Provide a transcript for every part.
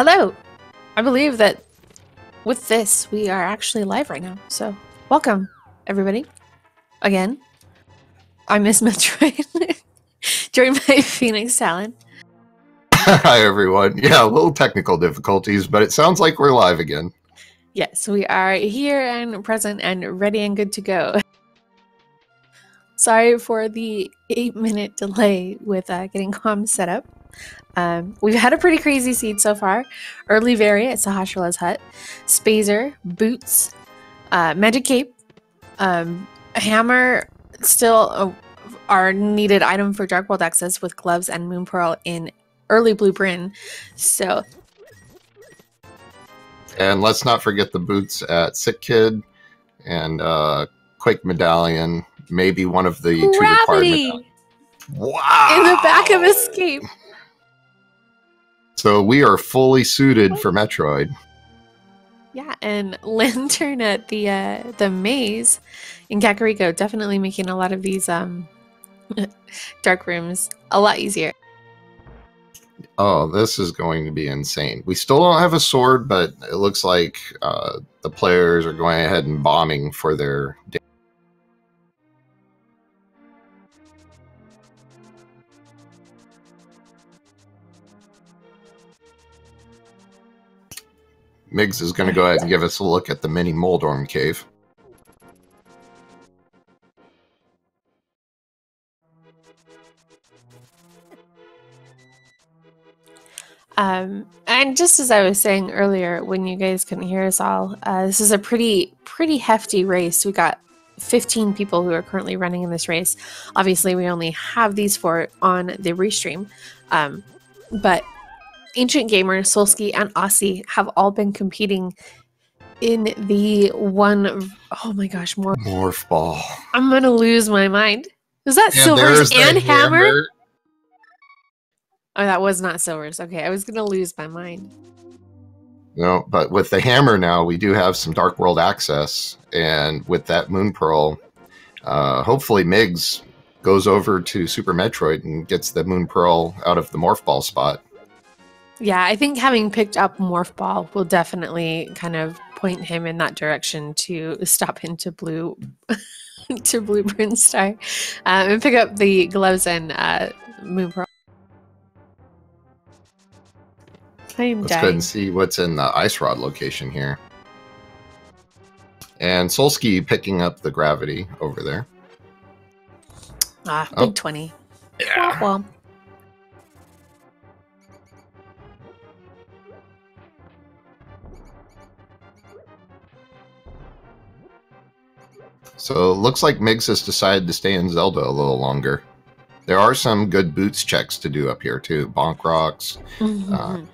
Hello! I believe that with this, we are actually live right now. So, welcome, everybody. Again, I miss Metroid. Joined by Phoenix Talon. Hi, everyone. Yeah, a little technical difficulties, but it sounds like we're live again. Yes, we are here and present and ready and good to go. Sorry for the 8-minute delay with getting comms set up. We've had a pretty crazy seed so far. Early Vari at Sahasrala's hut, Spazer, Boots, Magic Cape, Hammer, still our needed item for Dark World access with gloves and Moon Pearl in early Blueprint. So, and let's not forget the boots at Sick Kid and Quake Medallion, maybe one of the two required medallions. Wow! In the back of Escape. So we are fully suited for Metroid. Yeah, and Lantern at the maze in Kakariko, definitely making a lot of these dark rooms a lot easier. Oh, this is going to be insane. We still don't have a sword, but it looks like the players are going ahead and bombing for their day. Miggs is going to go ahead and give us a look at the mini Moldorm cave. And just as I was saying earlier, when you guys couldn't hear us all, this is a pretty hefty race. We got 15 people who are currently running in this race. Obviously, we only have these 4 on the restream, but Ancient Gamer, Solski, and Aussie have all been competing in the one. Oh my gosh, Morph Ball. I'm gonna lose my mind. Was that Silvers and Hammer? Oh, that was not Silvers. Okay, I was gonna lose my mind. No, but with the hammer now, we do have some Dark World access, and with that Moon Pearl, hopefully Miggs goes over to Super Metroid and gets the Moon Pearl out of the Morph Ball spot. Yeah, I think having picked up Morph Ball will definitely kind of point him in that direction to stop into blue to Blueprint Star and pick up the gloves and Moon Pearl. Let's go ahead and see what's in the Ice Rod location here. And Solski picking up the gravity over there. Big 20. Yeah. Well. So it looks like Miggs has decided to stay in Zelda a little longer. There are some good boots checks to do up here too. Bonk Rocks. Mm-hmm.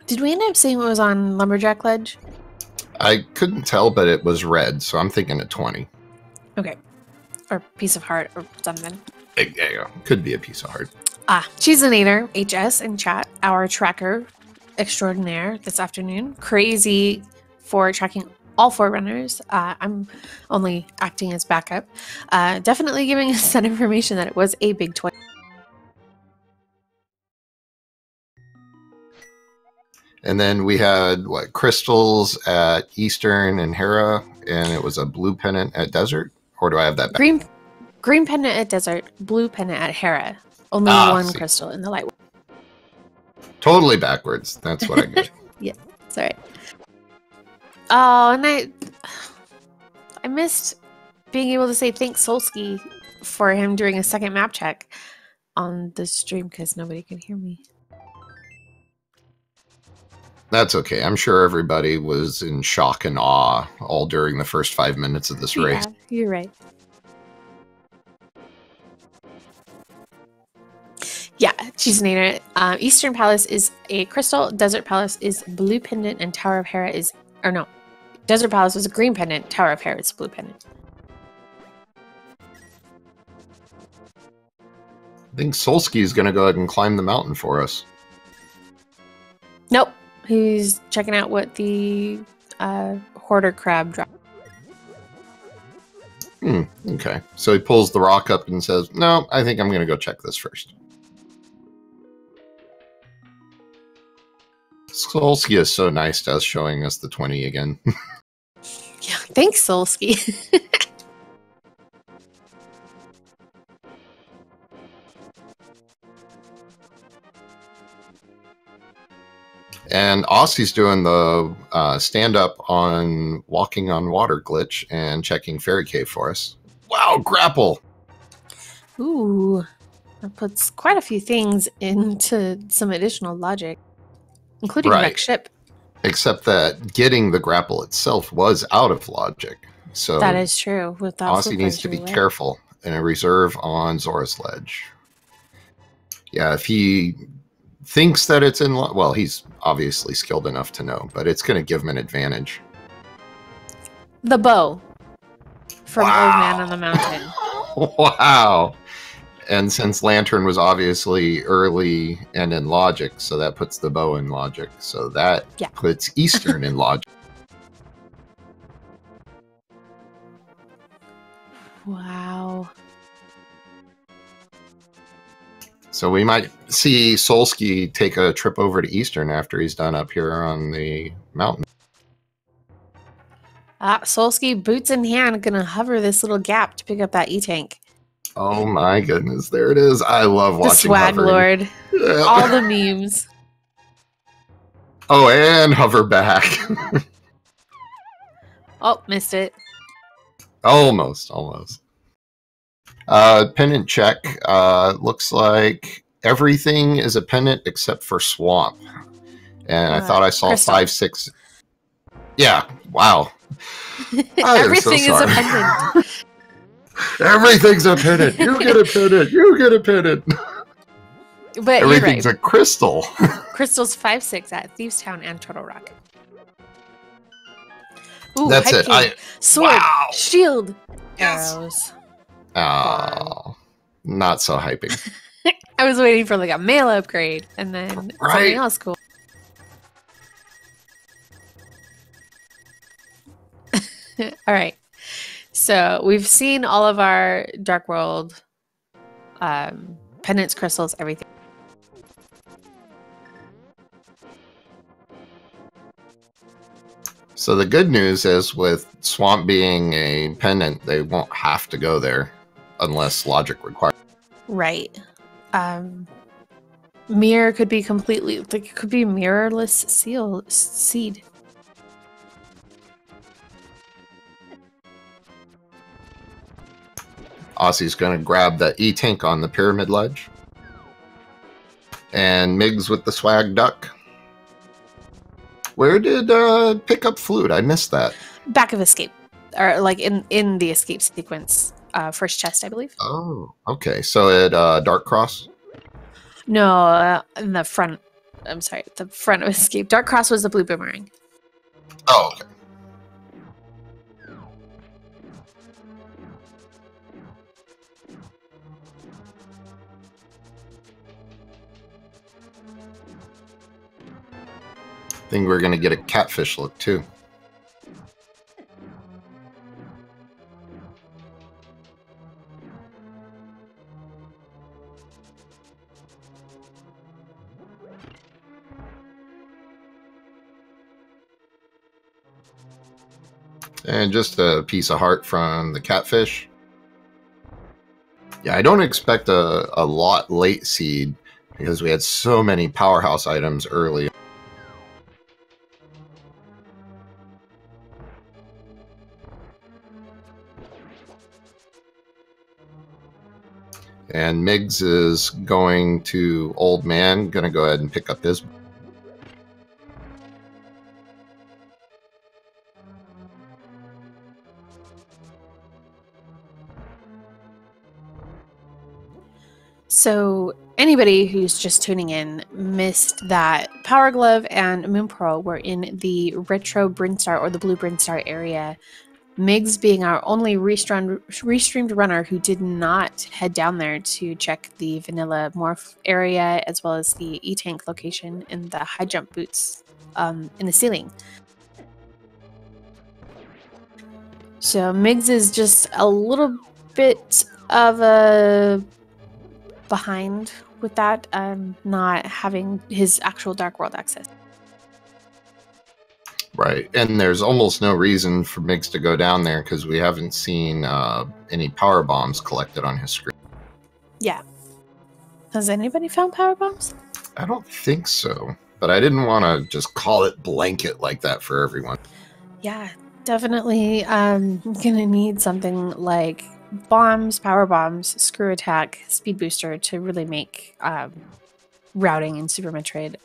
Did we end up seeing what was on Lumberjack Ledge? I couldn't tell, but it was red, so I'm thinking a 20. Okay. Or Piece of Heart or something. Yeah, could be a Piece of Heart. Cheesinator HS in chat, our tracker extraordinaire this afternoon. Crazy for tracking all 4 runners. I'm only acting as backup. Definitely giving us that information that it was a big 20. And then we had, what, crystals at Eastern and Hera, and it was a blue pennant at Desert? Or do I have that back? Green pennant at Desert, blue pennant at Hera. Only one crystal in the light. Totally backwards. That's what I get. Yeah, sorry. Oh, and I missed being able to say thanks Solski for him doing a second map check on the stream because nobody could hear me. That's okay. I'm sure everybody was in shock and awe all during the first 5 minutes of this race. Yeah, you're right. Yeah, Cheesinator. Eastern Palace is a crystal. Desert Palace is blue pendant, and Tower of Hera is, or no, Desert Palace was a green pendant. Tower of Hera is blue pendant. I think Solski is going to go ahead and climb the mountain for us. Nope. He's checking out what the hoarder crab dropped. Okay. So he pulls the rock up and says, no, I think I'm going to go check this first. Solsky is so nice to us, showing us the 20 again. Yeah, thanks, Solsky. And Aussie's doing the stand-up on walking on water glitch and checking Fairy Cave for us. Wow, grapple! Ooh, that puts quite a few things into some additional logic, including wreck ship. Except that getting the grapple itself was out of logic. So that is true. Aussie needs to be careful and a reserve on Zora's Ledge. Yeah, if he thinks that it's in... well, he's obviously skilled enough to know, but it's going to give him an advantage. The bow from Old Man on the Mountain. Wow. And since Lantern was obviously early and in logic, so that puts the bow in logic. So that puts Eastern in logic. Wow. So we might see Solsky take a trip over to Eastern after he's done up here on the mountain. Solsky, boots in hand, gonna hover this little gap to pick up that E-Tank. Oh my goodness, there it is. I love watching the swag hovering. Lord. Yeah. All the memes. Oh, and hover back. Oh, missed it. Almost. Pennant check. Looks like everything is a pennant except for Swamp. And I thought I saw Crystal. 5, 6. Yeah, wow. Everything is a pendant. Everything's a pendant. You get a pendant. You get a pendant. But everything's a crystal. Crystal's 5, 6 at Thievestown and Turtle Rock. Ooh, that's it. Sword, shield, arrows. Oh, not so hyping. I was waiting for like a mail upgrade and then something else cool. All right. So we've seen all of our Dark World pendants, crystals, everything. So the good news is with Swamp being a pendant, they won't have to go there unless logic requires. Right. Mirror could be completely, like, it could be mirrorless seed. Aussie's going to grab the E-Tank on the pyramid ledge. And Migs with the swag duck. Where did pick up flute? I missed that. Back of escape. Or like in the escape sequence. First chest, I believe. Oh, okay. So at Dark Cross? No, in the front. I'm sorry, the front of escape. Dark Cross was the blue boomerang. Oh, okay. I think we're going to get a catfish look, too. And just a piece of heart from the catfish. Yeah, I don't expect a lot late seed because we had so many powerhouse items early. And Migs is going to Old Man, gonna go ahead and pick up his. So anybody who's just tuning in missed that Power Glove and Moon Pearl were in the Retro Brinstar or the Blue Brinstar area. Migs being our only restreamed runner who did not head down there to check the vanilla morph area as well as the E-Tank location in the high jump boots in the ceiling. So Migs is just a little bit of a behind with that, not having his actual Dark World access. Right, and there's almost no reason for Migs to go down there because we haven't seen any power bombs collected on his screen. Yeah. Has anybody found power bombs? I don't think so, but I didn't want to just call it blanket like that for everyone. Yeah, definitely gonna need something like bombs, power bombs, screw attack, speed booster to really make routing in Super Metroid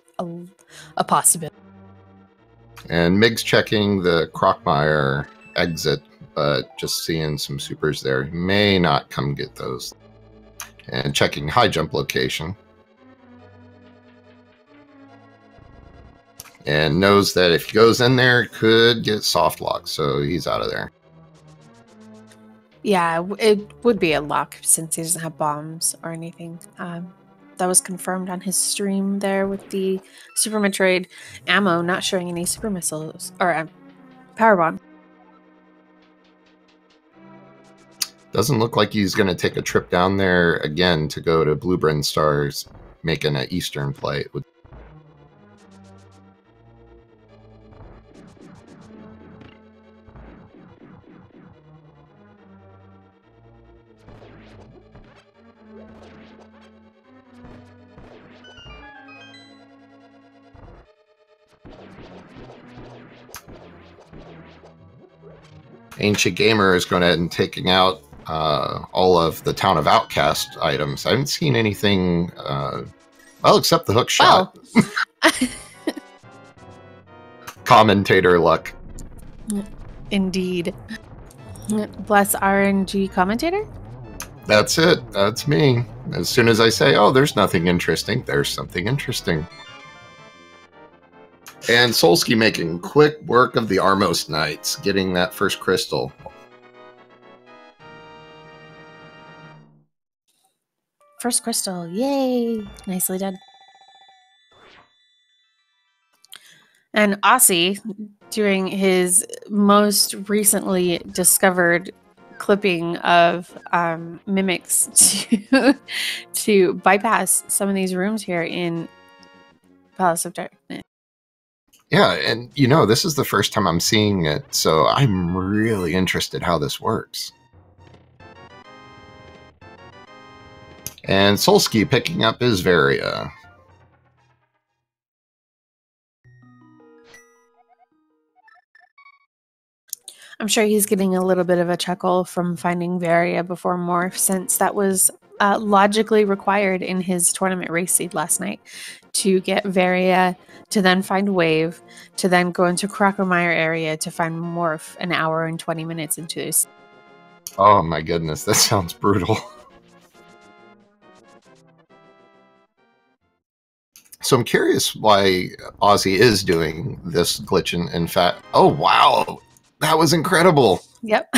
a possibility. And Mig's checking the Crockmire exit, but just seeing some supers there. He may not come get those. And checking high jump location. And knows that if he goes in there, it could get soft locked, so he's out of there. Yeah, it would be a lock since he doesn't have bombs or anything. That was confirmed on his stream there with the Super Metroid ammo not showing any super missiles or power bomb. Doesn't look like he's going to take a trip down there again to go to Blue Bryn Stars, making an Eastern play. Ancient Gamer is going ahead and taking out all of the Town of Outcast items. I haven't seen anything, well, except the hook shot. Wow. Commentator luck. Indeed. Bless RNG commentator? That's it. That's me. As soon as I say, oh, there's nothing interesting, there's something interesting. And Solsky making quick work of the Armos Knights, getting that first crystal. First crystal. Yay. Nicely done. And Aussie doing his most recently discovered clipping of mimics to bypass some of these rooms here in Palace of Darkness. Yeah, and you know, this is the first time I'm seeing it, so I'm really interested how this works. And Solsky picking up his Varia. I'm sure he's getting a little bit of a chuckle from finding Varia before Morph, since that was logically required in his tournament race seed last night to get Varia, to then find Wave, to then go into Crocomire area to find Morph an hour and 20 minutes into this. Oh my goodness, that sounds brutal. So I'm curious why Aussie is doing this glitch in fact. Oh wow, that was incredible. Yep.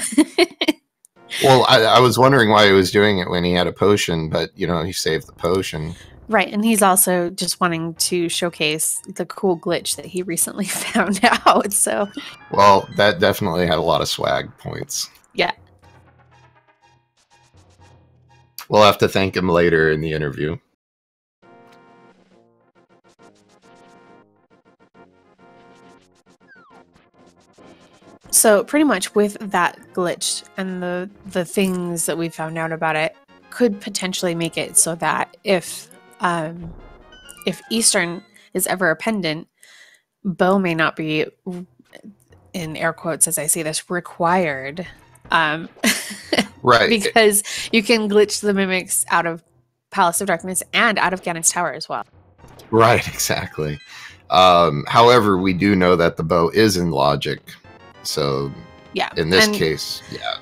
Well, I was wondering why he was doing it when he had a potion, but you know, he saved the potion. Right, and he's also just wanting to showcase the cool glitch that he recently found out. So, well, that definitely had a lot of swag points. Yeah. We'll have to thank him later in the interview. So pretty much with that glitch and the things that we found out about it could potentially make it so that if Eastern is ever a pendant, Bow may not be, in air quotes as I say this, required. Right. Because you can glitch the mimics out of Palace of Darkness and out of Ganon's Tower as well. Right, exactly. However, we do know that the bow is in logic. So, yeah, in this case, yeah.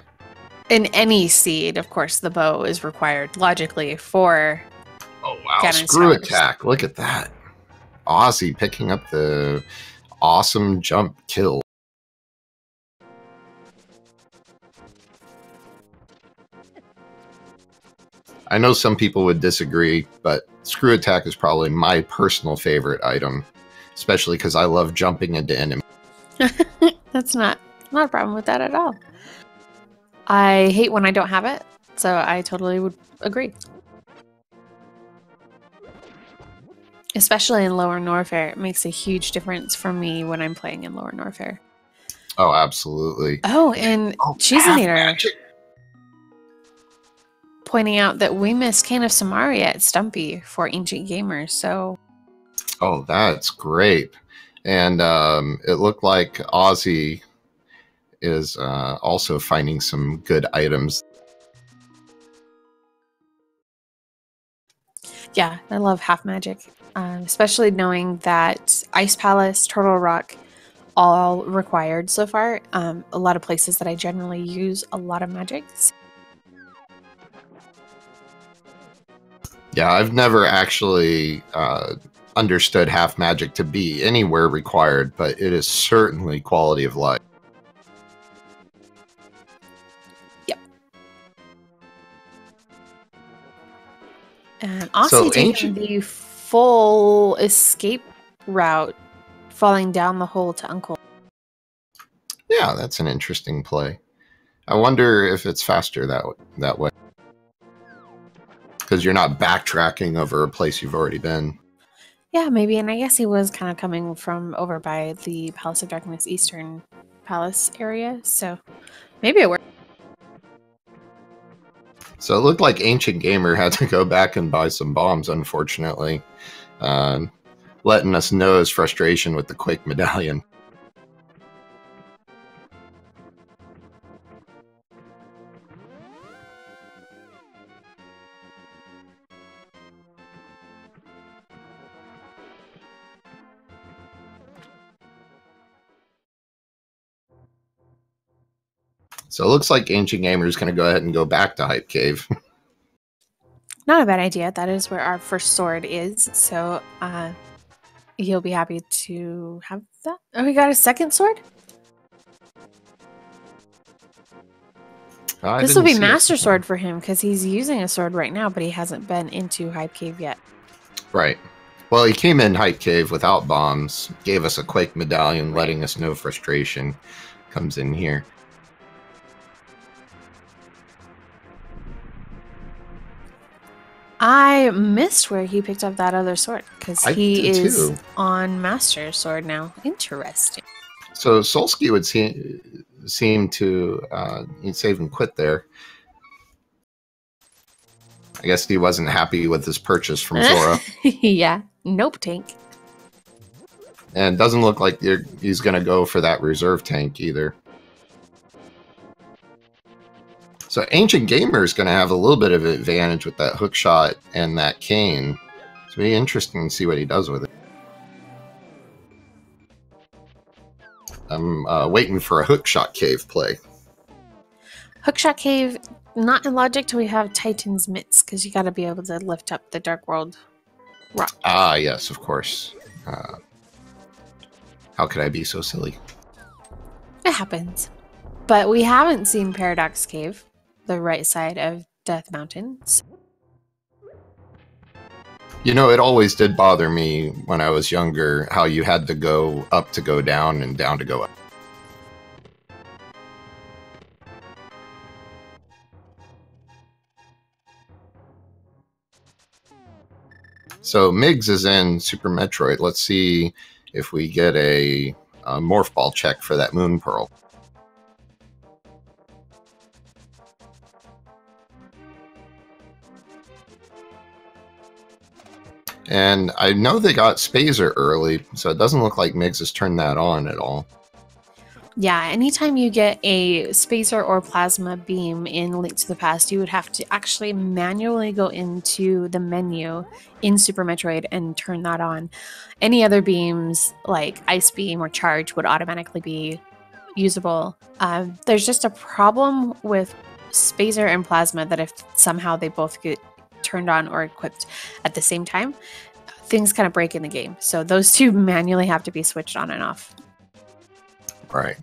In any seed, of course, the bow is required logically for. Oh wow! Screw attack! Look at that, Aussie picking up the awesome jump kill. I know some people would disagree, but screw attack is probably my personal favorite item, especially because I love jumping into enemies. That's not a problem with that at all. I hate when I don't have it, so I totally would agree. Especially in Lower Norfair, it makes a huge difference for me when I'm playing in Lower Norfair. Oh, absolutely. Oh, and Cheese half Eater magic. pointing out that we missed Can of Samaria at Stumpy for Ancient Gamers. So, oh, that's great. And it looked like Ozzy is also finding some good items. yeah, I love half magic, especially knowing that Ice Palace, Turtle Rock, all required so far. A lot of places that I generally use a lot of magics. Yeah, I've never actually understood half magic to be anywhere required, but it is certainly quality of life. Yep. And Aussie So taking the full escape route, falling down the hole to Uncle. Yeah, that's an interesting play. I wonder if it's faster that way. Because you're not backtracking over a place you've already been. Yeah, maybe. And I guess he was kind of coming from over by the Palace of Darkness Eastern Palace area. So maybe it worked. So it looked like Ancient Gamer had to go back and buy some bombs, unfortunately. Letting us know his frustration with the Quake Medallion. So it looks like Ancient Gamer is going to go ahead and go back to Hype Cave. Not a bad idea. That is where our first sword is. So he'll be happy to have that. Oh, he got a second sword? This will be Master Sword for him because he's using a sword right now, but he hasn't been into Hype Cave yet. Right. Well, he came in Hype Cave without bombs, gave us a Quake Medallion, letting us know frustration. Comes in here. I missed where he picked up that other sword because he is on Master Sword now. Interesting. So Solsky would seem to he'd save and quit there. I guess he wasn't happy with his purchase from Zora. Yeah, nope tank. And it doesn't look like he's going to go for that reserve tank either. So Ancient Gamer is going to have a little bit of an advantage with that hook shot and that cane. It's really interesting to see what he does with it. I'm waiting for a hookshot cave play. Hookshot cave, not in logic till we have Titan's mitts, because you got to be able to lift up the Dark World rock. Ah, yes, of course. How could I be so silly? It happens. But we haven't seen Paradox Cave, the right side of Death Mountain. You know, it always did bother me when I was younger how you had to go up to go down and down to go up. So Miggs is in Super Metroid. Let's see if we get a Morph Ball check for that Moon Pearl. And I know they got Spazer early, so it doesn't look like Miggs has turned that on at all. Yeah, anytime you get a Spacer or Plasma Beam in Link to the Past, you would have to actually manually go into the menu in Super Metroid and turn that on. Any other beams, like Ice Beam or Charge, would automatically be usable. There's just a problem with Spacer and Plasma that if somehow they both get turned on or equipped at the same time, things kind of break in the game. So those two manually have to be switched on and off. Right.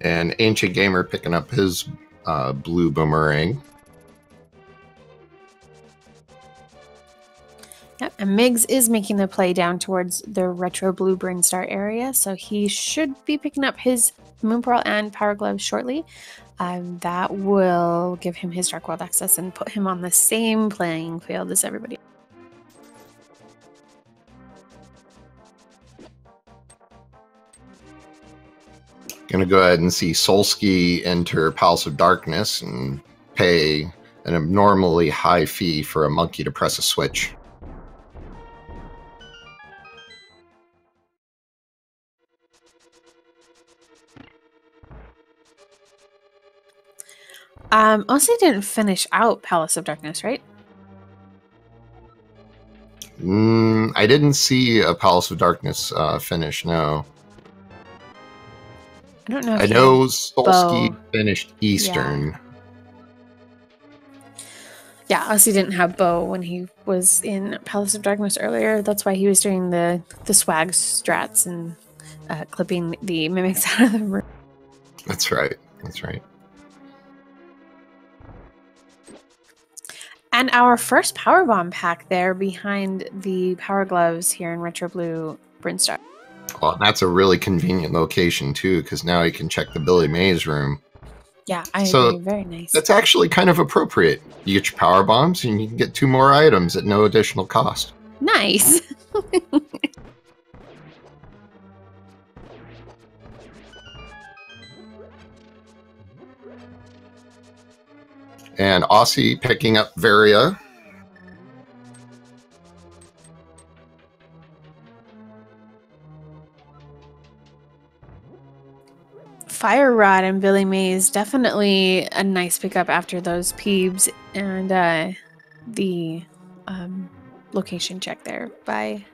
And Ancient Gamer picking up his blue boomerang. Yep, and Miggs is making the play down towards the retro blue Brinstar area, so he should be picking up his Moon Pearl and Power Glove shortly. That will give him his Dark World access and put him on the same playing field as everybody. Gonna go ahead and see Solsky enter Palace of Darkness and pay an abnormally high fee for a monkey to press a switch. Also didn't finish out Palace of Darkness, right? I didn't see a Palace of Darkness finish, no. I don't know if I know Solsky finished Eastern. Yeah, Aussie didn't have Bo when he was in Palace of Darkness earlier. That's why he was doing the swag strats and clipping the mimics out of the room. That's right. That's right. And our first power bomb pack there behind the power gloves here in Retro Blue Brinstar. Well, that's a really convenient location too, because now you can check the Billy Mays room. Yeah, I agree. Very nice. That's actually kind of appropriate. You get your power bombs, and you can get 2 more items at no additional cost. Nice. And Aussie picking up Varia. Fire Rod and Billy Mays, definitely a nice pickup after those peebs and the location check there by.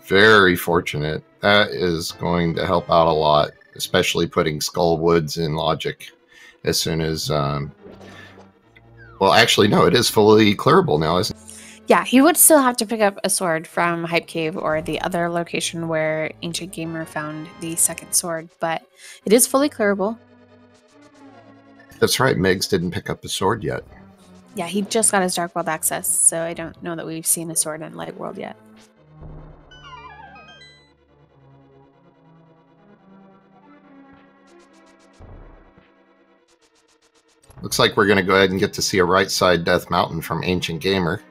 Very fortunate. That is going to help out a lot, especially putting Skullwoods in logic as soon as... well, actually, no, it is fully clearable now, isn't it? Yeah, he would still have to pick up a sword from Hype Cave or the other location where Ancient Gamer found the second sword, but it is fully clearable. That's right, Miggs didn't pick up a sword yet. Yeah, he just got his Dark World access, so I don't know that we've seen a sword in Light World yet. Looks like we're going to go ahead and get to see a right side Death Mountain from Ancient Gamer.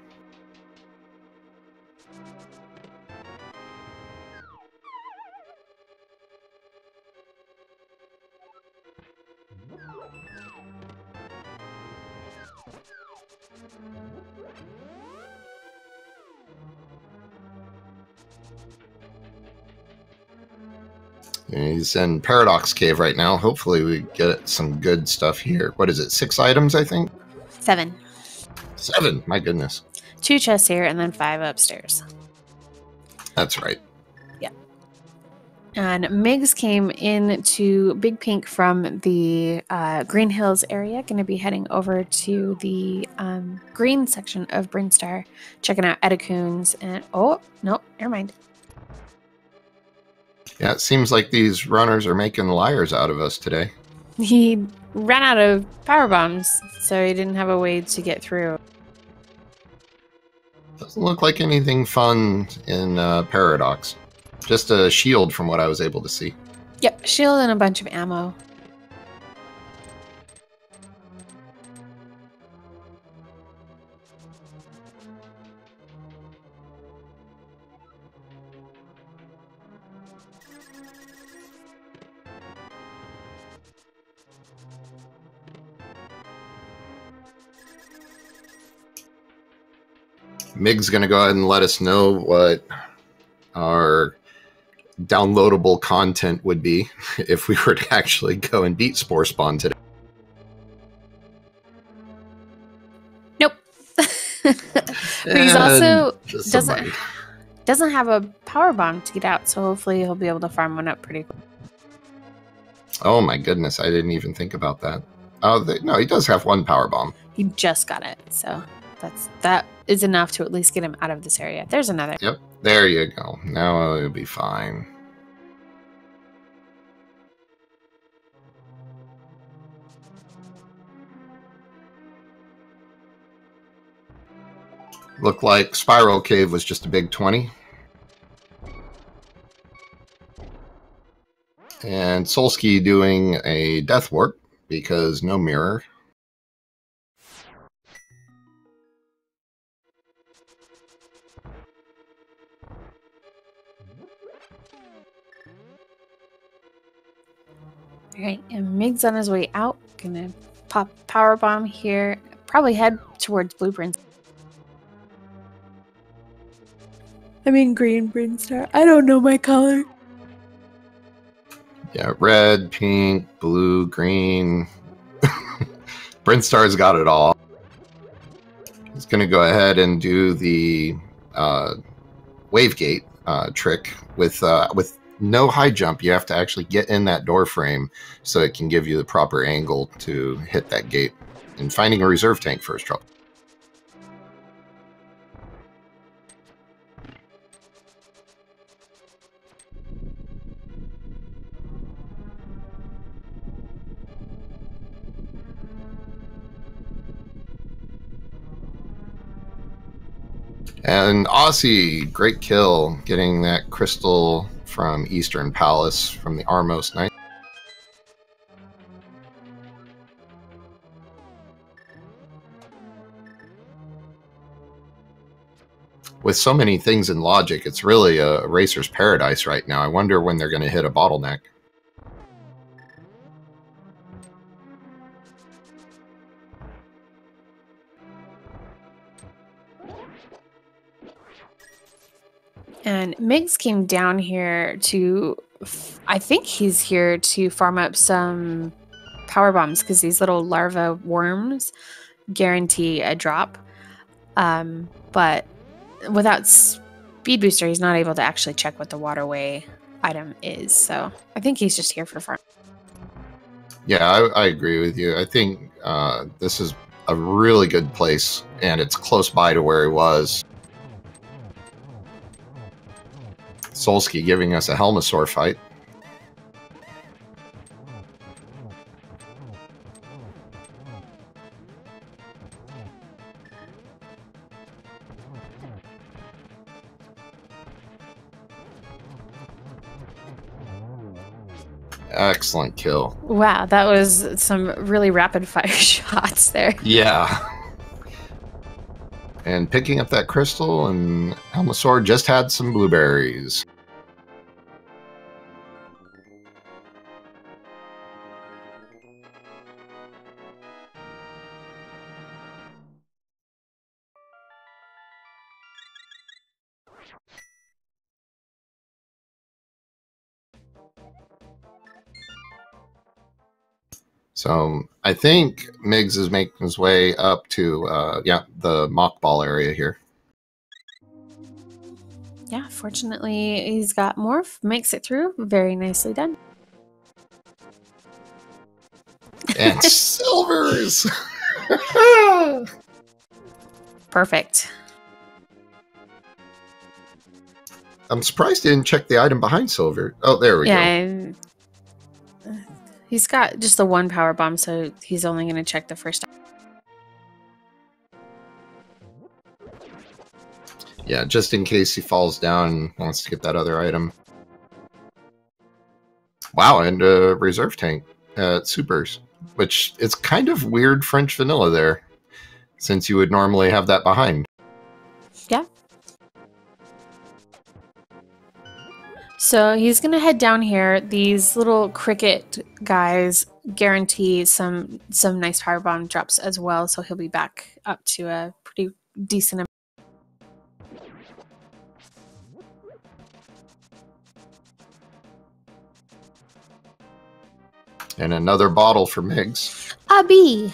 He's in Paradox Cave right now. Hopefully we get some good stuff here. What is it? 6 items, I think? 7. 7, my goodness. 2 chests here and then 5 upstairs. That's right. Yeah. And Miggs came into Big Pink from the Green Hills area. Going to be heading over to the green section of Brinstar, checking out Edicoons. And oh, no, never mind. Yeah, it seems like these runners are making liars out of us today. He ran out of power bombs, so he didn't have a way to get through. Doesn't look like anything fun in Paradox. Just a shield from what I was able to see. Yep, shield and a bunch of ammo. Mig's going to go ahead and let us know what our downloadable content would be if we were to actually go and beat Spore Spawn today. Nope. But he's also doesn't have a power bomb to get out, so hopefully he'll be able to farm one up pretty quick. Oh my goodness, I didn't even think about that. Oh, no, he does have 1 power bomb. He just got it, so that is enough to at least get him out of this area. There's another. Yep, there you go. Now it'll be fine. Looked like Spiral Cave was just a big 20. And Solsky doing a Death Warp because no mirror. Alright, and Mig's on his way out. Gonna pop power bomb here. Probably head towards blueprints. I mean green Brinstar. I don't know my color. Yeah, red, pink, blue, green. Brinstar's got it all. He's going to go ahead and do the wave gate trick with no high jump. You have to actually get in that door frame so it can give you the proper angle to hit that gate. And finding a reserve tank first trouble. And Aussie, great kill, getting that crystal from Eastern Palace from the Armos Knight. With so many things in logic, it's really a racer's paradise right now. I wonder when they're going to hit a bottleneck. And Migs came down here to, I think he's here to farm up some power bombs because these little larva worms guarantee a drop. But without speed booster, he's not able to actually check what the waterway item is. So I think he's just here for farm. Yeah, I agree with you. I think this is a really good place, and it's close by to where he was. Solsky giving us a Helmasaur fight. Excellent kill. Wow, that was some really rapid fire shots there. Yeah. And picking up that crystal, and Helmasaur just had some blueberries. So I think Miggs is making his way up to, the mock ball area here. Yeah, fortunately, he's got Morph. Makes it through. Very nicely done. And silvers! Perfect. I'm surprised he didn't check the item behind silver. Oh, there we go. Yeah, he's got just the one power bomb, so he's only going to check the first. Yeah, just in case he falls down and wants to get that other item. Wow, and a reserve tank at Supers, which is kind of weird French vanilla there, since you would normally have that behind. Yeah. So he's going to head down here. These little cricket guys guarantee some nice power bomb drops as well, so he'll be back up to a pretty decent amount. And another bottle for Miggs. A B.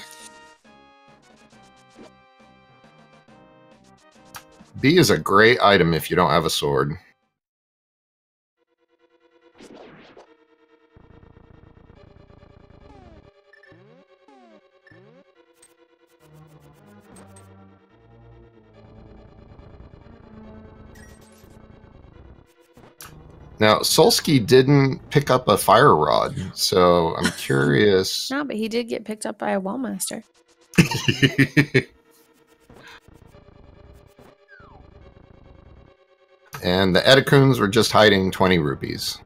B is a great item if you don't have a sword. Now, Solsky didn't pick up a fire rod, so I'm curious. No, but he did get picked up by a wallmaster. And the Edicoons were just hiding 20 rupees.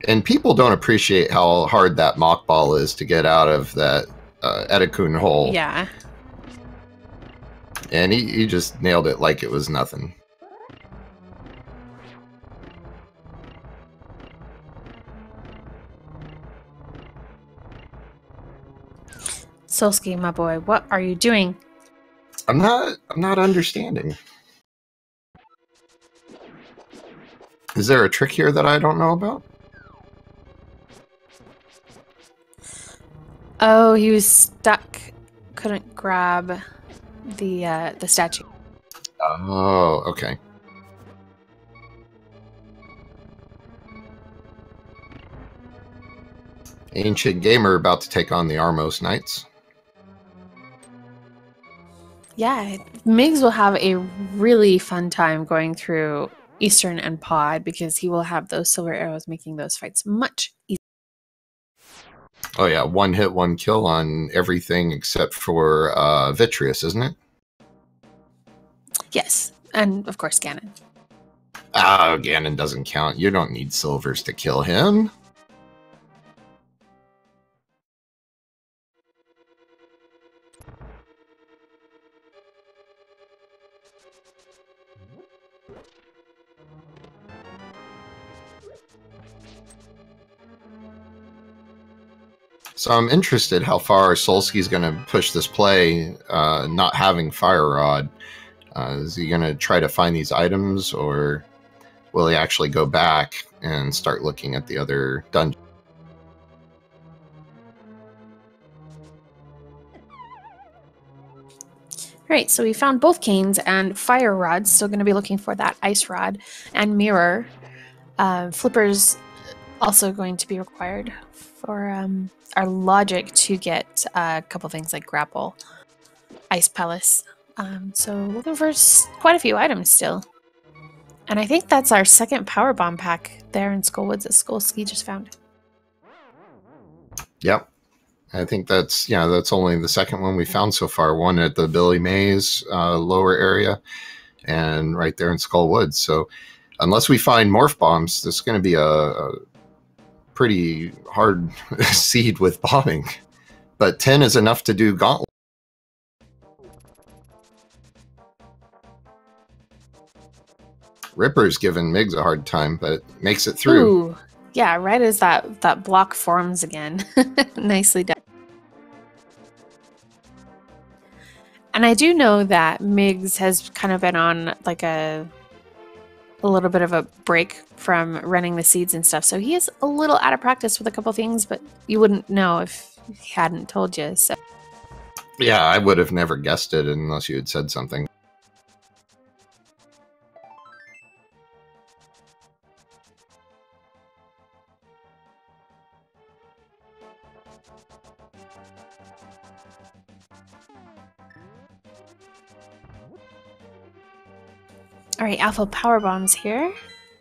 And people don't appreciate how hard that mock ball is to get out of that Edicoon hole. Yeah. And he just nailed it like it was nothing. Solsky, my boy, what are you doing? I'm not understanding. Is there a trick here that I don't know about? Oh, he was stuck. Couldn't grab the statue. Oh, okay. Ancient Gamer about to take on the Armos Knights. Yeah, Migs will have a really fun time going through Eastern and Pod because he will have those silver arrows making those fights much easier. Oh yeah, one hit, one kill on everything except for Vitreous, isn't it? Yes, and of course Ganon. Ah, Ganon doesn't count. You don't need silvers to kill him. So I'm interested how far Solsky's going to push this play, not having Fire Rod. Is he going to try to find these items, or will he actually go back and start looking at the other dungeons? Right, so we found both canes and fire rods. Still going to be looking for that ice rod and mirror. Flippers also going to be required for our logic to get a couple things like grapple, ice palace. So looking for quite a few items still. And I think that's our second power bomb pack there in Skullwoods that Skullski just found. Yep. I think that's only the second one we found so far. One at the Billy Mays lower area, and right there in Skull Woods. So unless we find morph bombs, this is going to be a pretty hard seed with bombing. But 10 is enough to do Gauntlet. Ripper's giving Migs a hard time, but makes it through. Ooh, yeah, right as that block forms again. Nicely done. And I do know that Migs has kind of been on like a little bit of a break from running the seeds and stuff. So he is a little out of practice with a couple things, but you wouldn't know if he hadn't told you. So yeah, I would have never guessed it unless you had said something. all right, Alpha Power Bombs here,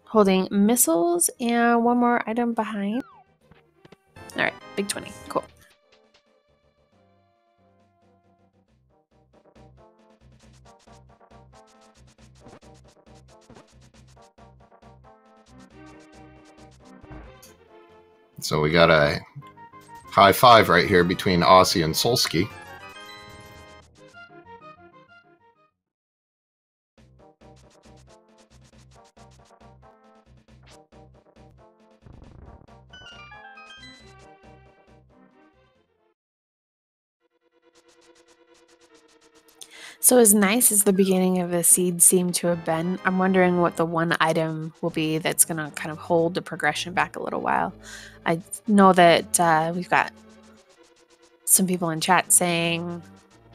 holding missiles and one more item behind. All right, big 20, cool. So we got a high five right here between Aussie and Solsky. So as nice as the beginning of the seed seemed to have been, I'm wondering what the one item will be that's going to kind of hold the progression back a little while. I know that we've got some people in chat saying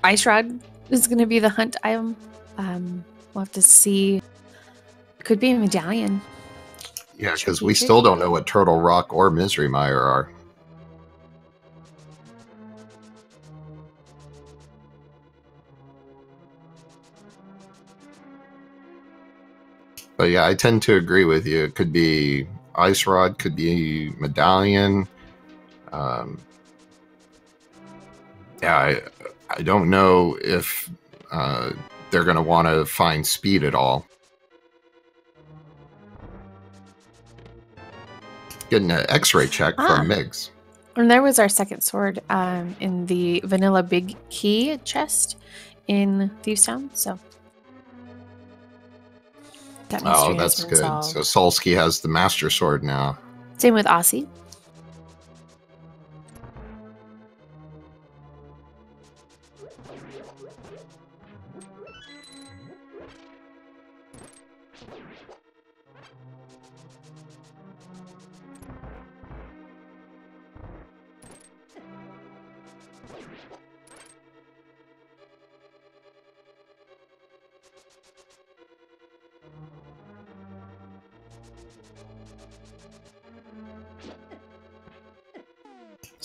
Ice Rod is going to be the hunt item. We'll have to see. Could be a medallion. Yeah, because we still don't know what Turtle Rock or Misery Mire are. But yeah, I tend to agree with you. It could be Ice Rod, could be Medallion. Yeah, I don't know if they're going to want to find speed at all. Getting an X-ray check from Migs. And there was our second sword in the vanilla big key chest in Thievestown. So that oh, that's good. Solved. So Solsky has the Master Sword now. Same with Aussie.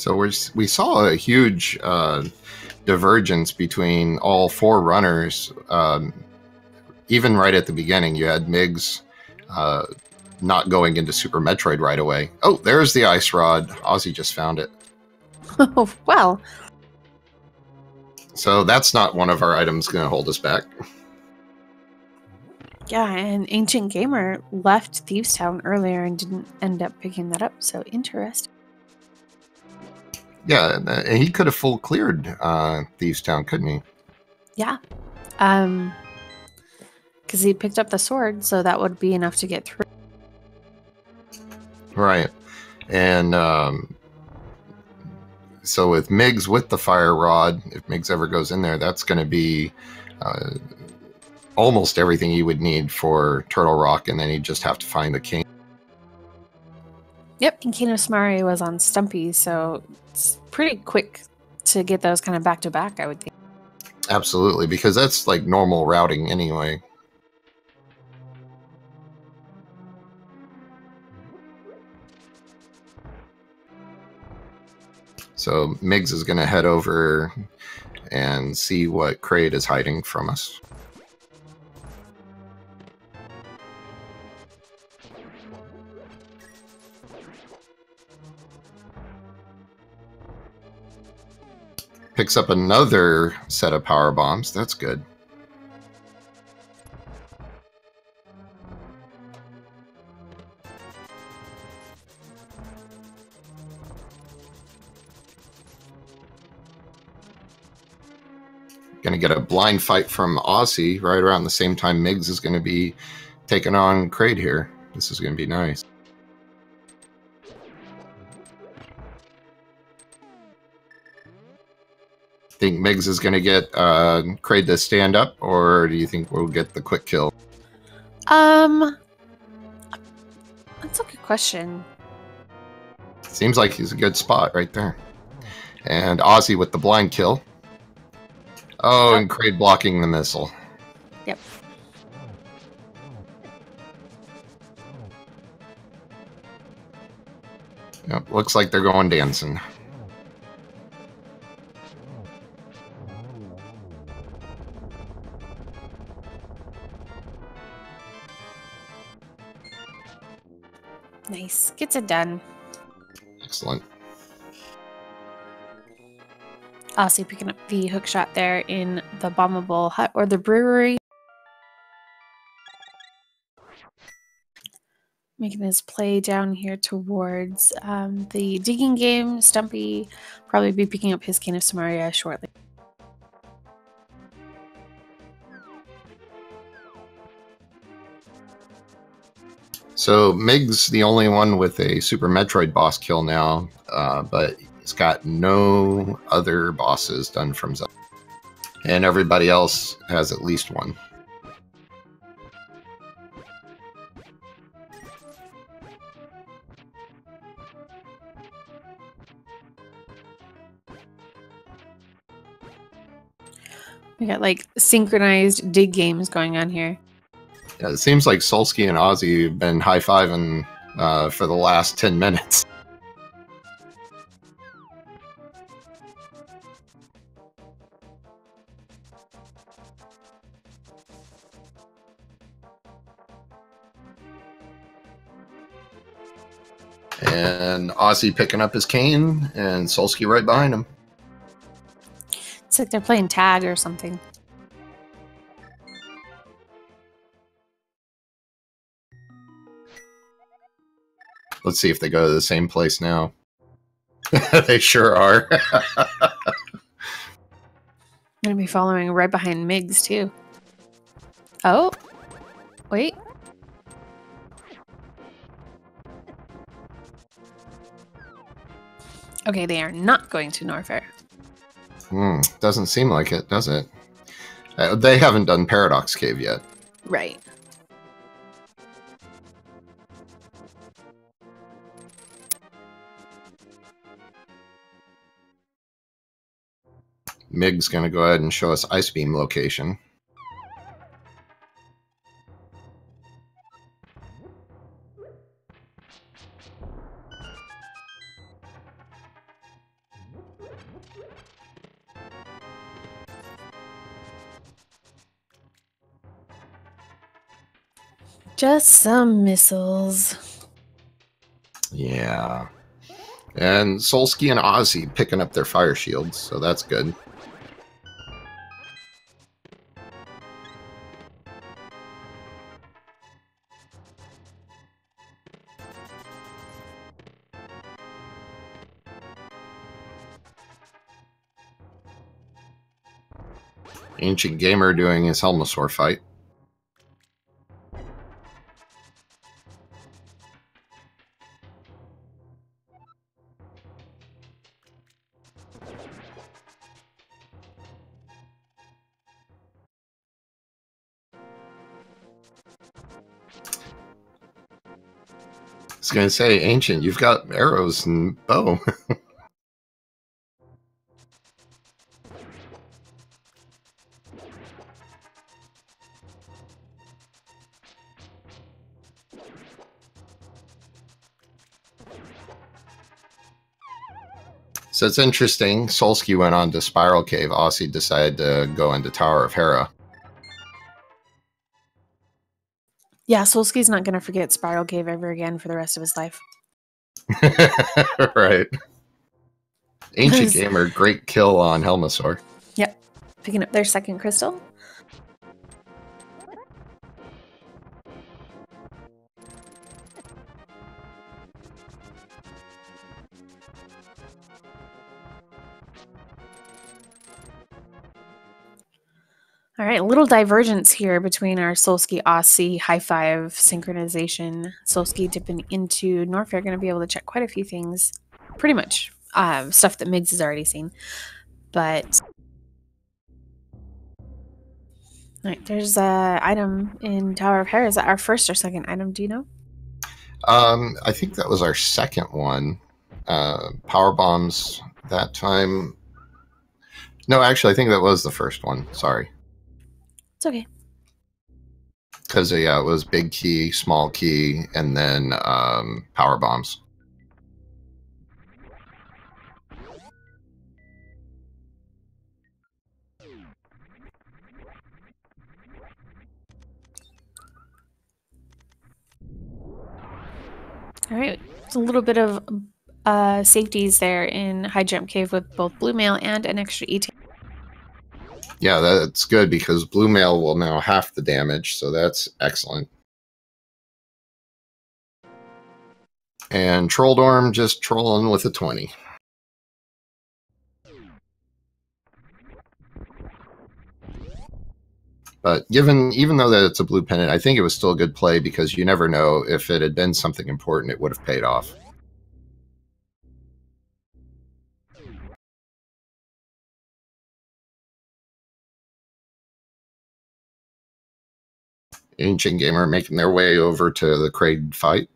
So we saw a huge divergence between all four runners. Even right at the beginning, you had Migs not going into Super Metroid right away. Oh, there's the ice rod. Ozzy just found it. Oh, well. So that's not one of our items going to hold us back. Yeah, and Ancient Gamer left Thieves Town earlier and didn't end up picking that up, so interesting. Yeah, and he could have full cleared Thieves Town, couldn't he? Yeah. Because he picked up the sword, so that would be enough to get through. Right. And so with Migs with the fire rod, if Migs ever goes in there, that's going to be almost everything you would need for Turtle Rock, and then he'd just have to find the king. Yep, and Kino Samari was on Stumpy, so it's pretty quick to get those kind of back to back, I would think. Absolutely, because that's like normal routing anyway. So Migs is going to head over and see what Kraid is hiding from us. Picks up another set of power bombs. That's good. Going to get a blind fight from Aussie right around the same time Migs is going to be taking on Kraid here. This is going to be nice. Think Migs is going to get Kraid to stand up, or do you think we'll get the quick kill? That's a good question. Seems like he's a good spot right there. And Aussie with the blind kill. Oh, and Kraid blocking the missile. Yep. Yep, looks like they're going dancing. Nice. Gets it done. Excellent. Aussie picking up the hook shot there in the bombable hut or the brewery. Making his play down here towards the digging game. Stumpy probably be picking up his Cane of Samaria shortly. So Mig's the only one with a Super Metroid boss kill now, but he's got no other bosses done from Zelda. And everybody else has at least one. We got like synchronized dig games going on here. Yeah, it seems like Solsky and Ozzy have been high-fiving for the last 10 minutes. And Ozzy picking up his cane, and Solsky right behind him. It's like they're playing tag or something. Let's see if they go to the same place now. They sure are. I'm going to be following right behind Migs, too. Oh, wait. Okay, they are not going to Norfair. Doesn't seem like it, does it? They haven't done Paradox Cave yet. Right. Mig's going to go ahead and show us Ice Beam location. Just some missiles. Yeah. And Solsky and Ozzy picking up their fire shields, so that's good. Ancient Gamer doing his Helmosaur fight. I was going to say, Ancient, you've got arrows and bow. So it's interesting. Solsky went on to Spiral Cave. Aussie decided to go into Tower of Hera. Yeah, Solsky's not going to forget Spiral Cave ever again for the rest of his life. Right. Ancient Gamer, great kill on Helmosaur. Yep. Picking up their second crystal. All right, a little divergence here between our Solsky Aussie high five synchronization. Solsky dipping into Norfair, going to be able to check quite a few things. Pretty much stuff that Migs has already seen. But all right, there's an item in Tower of Hera. Is that our first or second item? Do you know? I think that was our second one. Power bombs that time. No, actually, I think that was the first one. Sorry. It's okay. Because, yeah, it was big key, small key, and then power bombs. All right, it's a little bit of safeties there in High Jump Cave with both Blue Mail and an extra E-Tank. Yeah, that's good because Blue Mail will now half the damage, so that's excellent. And Trolldorm just trolling with a 20. But even though that it's a blue pennant, I think it was still a good play because you never know if it had been something important, it would have paid off. Ancient Gamer making their way over to the Kraid fight.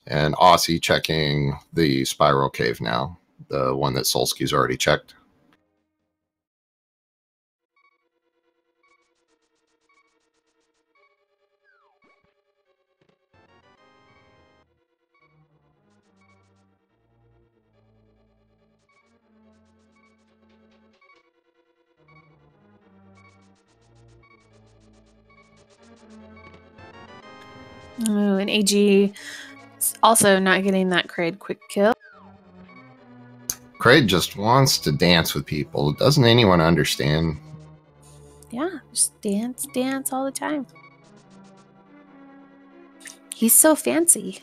And Aussie checking the Spiral Cave now, the one that Solsky's already checked. Ooh, and AG also not getting that Kraid quick kill. Kraid just wants to dance with people. Doesn't anyone understand? Yeah, just dance, dance all the time. He's so fancy.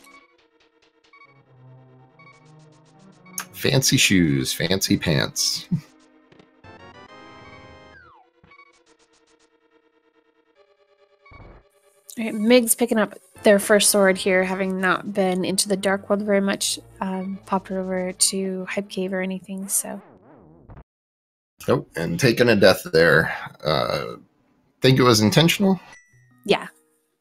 Fancy shoes, fancy pants. All right, Migs picking up their first sword here, having not been into the Dark World very much, popped over to Hype Cave or anything, so. Oh, and taking a death there. Think it was intentional? Yeah,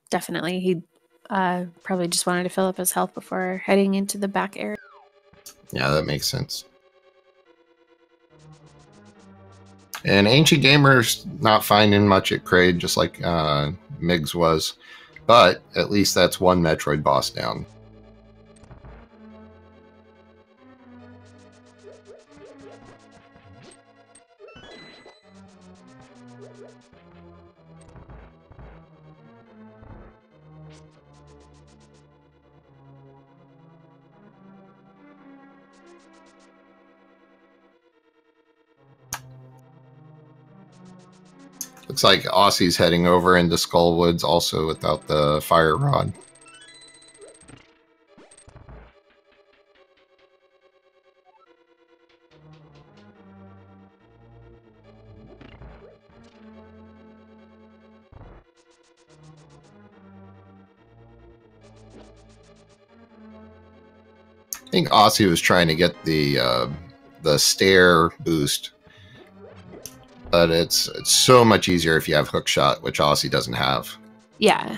definitely. He probably just wanted to fill up his health before heading into the back area. Yeah, that makes sense. And Ancient Gamer's not finding much at Kraid, just like Migs was. But at least that's one Metroid boss down. Looks like Aussie's heading over into Skullwoods also without the fire rod. I think Aussie was trying to get the stair boost, but it's so much easier if you have hook shot, which Aussie doesn't have. Yeah.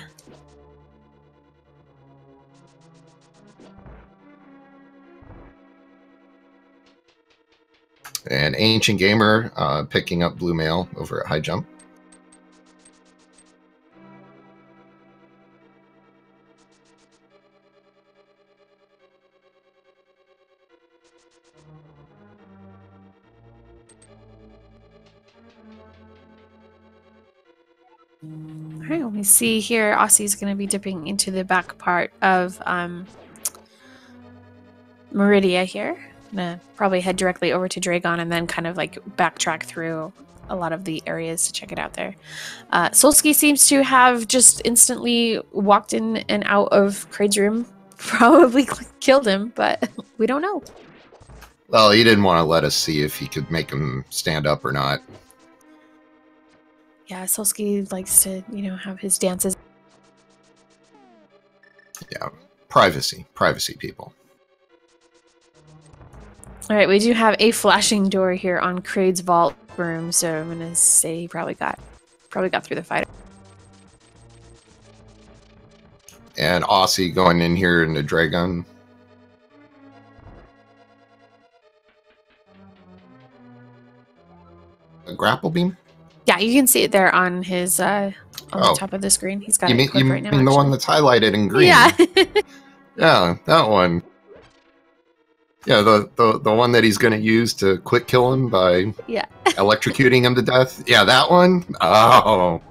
And Ancient Gamer picking up Blue Mail over at High Jump. All right, we see here Aussie's going to be dipping into the back part of Meridia here. I'm going to probably head directly over to Dragon and then kind of like backtrack through a lot of the areas to check it out there. Solsky seems to have just instantly walked in and out of Kraid's room. Probably killed him, but we don't know. Well, he didn't want to let us see if he could make him stand up or not. Yeah, Solsky likes to, you know, have his dances. Yeah, privacy, people. All right, we do have a flashing door here on Kraid's vault room, so I'm gonna say he probably got through the fight. And Aussie going in here into Dragon. A grapple beam? Yeah, you can see it there on his on the top of the screen. He's got it equipped right now. You mean the one that's highlighted in green? Yeah. Yeah, that one. Yeah, the one that he's going to use to quick kill him by electrocuting him to death. Yeah, that one. Oh.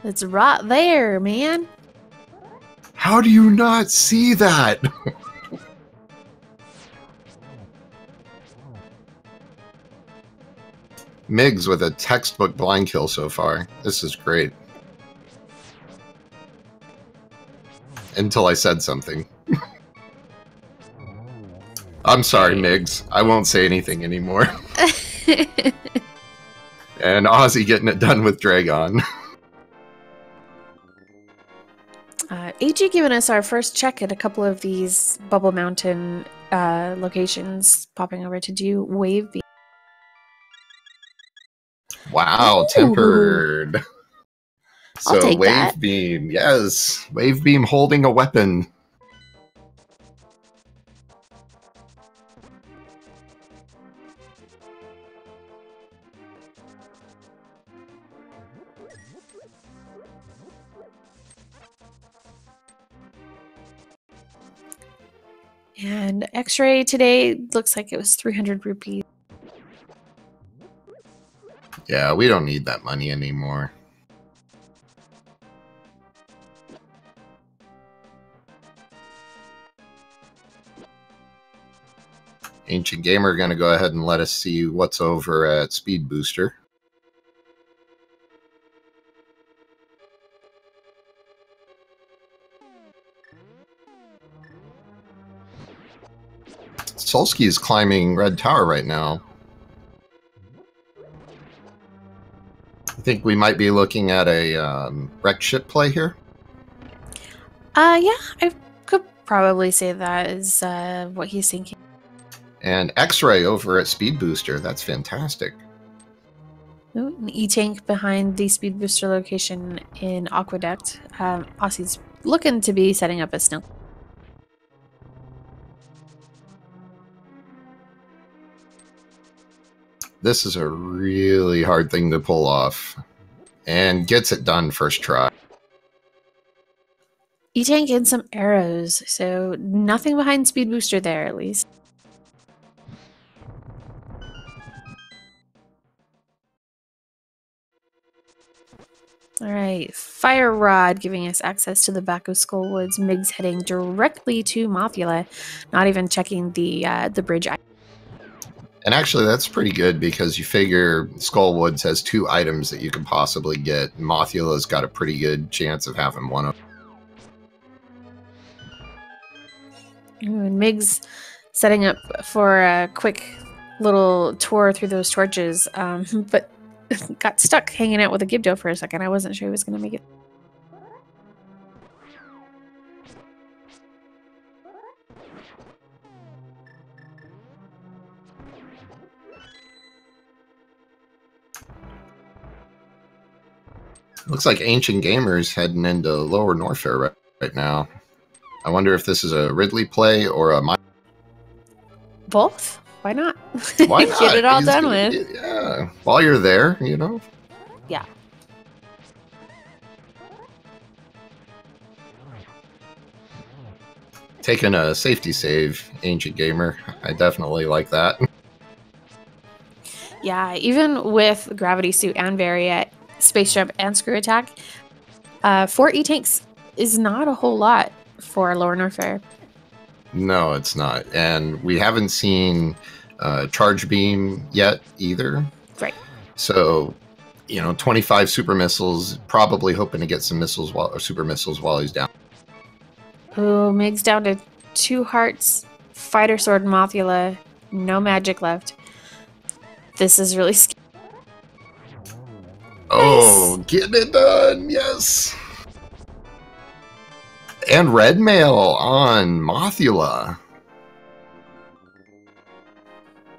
It's right there, man. How do you not see that? Migs with a textbook blind kill so far. This is great. Until I said something. I'm sorry, Migs. I won't say anything anymore. And Aussie getting it done with Dragon. AG giving us our first check at a couple of these Bubble Mountain locations, popping over to do Wave Beam. Wow, Ooh. tempered. I'll So take Wave that. Beam, yes. Wave Beam holding a weapon. And X-ray today looks like it was 300 rupees. Yeah, we don't need that money anymore. Ancient Gamer going to go ahead and let us see what's over at Speed Booster. Solsky is climbing Red Tower right now. I think we might be looking at a wrecked ship play here. Yeah, I could probably say that is what he's thinking. And X-Ray over at Speed Booster. That's fantastic. Ooh, an E-tank behind the Speed Booster location in Aqueduct. Aussie's looking to be setting up a snow. This is a really hard thing to pull off. And gets it done first try. E-tank and some arrows, so nothing behind Speed Booster there at least. All right, Fire Rod giving us access to the back of Skull Woods. Migs heading directly to Mothula, not even checking the bridge. And actually, that's pretty good because you figure Skull Woods has 2 items that you could possibly get. Mothula's got a pretty good chance of having one of them. And Migs setting up for a quick little tour through those torches, but got stuck hanging out with a Gibdo for a second. I wasn't sure he was going to make it. Looks like Ancient Gamer's heading into Lower Norfair right now. I wonder if this is a Ridley play or a... Both? Why not? Why not? Get it all done with. Yeah, while you're there, you know? Yeah. Taking a safety save, Ancient Gamer. I definitely like that. Yeah, even with Gravity Suit and Variet, Space Jump and Screw Attack, 4 E-Tanks is not a whole lot for Lower Norfair. No, it's not. And we haven't seen Charge Beam yet either. Right. So, you know, 25 super missiles, probably hoping to get some missiles or super missiles while he's down. Oh, Meg's down to 2 hearts, Fighter Sword Mothula, no magic left. This is really scary. Oh, nice. Getting it done, yes. And red mail on Mothula.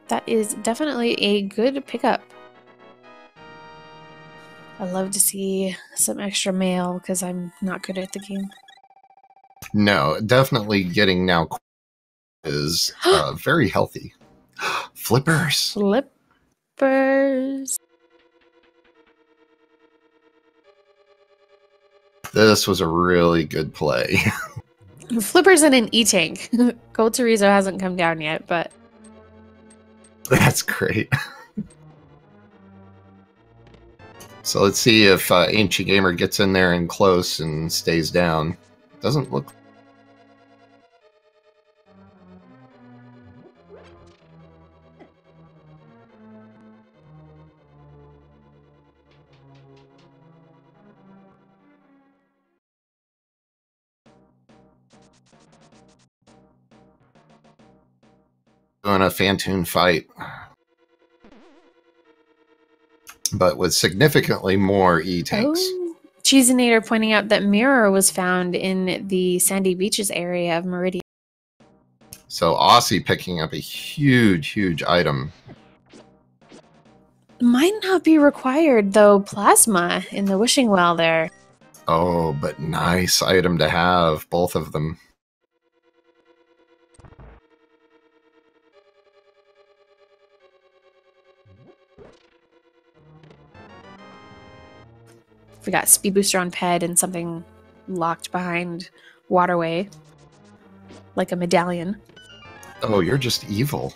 That is definitely a good pickup. I love to see some extra mail because I'm not good at the game. No, definitely getting now is very healthy. Flippers. Flippers. This was a really good play. Flippers in an E-Tank. Gold Chorizo hasn't come down yet, but... That's great. So let's see if Ancient Gamer gets in there and close and stays down. Doesn't look... Doing a Phantoon fight, but with significantly more E-Tanks. Oh. Cheesinator pointing out that Mirror was found in the Sandy Beaches area of Meridian. So Aussie picking up a huge item. Might not be required, though, plasma in the wishing well there. Oh, but nice item to have, both of them. We got Speed Booster on Ped and something locked behind Waterway, like a medallion. Oh, you're just evil.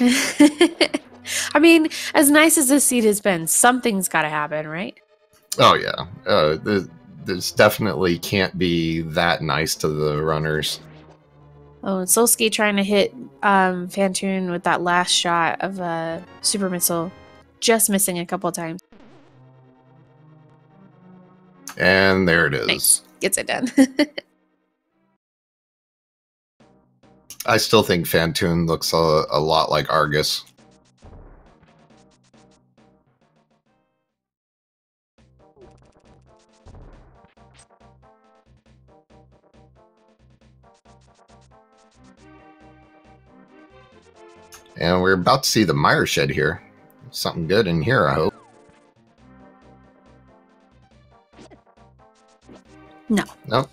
I mean, as nice as this seed has been, something's got to happen, right? Oh, yeah. This definitely can't be that nice to the runners. Oh, and Solski trying to hit Phantoon with that last shot of a super missile, just missing a couple times. And there it is. Nice. Gets it done. I still think Phantoon looks a lot like Argus. And we're about to see the Mire Shed here. Something good in here, I hope. No. Nope.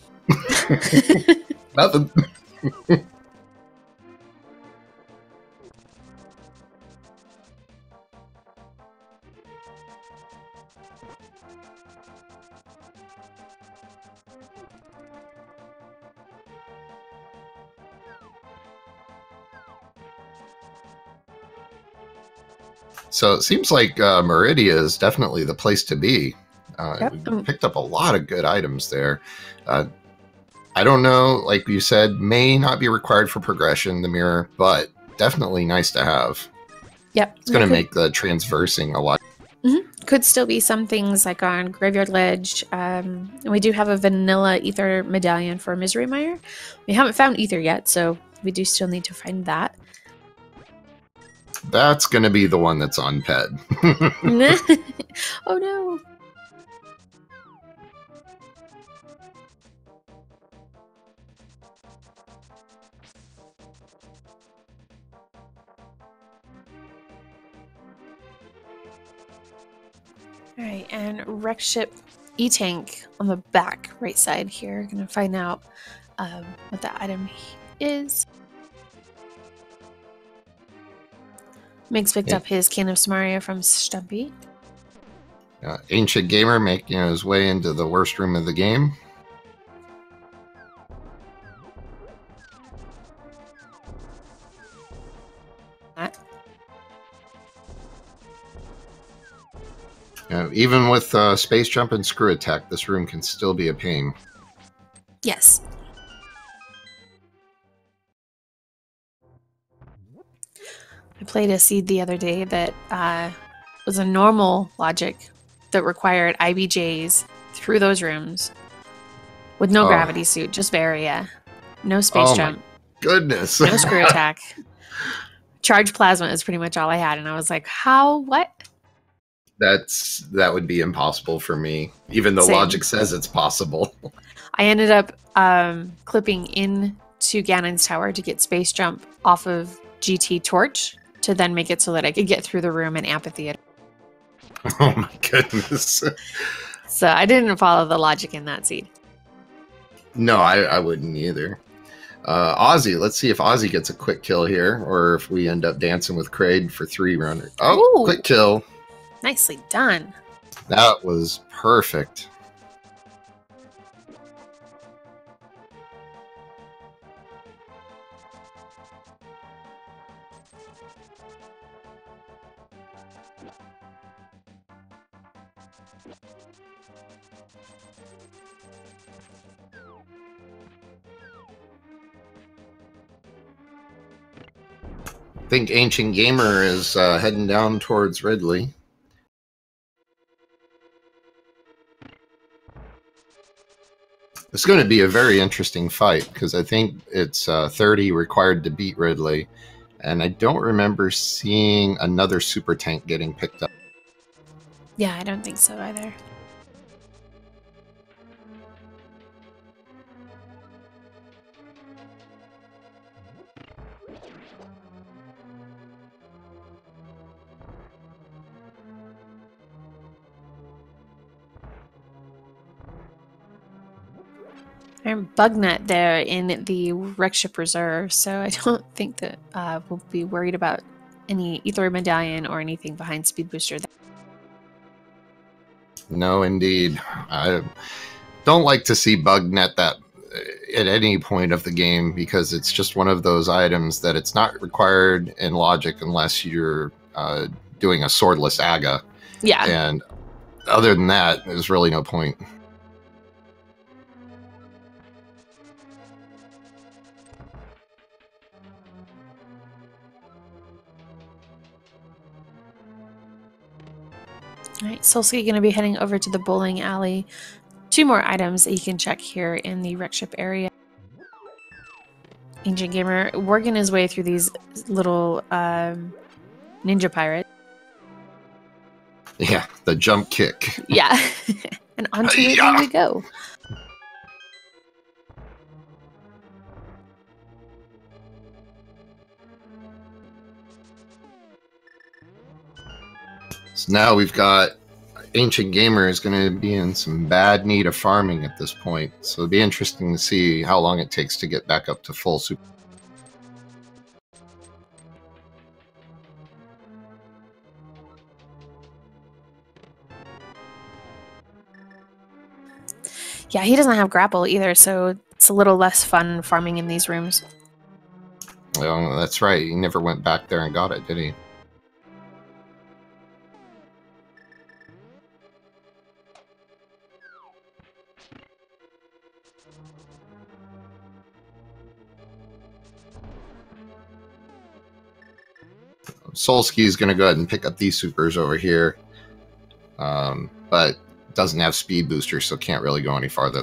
Nothing. So it seems like Meridia is definitely the place to be. Yep. We picked up a lot of good items there. I don't know, like you said, may not be required for progression, the mirror, but definitely nice to have. Yep. It's going to make the transversing a lot. Could still be some things like on Graveyard Ledge. And we do have a vanilla ether medallion for Misery Mire. We haven't found ether yet, so we do still need to find that. That's going to be the one that's on ped. Oh no. All right, and wreck ship E-tank on the back right side here. Gonna find out what that item is. Miggs picked up his can of Samaria from Stumpy. Ancient Gamer making his way into the worst room of the game. Even with space jump and screw attack, this room can still be a pain. Yes. I played a seed the other day that was a normal logic that required IBJs through those rooms with no gravity suit, just Varia. No space jump. My goodness. No screw attack. Charge plasma is pretty much all I had, and I was like, how? What? That would be impossible for me, even though logic says it's possible. I ended up clipping into Ganon's tower to get space jump off of GT Torch to then make it so that I could get through the room in amphitheater. Oh my goodness. So I didn't follow the logic in that seed. No, I wouldn't either. Ozzy, let's see if Ozzy gets a quick kill here, or if we end up dancing with Kraid for 3 runners. Oh, ooh. Quick kill. Nicely done. That was perfect. I think Ancient Gamer is heading down towards Ridley. It's going to be a very interesting fight because I think it's 30 required to beat Ridley, and I don't remember seeing another super tank getting picked up. Yeah, I don't think so either. I'm Bugnut there in the wreck ship reserve, so I don't think that we'll be worried about any ether medallion or anything behind speed booster. No, indeed. I don't like to see Bugnut that at any point of the game because it's just one of those items that it's not required in logic unless you're doing a swordless Aga. Yeah. And other than that, there's really no point. All right, Solsky going to be heading over to the bowling alley. 2 more items that you can check here in the wreck ship area. Ancient Gamer working his way through these little ninja pirates. Yeah, the jump kick. Yeah, and onto it we go. So now we've got Ancient Gamer is going to be in some bad need of farming at this point. So it'll be interesting to see how long it takes to get back up to full super. Yeah, he doesn't have grapple either, so it's a little less fun farming in these rooms. Well, that's right. He never went back there and got it, did he? Solski is going to go ahead and pick up these supers over here, but doesn't have speed booster, so can't really go any farther.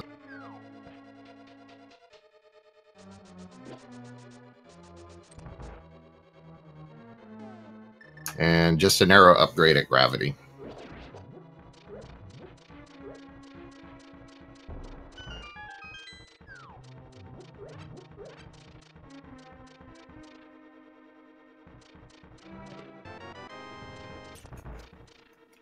And just a narrow upgrade at gravity.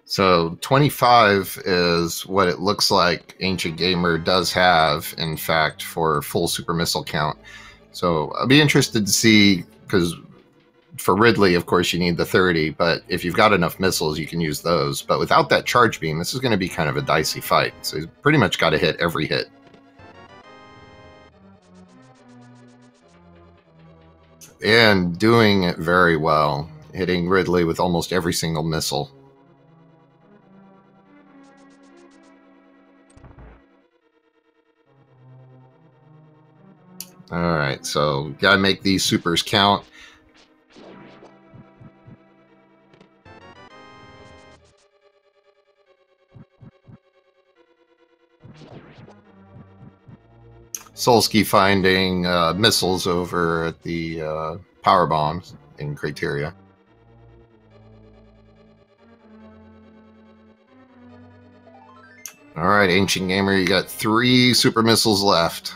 So 25 is what it looks like Ancient Gamer does have, in fact, for full super missile count. So I'll be interested to see, because for Ridley, of course, you need the 30, but if you've got enough missiles, you can use those. But without that charge beam, this is going to be kind of a dicey fight. So he's pretty much got to hit every hit. And doing it very well, hitting Ridley with almost every single missile. All right, so gotta make these supers count. Solski finding missiles over at the power bombs in Criteria. All right, Ancient Gamer, you got 3 super missiles left.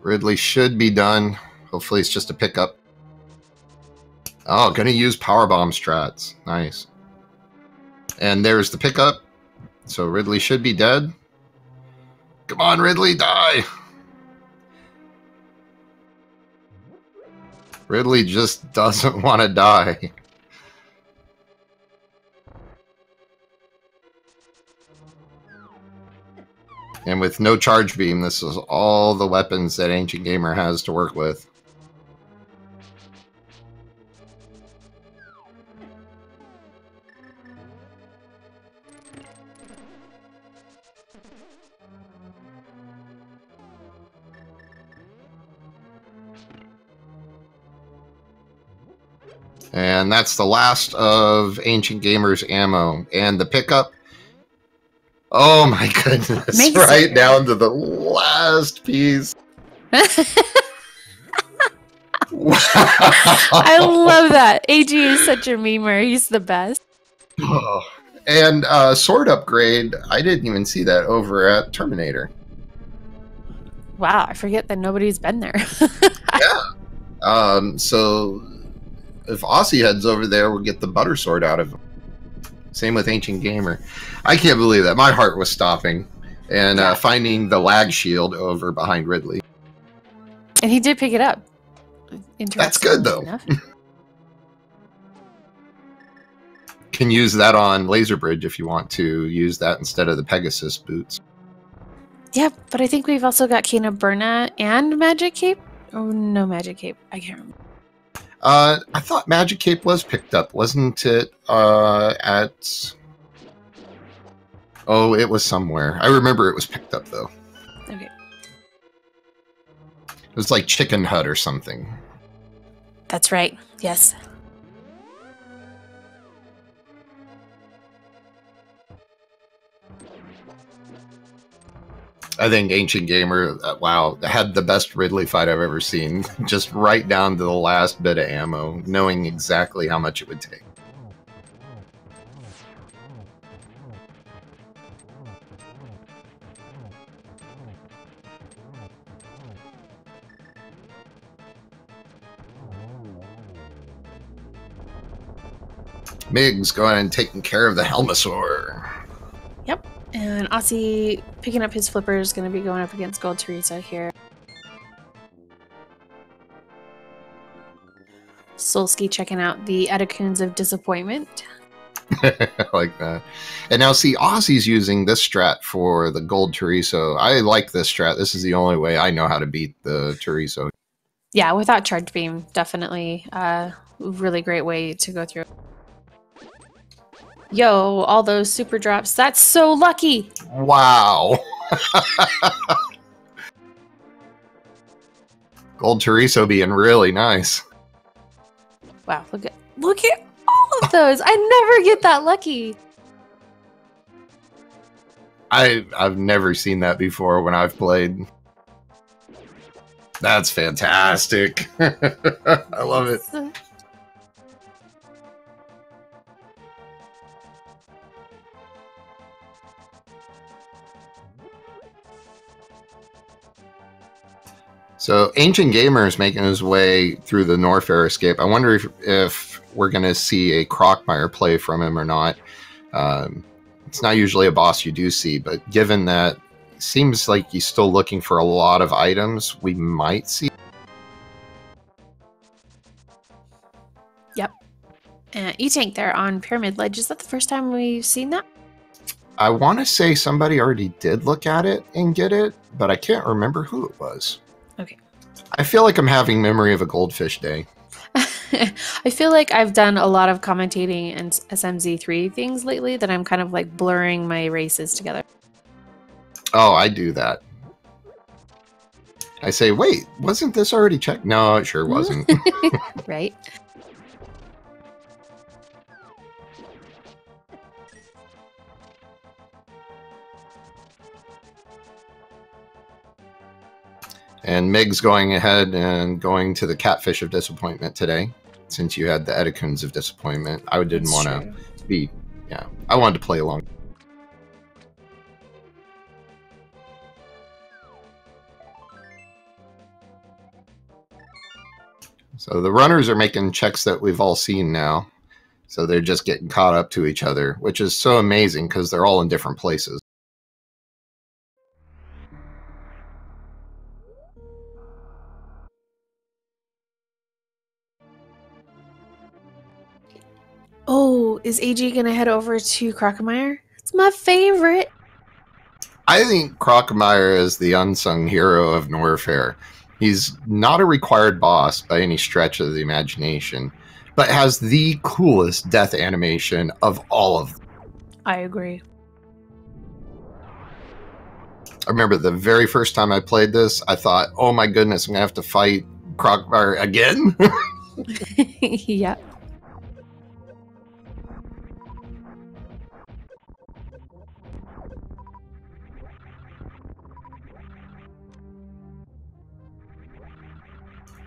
Ridley should be done. Hopefully it's just a pickup. Oh, gonna use powerbomb strats. Nice. And there's the pickup. So Ridley should be dead. Come on, Ridley, die! Ridley just doesn't want to die. And with no charge beam, this is all the weapons that Ancient Gamer has to work with. And that's the last of Ancient Gamer's ammo. And the pickup, oh my goodness, Makes right it. down to the last piece. Wow. I love that. AG is such a memer. He's the best. Oh. And sword upgrade, I didn't even see that over at Terminator. Wow, I forget that nobody's been there. Yeah. So if Aussie heads over there, we'll get the butter sword out of him. Same with Ancient Gamer. I can't believe that. My heart was stopping. And finding the lag shield over behind Ridley. And he did pick it up. That's good, though. Enough. Can use that on Laser Bridge if you want to use that instead of the Pegasus boots. Yeah, but I think we've also got Kena Burna and Magic Cape. Oh, no Magic Cape. I can't remember. I thought Magic Cape was picked up, wasn't it? At... Oh, it was somewhere. I remember it was picked up, though. Okay. It was like Chicken Hut or something. That's right. Yes. I think Ancient Gamer, wow, had the best Ridley fight I've ever seen. Just right down to the last bit of ammo, knowing exactly how much it would take. Miggs going and taking care of the Helmosaur. Yep. And Aussie picking up his flipper is going to be going up against Gold Teresa here. Solski checking out the Etacoons of Disappointment. I like that. And now see, Aussie's using this strat for the Gold Teresa. I like this strat. This is the only way I know how to beat the Teresa. Yeah, without Charge Beam, definitely a really great way to go through. Yo, all those super drops. That's so lucky. Wow. Gold Teresa being really nice. Wow, look at all of those. I never get that lucky. I've never seen that before when I've played. That's fantastic. I love it. So Ancient Gamer is making his way through the Norfair escape. I wonder if we're going to see a Crockmire play from him or not. It's not usually a boss you do see, but given that it seems like he's still looking for a lot of items, we might see. Yep. E-Tank there on Pyramid Ledge. Is that the first time we've seen that? I want to say somebody already did look at it and get it, but I can't remember who it was. Okay. I feel like I'm having memory of a goldfish day. I feel like I've done a lot of commentating and SMZ3 things lately that I'm kind of like blurring my races together. Oh, I do that. I say, wait, wasn't this already checked? No, it sure wasn't. Right? And Meg's going ahead and going to the Catfish of Disappointment today, since you had the Edicoons of Disappointment. I didn't want to be, yeah, I wanted to play along. So the runners are making checks that we've all seen now. So they're just getting caught up to each other, which is so amazing because they're all in different places. Oh, is AG going to head over to Crockmire? It's my favorite. I think Crockmire is the unsung hero of Norfair. He's not a required boss by any stretch of the imagination, but has the coolest death animation of all of them. I agree. I remember the very first time I played this, I thought, oh my goodness, I'm going to have to fight Crockmire again? Yeah.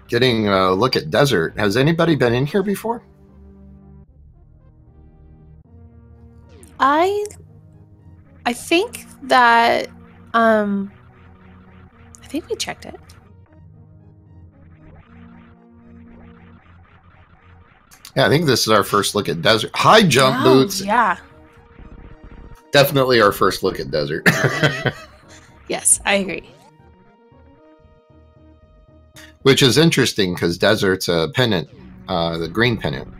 Getting a look at Desert. Has anybody been in here before? I think that I think we checked it. Yeah, I think this is our first look at Desert. High jump boots. Yeah. Definitely our first look at Desert. Yes, I agree. Which is interesting because Desert's a pennant, the green pennant.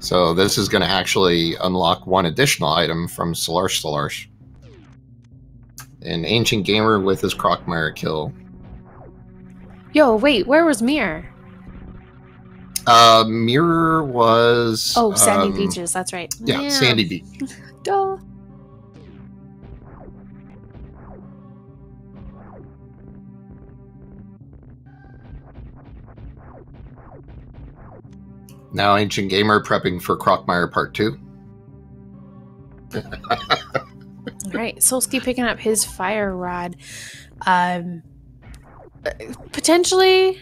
So this is going to actually unlock one additional item from Solarsh. An Ancient Gamer with his Crockmire kill. Yo, wait, where was Mir? Mirror was... Oh, Sandy Beaches, that's right. Yeah, Sandy Beach. Duh. Now Ancient Gamer prepping for Crockmire Part 2. All right, Solsky picking up his fire rod. Potentially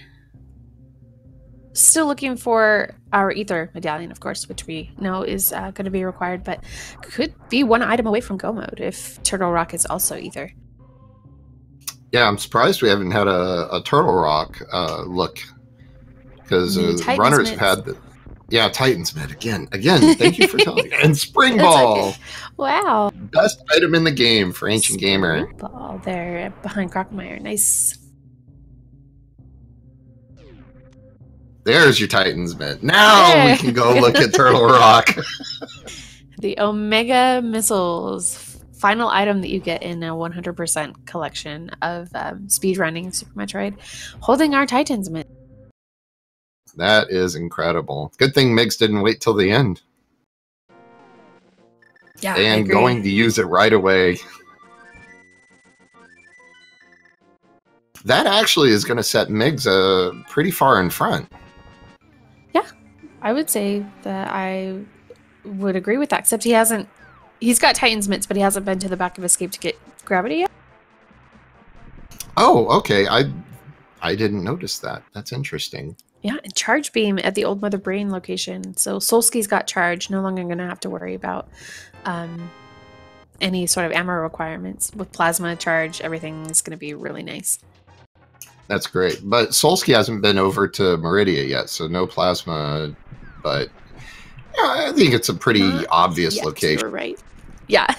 still looking for our ether medallion, of course, which we know is going to be required, but could be one item away from go mode if Turtle Rock is also ether. Yeah, I'm surprised we haven't had a Turtle Rock look, because runners have had the... Yeah, Titan's Med again. Thank you for telling me. And Spring Ball. Okay. Wow. Best item in the game for Ancient Gamer. Spring Ball there behind Crockmire. Nice. There's your Titan's Med. Now we can go look at Turtle Rock. The Omega Missiles. Final item that you get in a 100% collection of speedrunning Super Metroid. Holding our Titan's Med. That is incredible. Good thing Migs didn't wait till the end. Yeah, and going to use it right away. That actually is going to set Migs pretty far in front. Yeah, I would say that I would agree with that, except he hasn't. He's got Titan's mitts, but he hasn't been to the back of Escape to get gravity yet. Oh, okay. I didn't notice that. That's interesting. Yeah, and Charge Beam at the Old Mother Brain location. So Solski's got Charge. No longer going to have to worry about any sort of ammo requirements. With Plasma, Charge, everything is going to be really nice. That's great. But Solski hasn't been over to Meridia yet, so no Plasma. But yeah, I think it's a pretty obvious location. You're right. Yeah.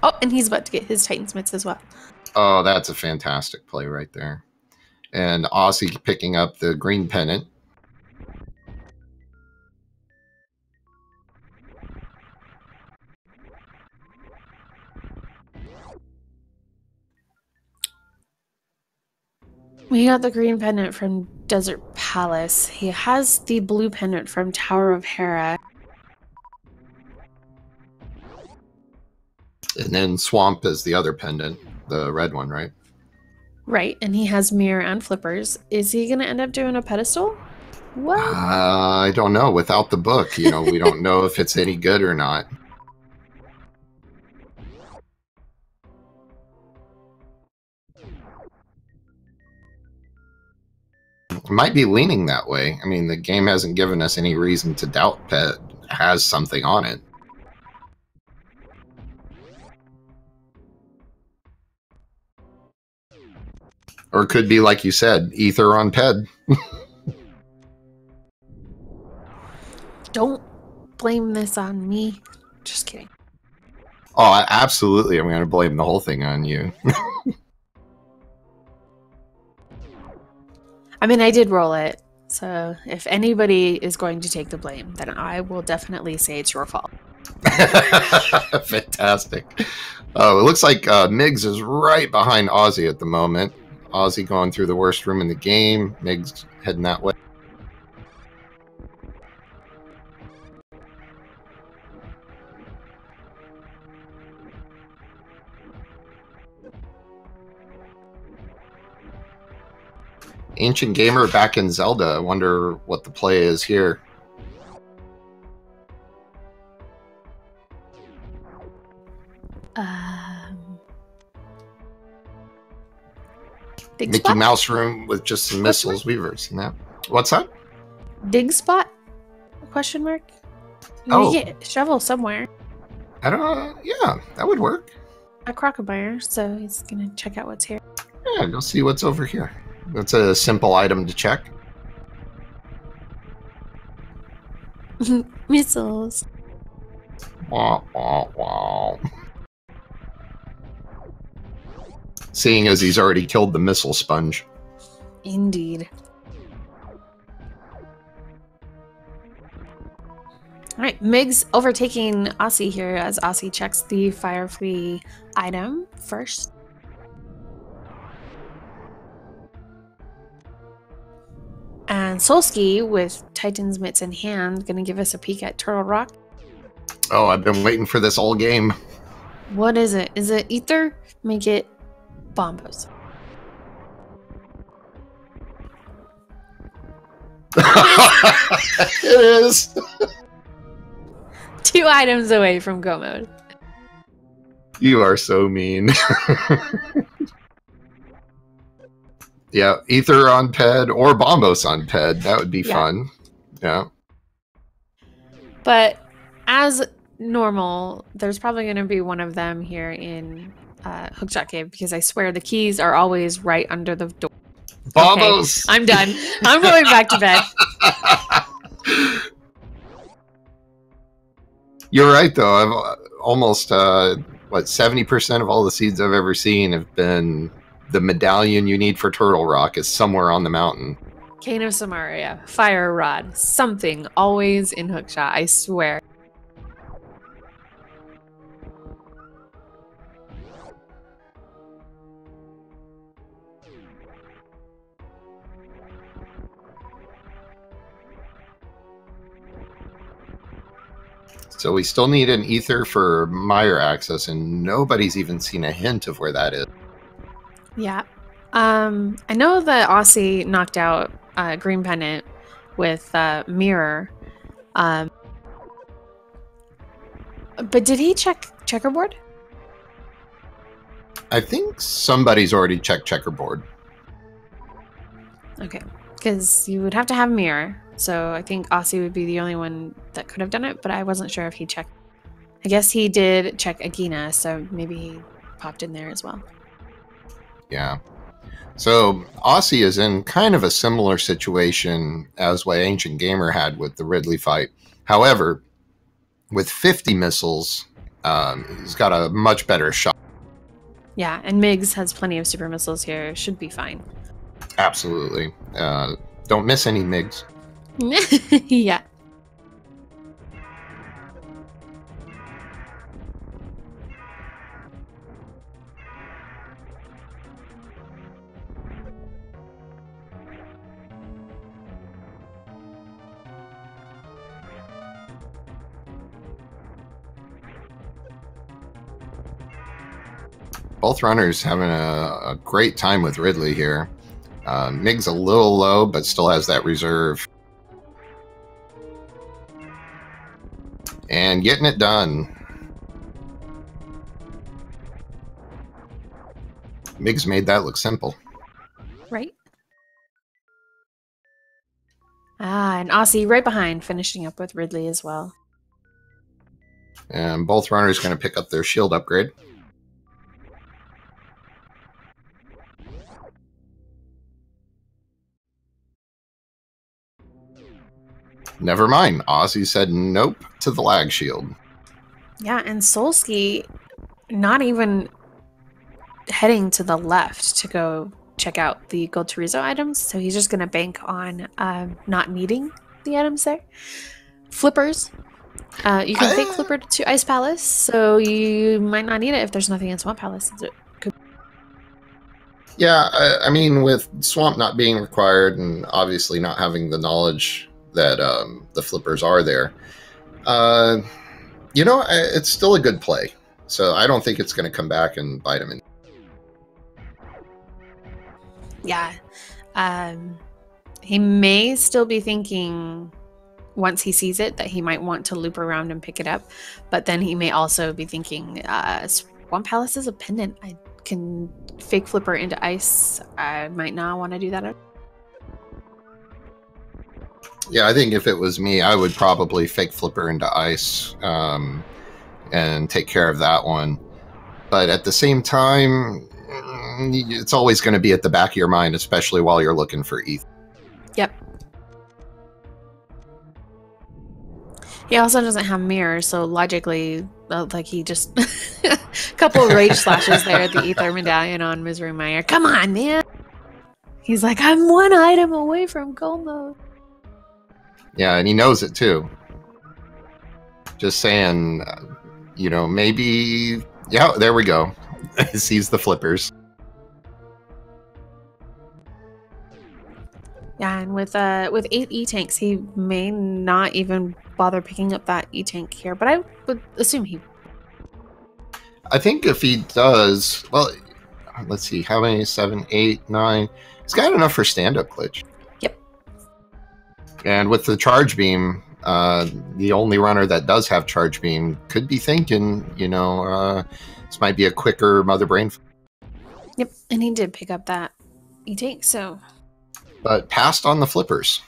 Oh, and he's about to get his Titan's mitts as well. Oh, that's a fantastic play right there. And Aussie picking up the green pennant. We got the green pendant from Desert Palace. He has the blue pendant from Tower of Hera. And then Swamp is the other pendant, the red one, right? Right, and he has mirror and flippers. Is he going to end up doing a pedestal? What? I don't know. Without the book, we don't know if it's any good or not. Might be leaning that way. I mean, the game hasn't given us any reason to doubt Pet has something on it. Or it could be, like you said, Ether on Ped. Don't blame this on me. Just kidding. Oh, absolutely. I'm going to blame the whole thing on you. I mean, I did roll it. So if anybody is going to take the blame, then I will definitely say it's your fault. Fantastic. Oh, it looks like Migs is right behind Aussie at the moment. Aussie going through the worst room in the game. Migs heading that way. Ancient Gamer back in Zelda. I wonder what the play is here. Dig Mickey spot? Mouse room with just some missiles. Weavers. No. What's that? Dig spot? Question mark? You Oh. need to get a shovel somewhere. I don't know. Yeah, that would work. A crocodile, so he's gonna check out what's here. Yeah, go see what's over here. That's a simple item to check. Missiles. Wah, wah, wah. Seeing as he's already killed the missile sponge. Indeed. Alright, Migs overtaking Aussie here as Aussie checks the fire-free item first. And Solski, with Titan's mitts in hand, gonna give us a peek at Turtle Rock. Oh, I've been waiting for this all game. What is it? Is it Ether? Make it Bombos. It is. 2 items away from Go Mode. You are so mean. Yeah, Ether on Ped or Bombos on Ped. That would be fun. Yeah. But as normal, there's probably going to be one of them here in Hookshot Cave because I swear the keys are always right under the door. Bombos! Okay, I'm done. I'm going back to bed. You're right, though. I've almost, 70% of all the seeds I've ever seen have been the medallion you need for Turtle Rock is somewhere on the mountain. Cane of Samaria, Fire Rod, something always in Hookshot, I swear. So we still need an Ether for Meyer access, and nobody's even seen a hint of where that is. Yeah. I know that Aussie knocked out Green Pennant with Mirror. But did he check checkerboard? I think somebody's already checked checkerboard. Okay, because you would have to have Mirror. So I think Aussie would be the only one that could have done it, but I wasn't sure if he checked. I guess he did check Agina, so maybe he popped in there as well. Yeah. So Aussie is in kind of a similar situation as what Ancient Gamer had with the Ridley fight. However, with 50 missiles, he's got a much better shot. Yeah, and Migs has plenty of super missiles here. Should be fine. Absolutely. Don't miss any MiGs. Yeah. Both runners having a great time with Ridley here. MiG's a little low, but still has that reserve. And getting it done. MiG's made that look simple. Right. And Aussie right behind, finishing up with Ridley as well. And both runners going to pick up their shield upgrade. Never mind. Aussie said nope to the lag shield. Yeah, and Solski not even heading to the left to go check out the Gold Chorizo items, so he's just going to bank on not needing the items there. Flippers. You can fake Flipper to Ice Palace, so you might not need it if there's nothing in Swamp Palace. Yeah, I mean, with Swamp not being required and obviously not having the knowledge that the flippers are there, you know, it's still a good play. So I don't think it's going to come back and bite him in. Yeah. He may still be thinking once he sees it that he might want to loop around and pick it up, but then he may also be thinking Swamp Palace is a pendant. I can fake Flipper into ice. I might not want to do that. Yeah, I think if it was me, I would probably fake Flipper into ice and take care of that one. But at the same time, it's always going to be at the back of your mind, especially while you're looking for ETH. Yep. He also doesn't have mirror, so logically, like he just a couple rage slashes there at the Ether Medallion on Misery Meyer. Come on, man! He's like, I'm one item away from gold mode. Yeah, and he knows it too. Just saying, you know, maybe. Yeah, there we go. Sees the flippers. Yeah, and with 8 E-tanks, he may not even bother picking up that E-tank here, but I would assume he... I think if he does, well, let's see, how many? 7, 8, 9. He's got enough for stand-up glitch. Yep. And with the charge beam, the only runner that does have charge beam could be thinking, you know, this might be a quicker Mother Brain. Yep, and he did pick up that E-tank, so... But passed on the flippers.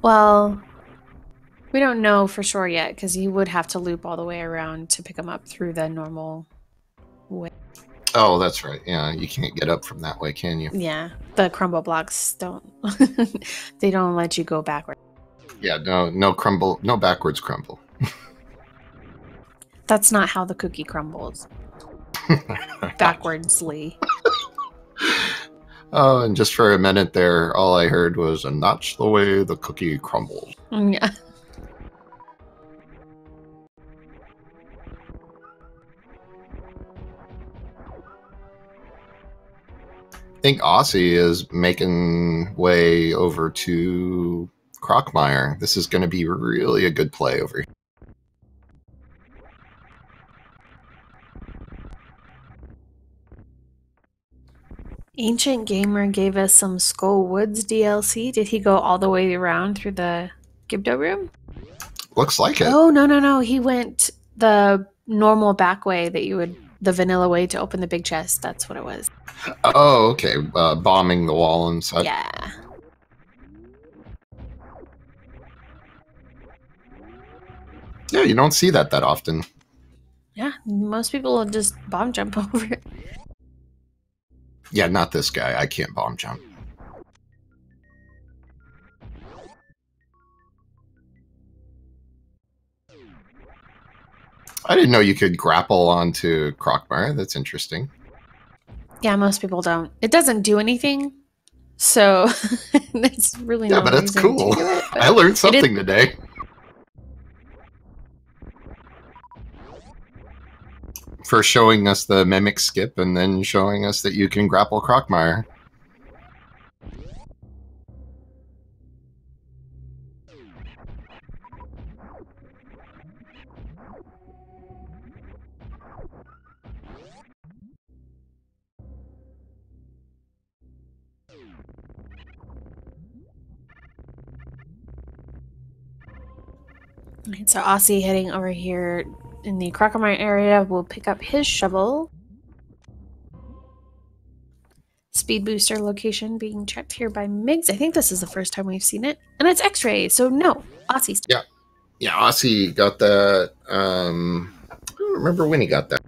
Well, we don't know for sure yet, because you would have to loop all the way around to pick them up through the normal way. Oh, that's right. Yeah, you can't get up from that way, can you? Yeah, the crumble blocks don't... they don't let you go backward. Yeah, no crumble, no backwards crumble. That's not how the cookie crumbles. Backwardsly. Oh, and just for a minute there, all I heard was a notch the way the cookie crumbles. Yeah. I think Aussie is making way over to Crockmeyer. This is going to be really a good play over here. Ancient Gamer gave us some Skull Woods DLC. Did he go all the way around through the Gibdo room? Looks like it. Oh, no. He went the normal back way that you would, the vanilla way to open the big chest. That's what it was. Oh, okay. Bombing the wall and such. Yeah. Yeah, you don't see that often. Yeah, most people will just bomb jump over it. Yeah, not this guy. I can't bomb jump. I didn't know you could grapple onto Crockmire. That's interesting. Yeah, most people don't. It doesn't do anything, so it's really Yeah, no but it's reason cool. to do it. I learned something today. First showing us the mimic skip, and then showing us that you can grapple Crockmire. Alright, so Aussie heading over here in the Crocomire area will pick up his shovel. Speed booster location being checked here by Migs. I think this is the first time we've seen it. And it's X-ray, so no. Aussie's. Yeah. Yeah, Aussie got that. I don't remember when he got that.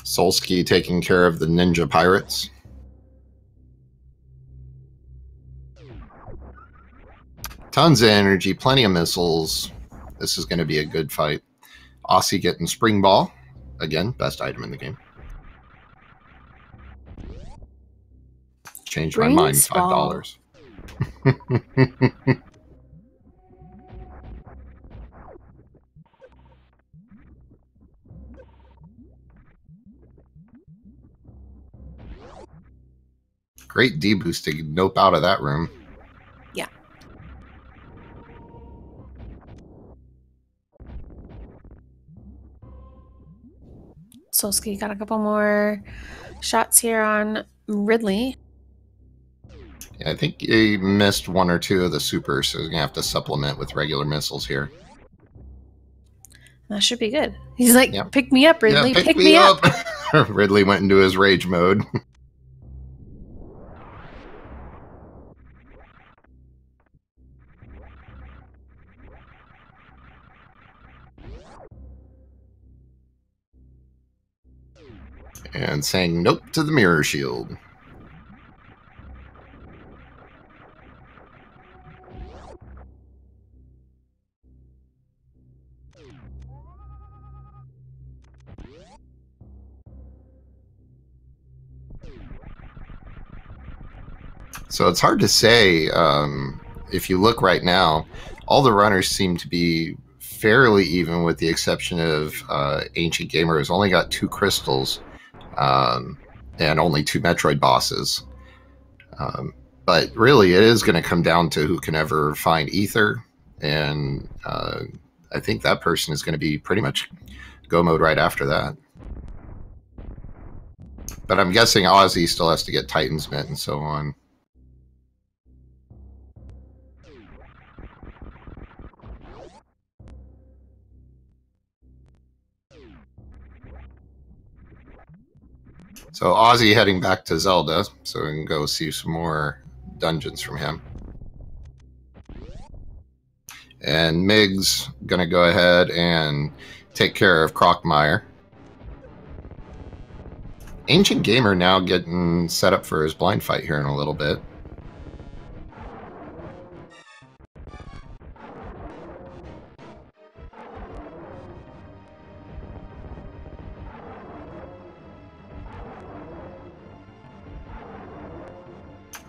Solsky taking care of the ninja pirates. Tons of energy, plenty of missiles. This is going to be a good fight. Aussie getting Spring Ball. Again, best item in the game. Changed my mind, $5. Great deboosting. Nope out of that room. Yeah. Solsky got a couple more shots here on Ridley. Yeah, I think he missed one or two of the supers, so he's going to have to supplement with regular missiles here. That should be good. He's like, Yep. Pick me up, Ridley. Yeah, pick me up. Ridley went into his rage mode. And saying nope to the mirror shield. So it's hard to say. If you look right now, all the runners seem to be fairly even, with the exception of Ancient Gamer, who's only got 2 crystals and only 2 Metroid bosses. But really, it is going to come down to who can ever find Ether, and I think that person is going to be pretty much go mode right after that. But I'm guessing Aussie still has to get Titan's Mitt and so on. So Aussie heading back to Zelda, so we can go see some more dungeons from him. And Mig's going to go ahead and take care of Crockmire. Ancient Gamer now getting set up for his blind fight here in a little bit.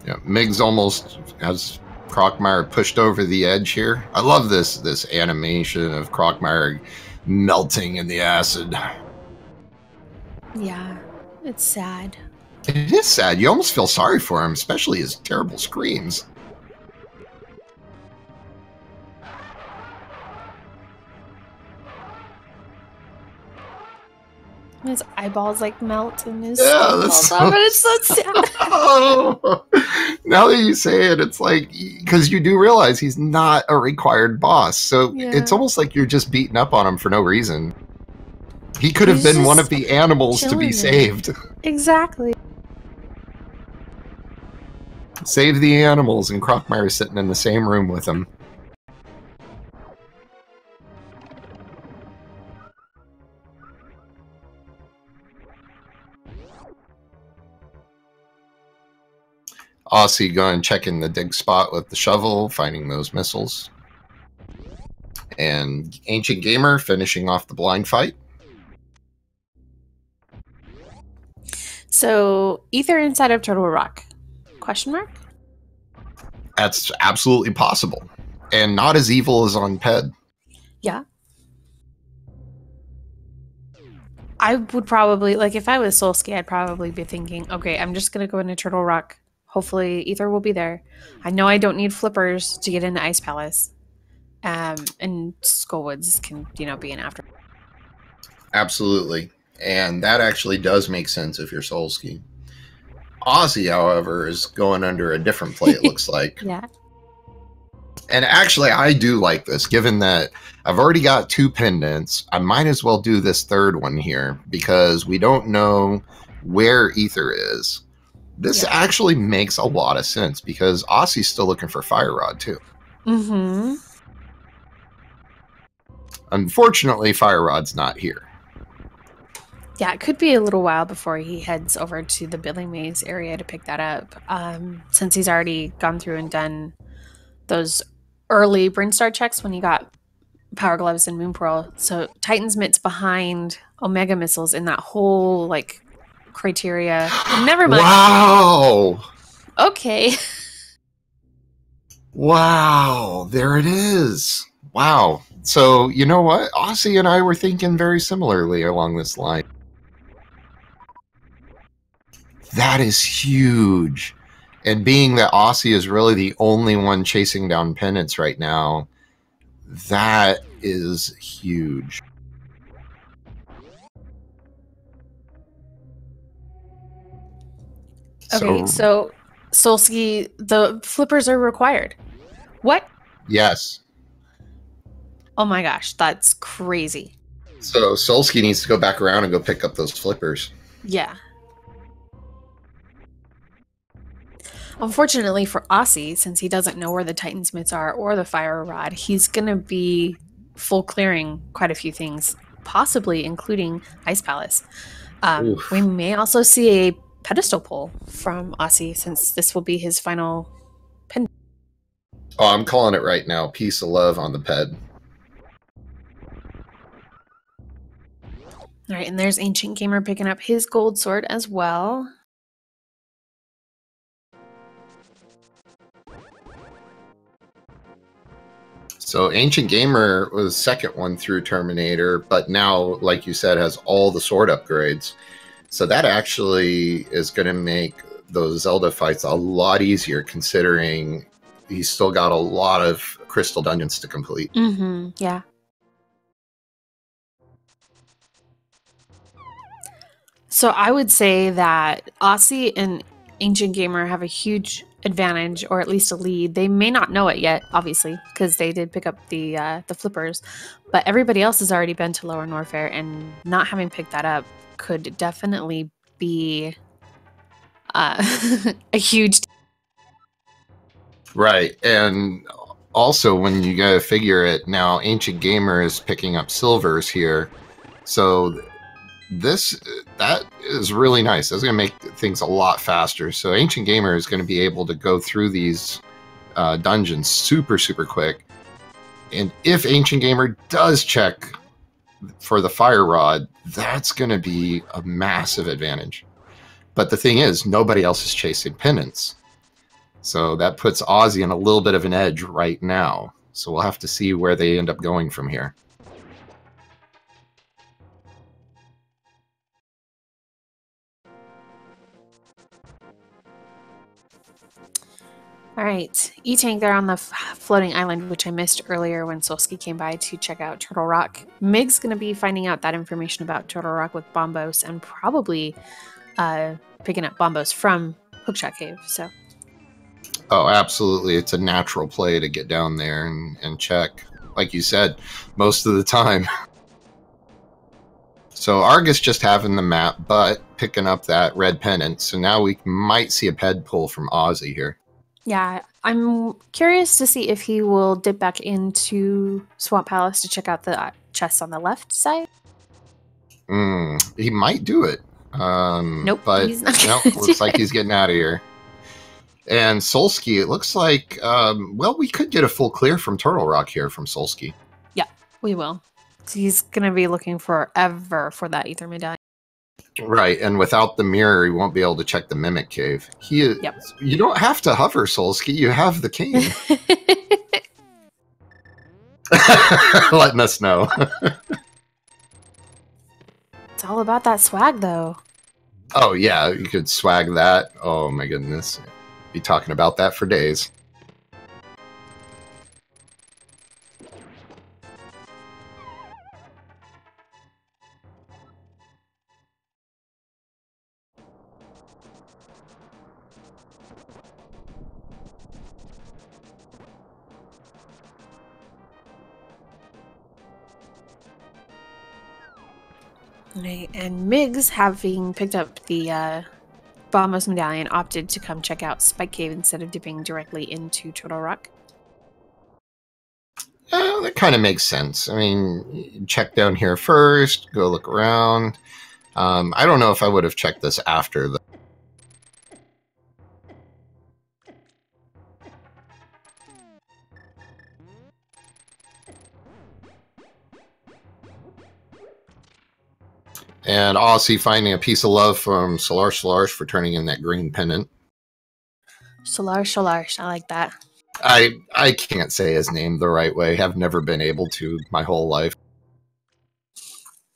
Yeah, Mig's almost has Crockmire pushed over the edge here. I love this animation of Crockmire melting in the acid. Yeah, it's sad. It is sad. You almost feel sorry for him, especially his terrible screams. His eyeballs like melt and his Yeah, skin that's falls off, and it's so sad. Oh, now that you say it, it's like, because you do realize he's not a required boss, so it's Yeah. almost like you're just beating up on him for no reason. He could have He's been one of just the animals to be chilling there. saved. Exactly. Save the animals, and Crockmeyer's sitting in the same room with him. Aussie going checking the dig spot with the shovel, finding those missiles. And Ancient Gamer finishing off the blind fight. So, ether inside of Turtle Rock? Question mark? That's absolutely possible. And not as evil as on Ped. Yeah. I would probably, like, if I was Solsky, I'd probably be thinking, okay, I'm just going to go into Turtle Rock. Hopefully, ether will be there. I know I don't need flippers to get into Ice Palace. And Skullwoods can, be an after. Absolutely. And that actually does make sense if you're Solsky. Aussie, however, is going under a different play, it looks like. Yeah. And actually, I do like this, given that I've already got 2 pendants. I might as well do this third one here, because we don't know where ether is. This actually makes a lot of sense, because Aussie's still looking for Fire Rod, too. Mm-hmm. Unfortunately, Fire Rod's not here. Yeah, it could be a little while before he heads over to the Billy Maze area to pick that up, since he's already gone through and done those early Brinstar checks when he got Power Gloves and Moon Pearl. So Titan's Mit's behind Omega missiles in that whole, like, criteria. Never mind. Wow! Okay. Wow, there it is. Wow. So, you know what? Aussie and I were thinking very similarly along this line. That is huge. And being that Aussie is really the only one chasing down pendants right now, that is huge. Okay, so Solsky, the flippers are required. What? Yes. Oh my gosh, that's crazy. So Solsky needs to go back around and go pick up those flippers. Yeah. Unfortunately for Aussie, since he doesn't know where the Titan's Mitts are or the Fire Rod, he's going to be full clearing quite a few things, possibly including Ice Palace. We may also see a pedestal pull from Aussie, since this will be his final pendant. Oh, I'm calling it right now. Peace of love on the ped. All right, and there's Ancient Gamer picking up his gold sword as well. So Ancient Gamer was the second one through Terminator, but now, like you said, has all the sword upgrades. So that actually is going to make those Zelda fights a lot easier, considering he's still got a lot of crystal dungeons to complete. Mm-hmm, yeah. So I would say that Aussie and Ancient Gamer have a huge advantage, or at least a lead. They may not know it yet, obviously, because they did pick up the flippers, but everybody else has already been to Lower Norfair, and not having picked that up could definitely be a huge. Right, and also when you gotta figure it now, Ancient Gamer is picking up silvers here, so that is really nice. That's going to make things a lot faster. So Ancient Gamer is going to be able to go through these dungeons super quick. And if Ancient Gamer does check for the Fire Rod, that's going to be a massive advantage. But the thing is, nobody else is chasing pendants. So that puts Aussie in a little bit of an edge right now. So we'll have to see where they end up going from here. All right, E-Tank there on the floating island, which I missed earlier when Solsky came by to check out Turtle Rock. Mig's going to be finding out that information about Turtle Rock with Bombos and probably picking up Bombos from Hookshot Cave. So, oh, absolutely. It's a natural play to get down there and check. Like you said, most of the time. So Argus just having the map, but picking up that red pennant. So now we might see a ped pull from Ozzy here. yeah, I'm curious to see if he will dip back into Swamp Palace to check out the chests on the left side. He might do it. Nope, but he's not no, looks like he's getting out of here. And Solsky, it looks like, well, we could get a full clear from Turtle Rock here from Solsky. Yeah, we will. He's going to be looking forever for that Ether Medallion. Right, and without the mirror, he won't be able to check the Mimic Cave. You don't have to hover, Solsky. You have the cane. Letting us know. It's all about that swag, though. Oh, yeah, you could swag that. Oh, my goodness. Be talking about that for days. Right, and Miggs, having picked up the Bombos Medallion, opted to come check out Spike Cave instead of dipping directly into Turtle Rock. That kind of makes sense. I mean, check down here first, go look around. I don't know if I would have checked this after the... And Aussie finding a piece of love from Solar for turning in that green pennant. Solar, I like that. I can't say his name the right way. I've never been able to my whole life.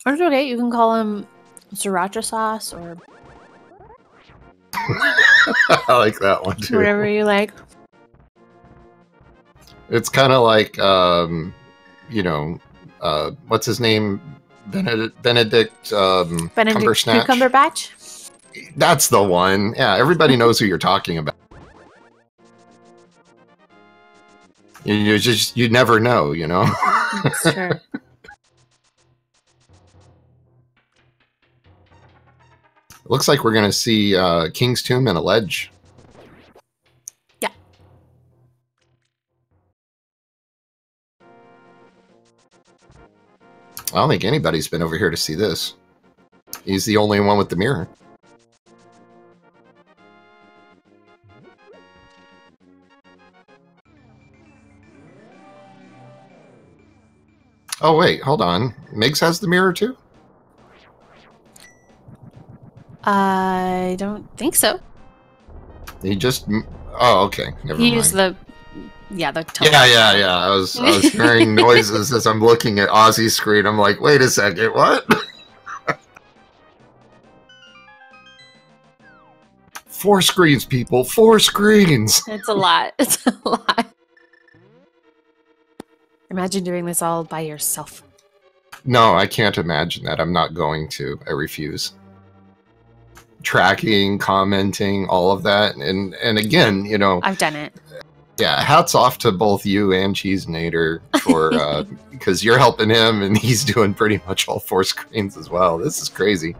It's okay. You can call him Sriracha Sauce or... I like that one, too. Whatever you like. It's kind of like, you know, what's his name? Benedict Cumberbatch? That's the one. Yeah, everybody knows who you're talking about. You never know, you know? That's true. Looks like we're going to see King's Tomb and a ledge. Yeah. I don't think anybody's been over here to see this. He's the only one with the mirror. Oh, wait, hold on. Miggs has the mirror, too? I don't think so. He just... Oh, okay. Never mind. He used the... Yeah, the... Yeah. I was hearing noises as I'm looking at Ozzy's screen. I'm like, wait a second, what? 4 screens, people. 4 screens. It's a lot. It's a lot. Imagine doing this all by yourself. No, I can't imagine that. I'm not going to. I refuse. Tracking, commenting, all of that. And again, you know... I've done it. Yeah, hats off to both you and Cheesenator for... because you're helping him and he's doing pretty much all 4 screens as well. This is crazy.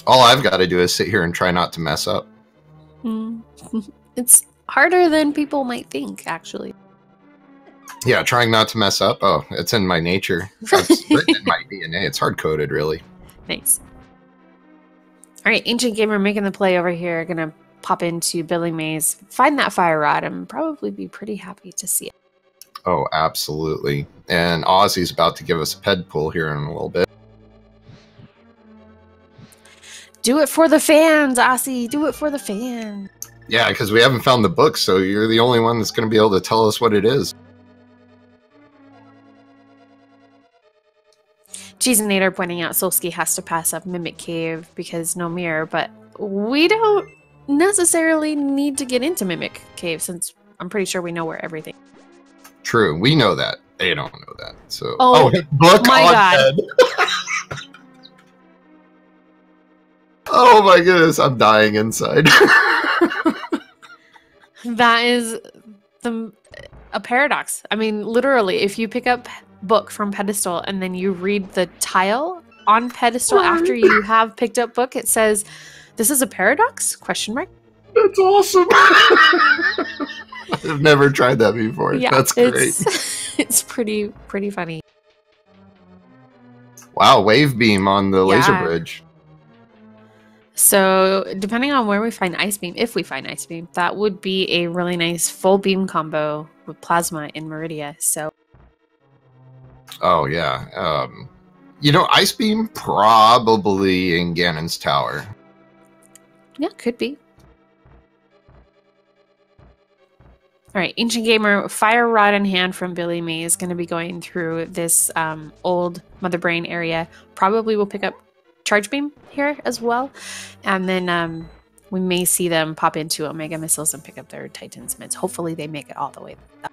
All I've got to do is sit here and try not to mess up. It's harder than people might think, actually. Yeah, trying not to mess up. Oh, it's in my nature. That's written in my DNA. It's hard-coded, really. Thanks. All right, Ancient Gamer making the play over here. Gonna pop into Billy Mays, find that fire rod, and probably be pretty happy to see it. Oh, absolutely. And Ozzy's about to give us a ped pull here in a little bit. Do it for the fans, Ozzy. Do it for the fans. Yeah, because we haven't found the book, so you're the only one that's going to be able to tell us what it is. Cheesenator pointing out Solsky has to pass up Mimic Cave because no mirror, but we don't necessarily need to get into Mimic Cave since I'm pretty sure we know where everything. True, we know that. They don't know that. So, Oh, book my on God. bed. Oh my goodness, I'm dying inside. That is a paradox. I mean, literally, if you pick up book from pedestal and then you read the tile on pedestal after you have picked up book, it says, "This is a paradox?" Question mark. That's awesome. I've never tried that before. Yeah, that's great. It's pretty funny. Wow, wave beam on the laser bridge. So depending on where we find Ice Beam, if we find Ice Beam, that would be a really nice full beam combo with Plasma in Meridia. So. Oh yeah. You know, Ice Beam probably in Ganon's tower. Yeah, could be. All right, Ancient Gamer, Fire Rod in hand from Billy May is going to be going through this old Mother Brain area. Probably will pick up Charge Beam here as well. And then we may see them pop into Omega Missiles and pick up their Titan's mids. Hopefully they make it all the way up.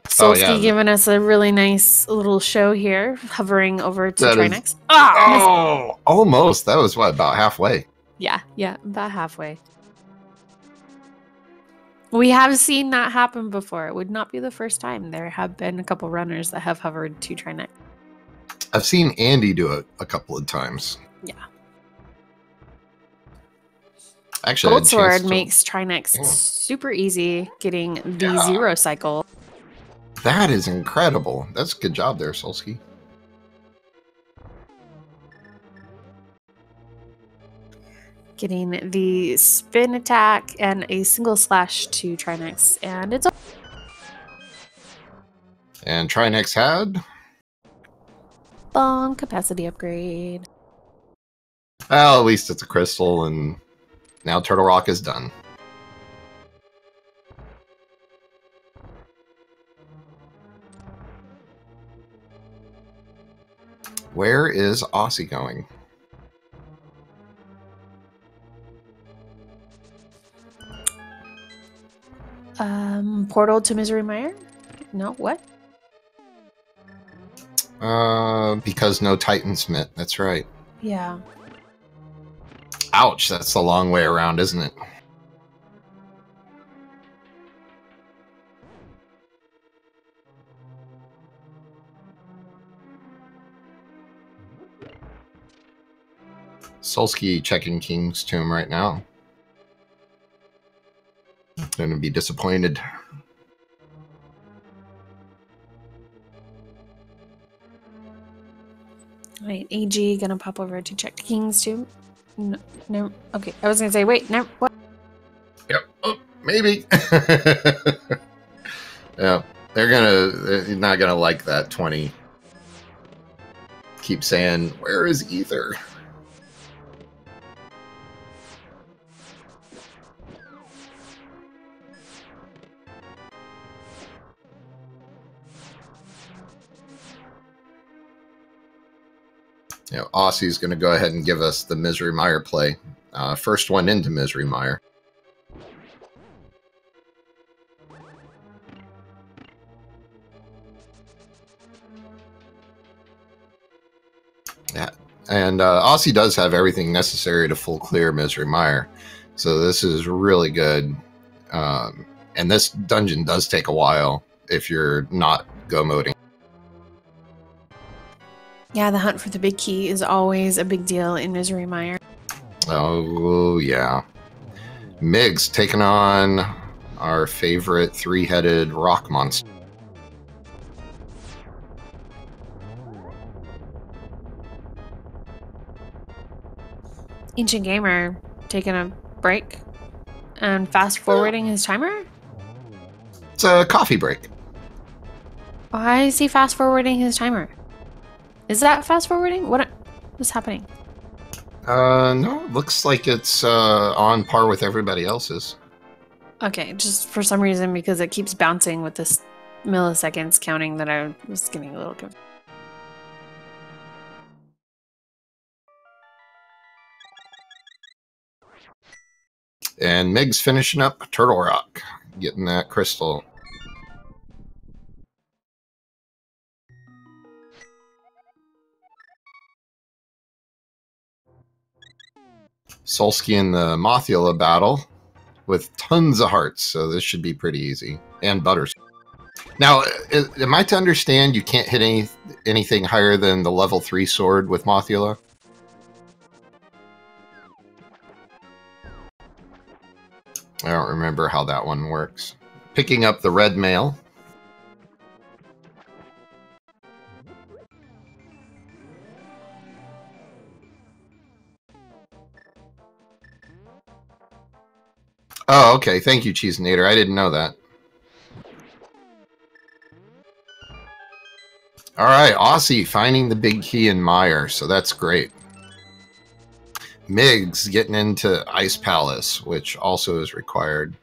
Solsky giving us a really nice little show here, hovering over to Trinex. Almost. That was what, about halfway? Yeah, about halfway. We have seen that happen before. It would not be the first time. There have been a couple runners that have hovered to Trinex. I've seen Andy do it a couple of times. Yeah. Actually, Gold Sword makes Trinex super easy getting the zero cycle. That is incredible. That's a good job there, Solsky. Getting the spin attack and a single slash to Trinex, and it's. And Trinex had Bomb capacity upgrade. Well, at least it's a crystal, and now Turtle Rock is done. Where is Aussie going? Portal to Misery Mire? No, what? Because no Titan Smith. That's right. Yeah. Ouch, that's the long way around, isn't it? Solsky checking King's Tomb right now. Gonna be disappointed. Wait, AG gonna pop over to check King's Tomb. No. Okay, I was gonna say, wait, no. What? Yep. Oh, maybe. Yeah, they're not gonna like that 20. Keep saying, where is Ether? You know, Aussie's going to go ahead and give us the Misery Mire play. First one into Misery Mire. Yeah, and Aussie does have everything necessary to full clear Misery Mire. So this is really good. And this dungeon does take a while if you're not go moding. Yeah, the hunt for the big key is always a big deal in Misery Mire. Oh, yeah. Miggs taking on our favorite three-headed rock monster. Ancient Gamer taking a break and fast forwarding his timer? It's a coffee break. Why is he fast forwarding his timer? Is that fast forwarding? What's happening? No, looks like it's on par with everybody else's. Okay, just for some reason, because it keeps bouncing with this milliseconds counting, that I was getting a little confused. And Meg's finishing up Turtle Rock, getting that crystal. Solsky in the Mothula battle with tons of hearts, so this should be pretty easy. And butters. Now, am I to understand you can't hit anything higher than the level 3 sword with Mothula? I don't remember how that one works. Picking up the red mail. Oh, okay. Thank you, Cheesenator. I didn't know that. All right, Aussie finding the big key in Meyer, so that's great. Miggs getting into Ice Palace, which also is required.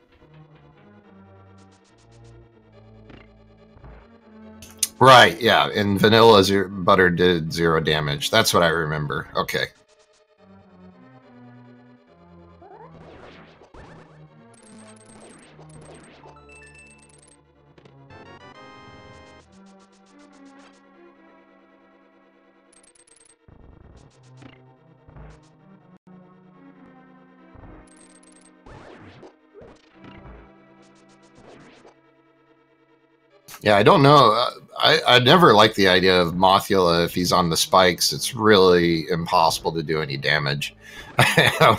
Right, yeah, in vanilla, butter did 0 damage. That's what I remember. Okay. Yeah, I don't know. I never liked the idea of Mothula if he's on the spikes. It's really impossible to do any damage. I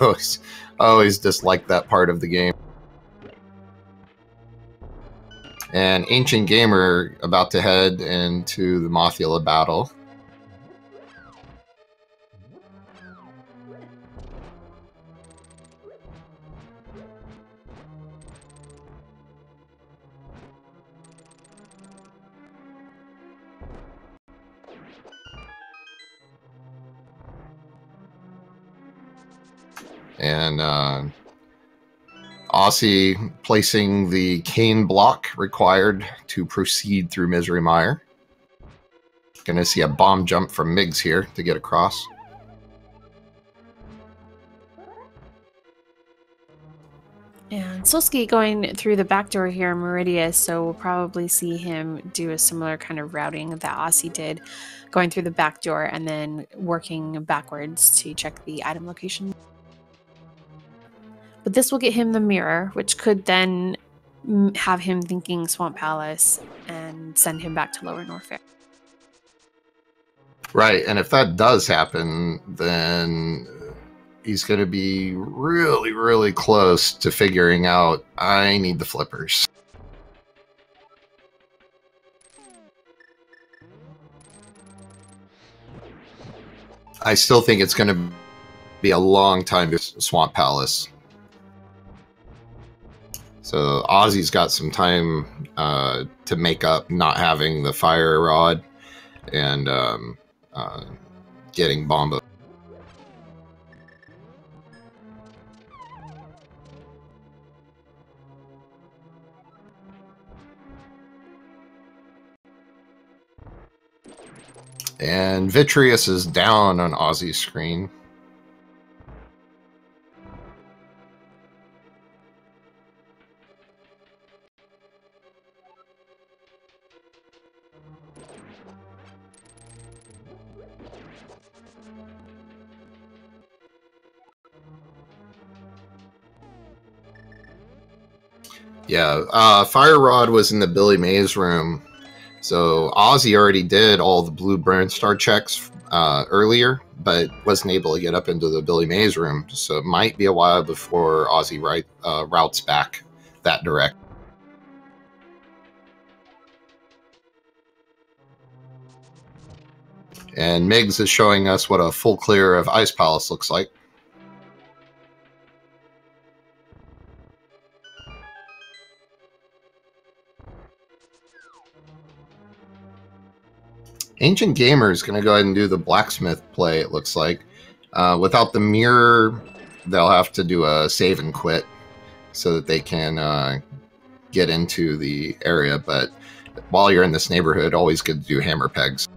always disliked that part of the game. And Ancient Gamer about to head into the Mothula battle. And Aussie placing the cane block required to proceed through Misery Mire. Gonna see a bomb jump from Miggs here to get across. And Solsky going through the back door here in Meridius, so we'll probably see him do a similar kind of routing that Aussie did, going through the back door and then working backwards to check the item location. But this will get him the mirror, which could then have him thinking Swamp Palace and send him back to Lower Norfair. Right, and if that does happen, then he's going to be really, really close to figuring out, I need the flippers. I still think it's going to be a long time to Swamp Palace. So Aussie's got some time to make up not having the fire rod and getting Bomba. And Vitreous is down on Aussie's screen. Yeah, Fire Rod was in the Billy Mays room. So Aussie already did all the blue burn star checks earlier, but wasn't able to get up into the Billy Mays room. So it might be a while before Aussie routes back that direct. And Miggs is showing us what a full clear of Ice Palace looks like. Ancient Gamer is going to go ahead and do the blacksmith play, it looks like. Without the mirror, they'll have to do a save and quit so that they can get into the area. But while you're in this neighborhood, always good to do hammer pegs.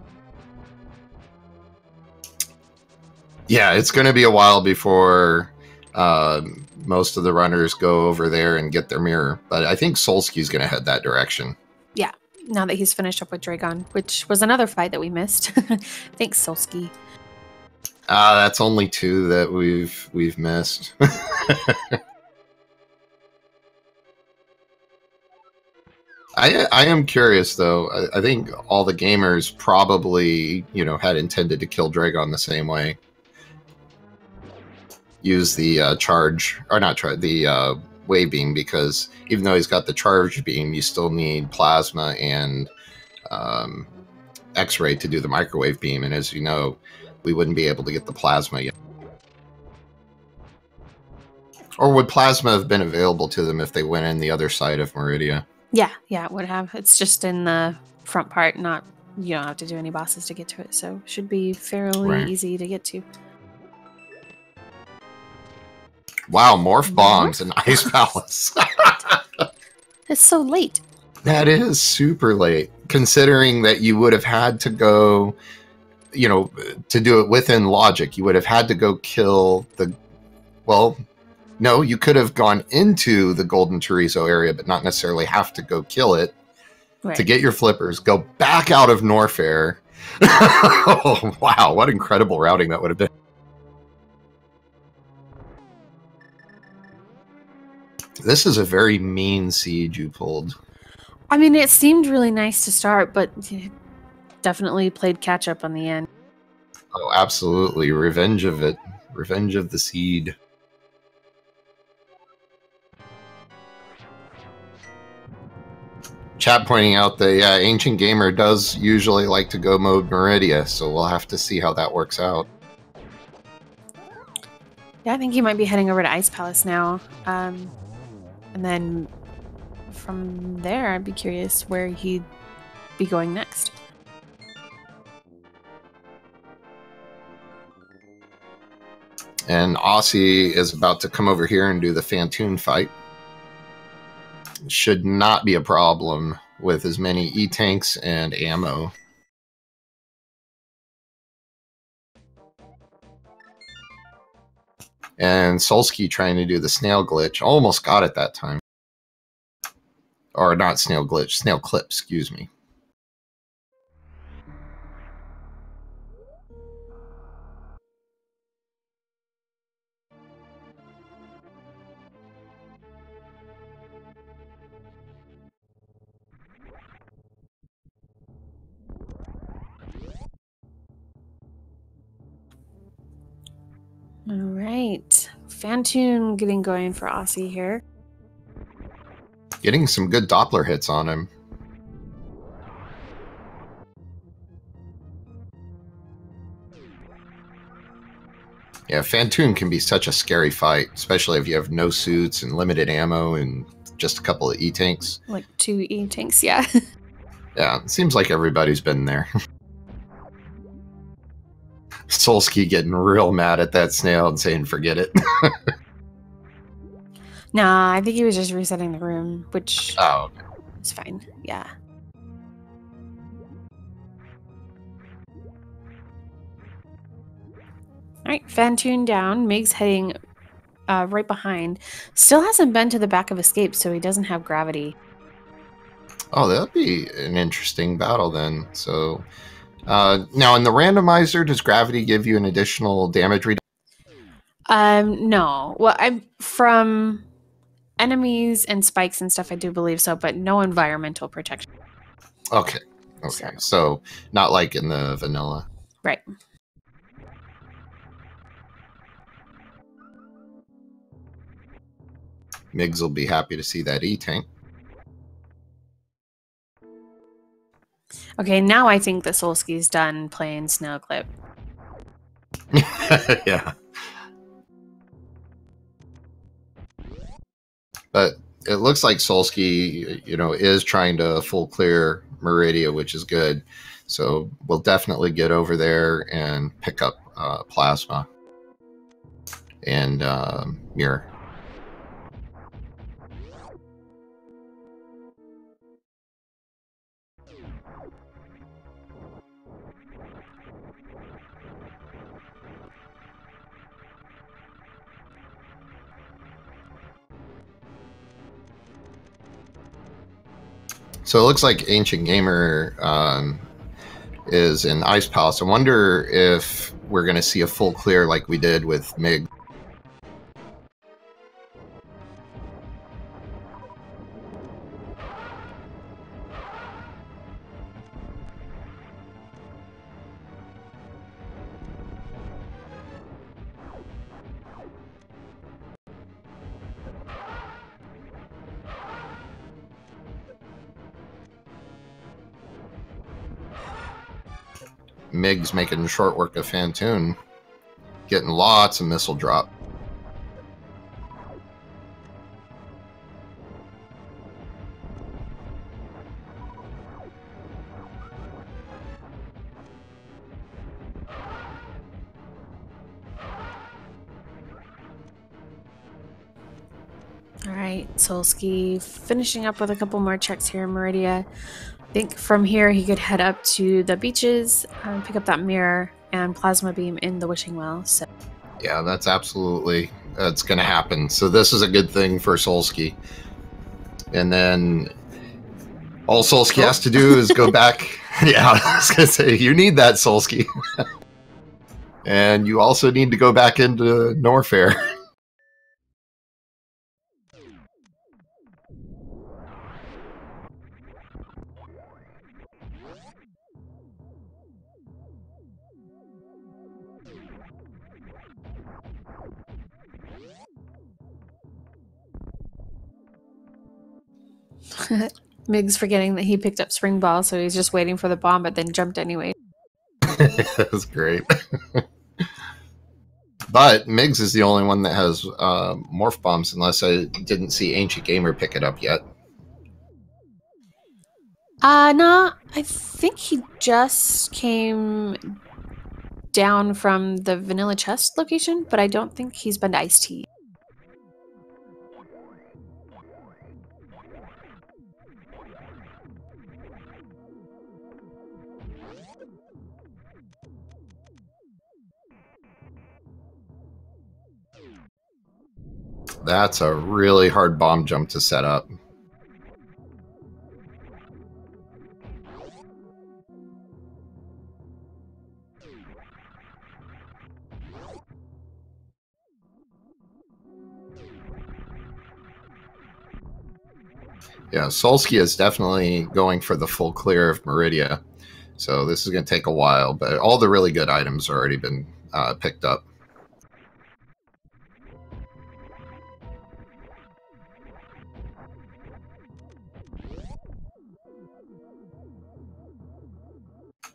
Yeah, it's going to be a while before most of the runners go over there and get their mirror. But I think Solsky's going to head that direction. Yeah, now that he's finished up with Dragon, which was another fight that we missed. Thanks, Solsky. That's only 2 that we've missed. I am curious though. I think all the gamers probably, had intended to kill Dragon the same way. Use the charge, or not charge, the wave beam, because even though he's got the charge beam, you still need plasma and X-ray to do the microwave beam. And as you know, we wouldn't be able to get the plasma yet. Or would plasma have been available to them if they went in the other side of Meridia? Yeah, it would have. It's just in the front part, not, you don't have to do any bosses to get to it, so it should be fairly easy to get to. Wow, morph bombs and Ice Palace. It's so late. That is super late, considering that you would have had to go, to do it within logic, you would have had to go kill the, well, no, you could have gone into the Golden Chorizo area, but not necessarily have to go kill it to get your flippers, go back out of Norfair. Oh, wow, what incredible routing that would have been. This is a very mean siege you pulled. I mean, it seemed really nice to start, but definitely played catch up on the end. Oh, absolutely. Revenge of it. Revenge of the seed. Chat pointing out the Ancient Gamer does usually like to go mode Meridia, so we'll have to see how that works out. Yeah, I think he might be heading over to Ice Palace now. And then from there, I'd be curious where he'd be going next. And Aussie is about to come over here and do the Fantoon fight. Should not be a problem with as many E-tanks and ammo. And Solsky trying to do the snail glitch. Almost got it that time. Or not snail glitch, snail clip, excuse me. All right. Fantoon getting going for Aussie here. Getting some good Doppler hits on him. Yeah, Fantoon can be such a scary fight, especially if you have no suits and limited ammo and just a couple of E-tanks. Like 2 E-tanks, yeah. Yeah, it seems like everybody's been there. Solsky getting real mad at that snail and saying, forget it. Nah, I think he was just resetting the room, which is fine. Yeah. All right, Fantoon down. Mig's heading right behind. Still hasn't been to the back of Escape, so he doesn't have gravity. Oh, that'd be an interesting battle then. So, now in the randomizer, does gravity give you an additional damage reduction? No. Well, I'm from enemies and spikes and stuff, I do believe so, but no environmental protection. Okay. Okay. So not like in the vanilla. Right. Migs will be happy to see that E-tank. Okay, now I think that Solsky's done playing Snow Clip. Yeah. But it looks like Solsky, is trying to full clear Meridia, which is good. So we'll definitely get over there and pick up Plasma and Mirror. So it looks like Ancient Gamer is in Ice Palace. I wonder if we're going to see a full clear like we did with Mig. Mig's making short work of Fantoon, getting lots of missile drop. All right, Solsky finishing up with a couple more checks here in Meridia. I think from here he could head up to the beaches, pick up that mirror and plasma beam in the wishing well. So yeah, that's going to happen. So this is a good thing for Solsky. And then all Solsky has to do is go back. Yeah, I was going to say, you need that, Solsky. And you also need to go back into Norfair. Mig's forgetting that he picked up Spring Ball, so he's just waiting for the bomb, but then jumped anyway. That's great. But Migs is the only one that has morph bombs, unless I didn't see Ancient Gamer pick it up yet. No, I think he just came down from the Vanilla Chest location, but I don't think he's been to Ice Tea. That's a really hard bomb jump to set up. Yeah, Solsky is definitely going for the full clear of Meridia. So this is going to take a while, but all the really good items have already been picked up.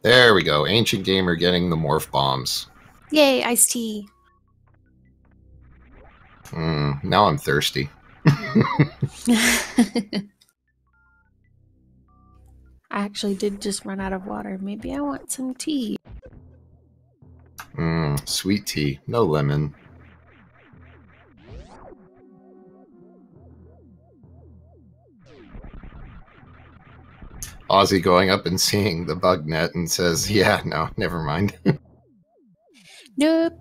There we go. Ancient Gamer getting the morph bombs. Yay, Iced Tea. Now I'm thirsty. I actually did just run out of water. Maybe I want some tea. Sweet tea. No lemon. Ozzy going up and seeing the bug net and says, yeah, no, never mind. Nope.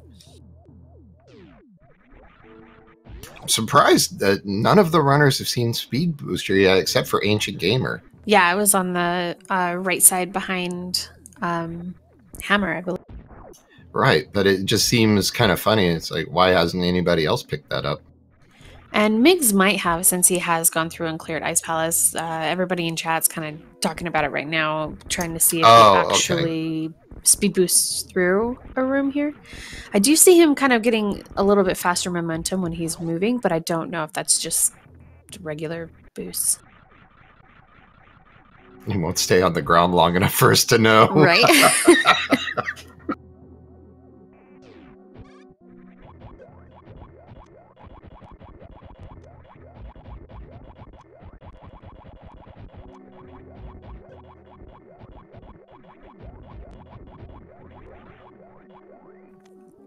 I'm surprised that none of the runners have seen Speed Booster yet, except for Ancient Gamer. Yeah, I was on the right side behind Hammer, I believe. Right, but it just seems kind of funny. It's like, why hasn't anybody else picked that up? And Migs might have, since he has gone through and cleared Ice Palace. Everybody in chat's kind of talking about it right now, trying to see if he actually speed boosts through a room here. I do see him kind of getting a little bit faster momentum when he's moving, but I don't know if that's just regular boosts. He won't stay on the ground long enough for us to know. Right?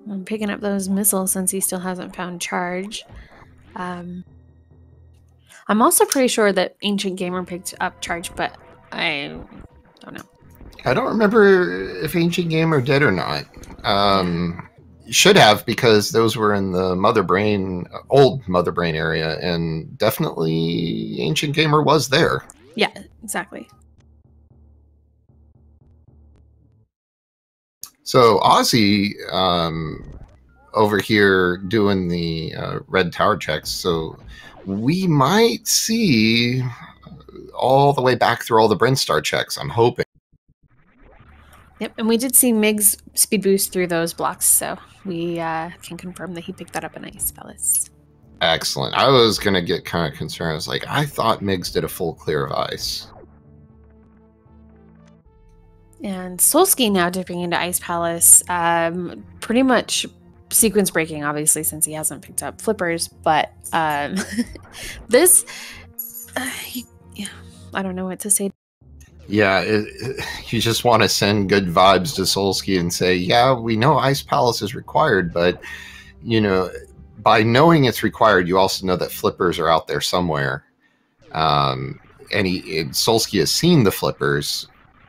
I'm picking up those missiles since he still hasn't found charge. I'm also pretty sure that Ancient Gamer picked up charge, but I don't know. I don't remember if Ancient Gamer did or not. Should have, because those were in the old Mother Brain area, and definitely Ancient Gamer was there. Yeah, exactly. So Ozzy over here doing the red tower checks. So we might see all the way back through all the Brinstar checks, I'm hoping. Yep, and we did see Mig's speed boost through those blocks, so we can confirm that he picked that up in Ice Palace. Excellent. I was going to get kind of concerned. I was like, I thought Migs did a full clear of ice. And Solski now dipping into Ice Palace. Pretty much sequence breaking, obviously, since he hasn't picked up flippers. But this, yeah, I don't know what to say. Yeah, you just want to send good vibes to Solski and say, yeah, we know Ice Palace is required, but, you know, by knowing it's required, you also know that flippers are out there somewhere. And Solski has seen the flippers,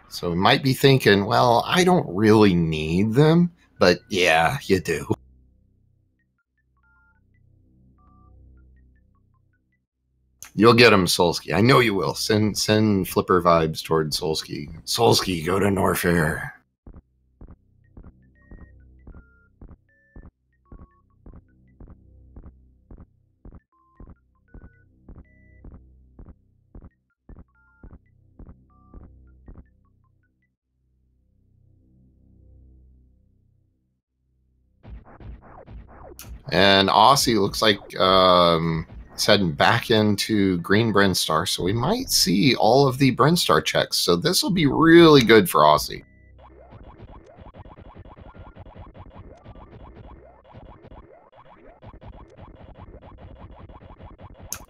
so he might be thinking, well, I don't really need them, but yeah, you do. You'll get him, Solski. I know you will. Send flipper vibes toward Solski. Solski, go to Norfair. And Aussie looks like it's heading back into Green Brinstar, so we might see all of the Brinstar checks. So this will be really good for Aussie.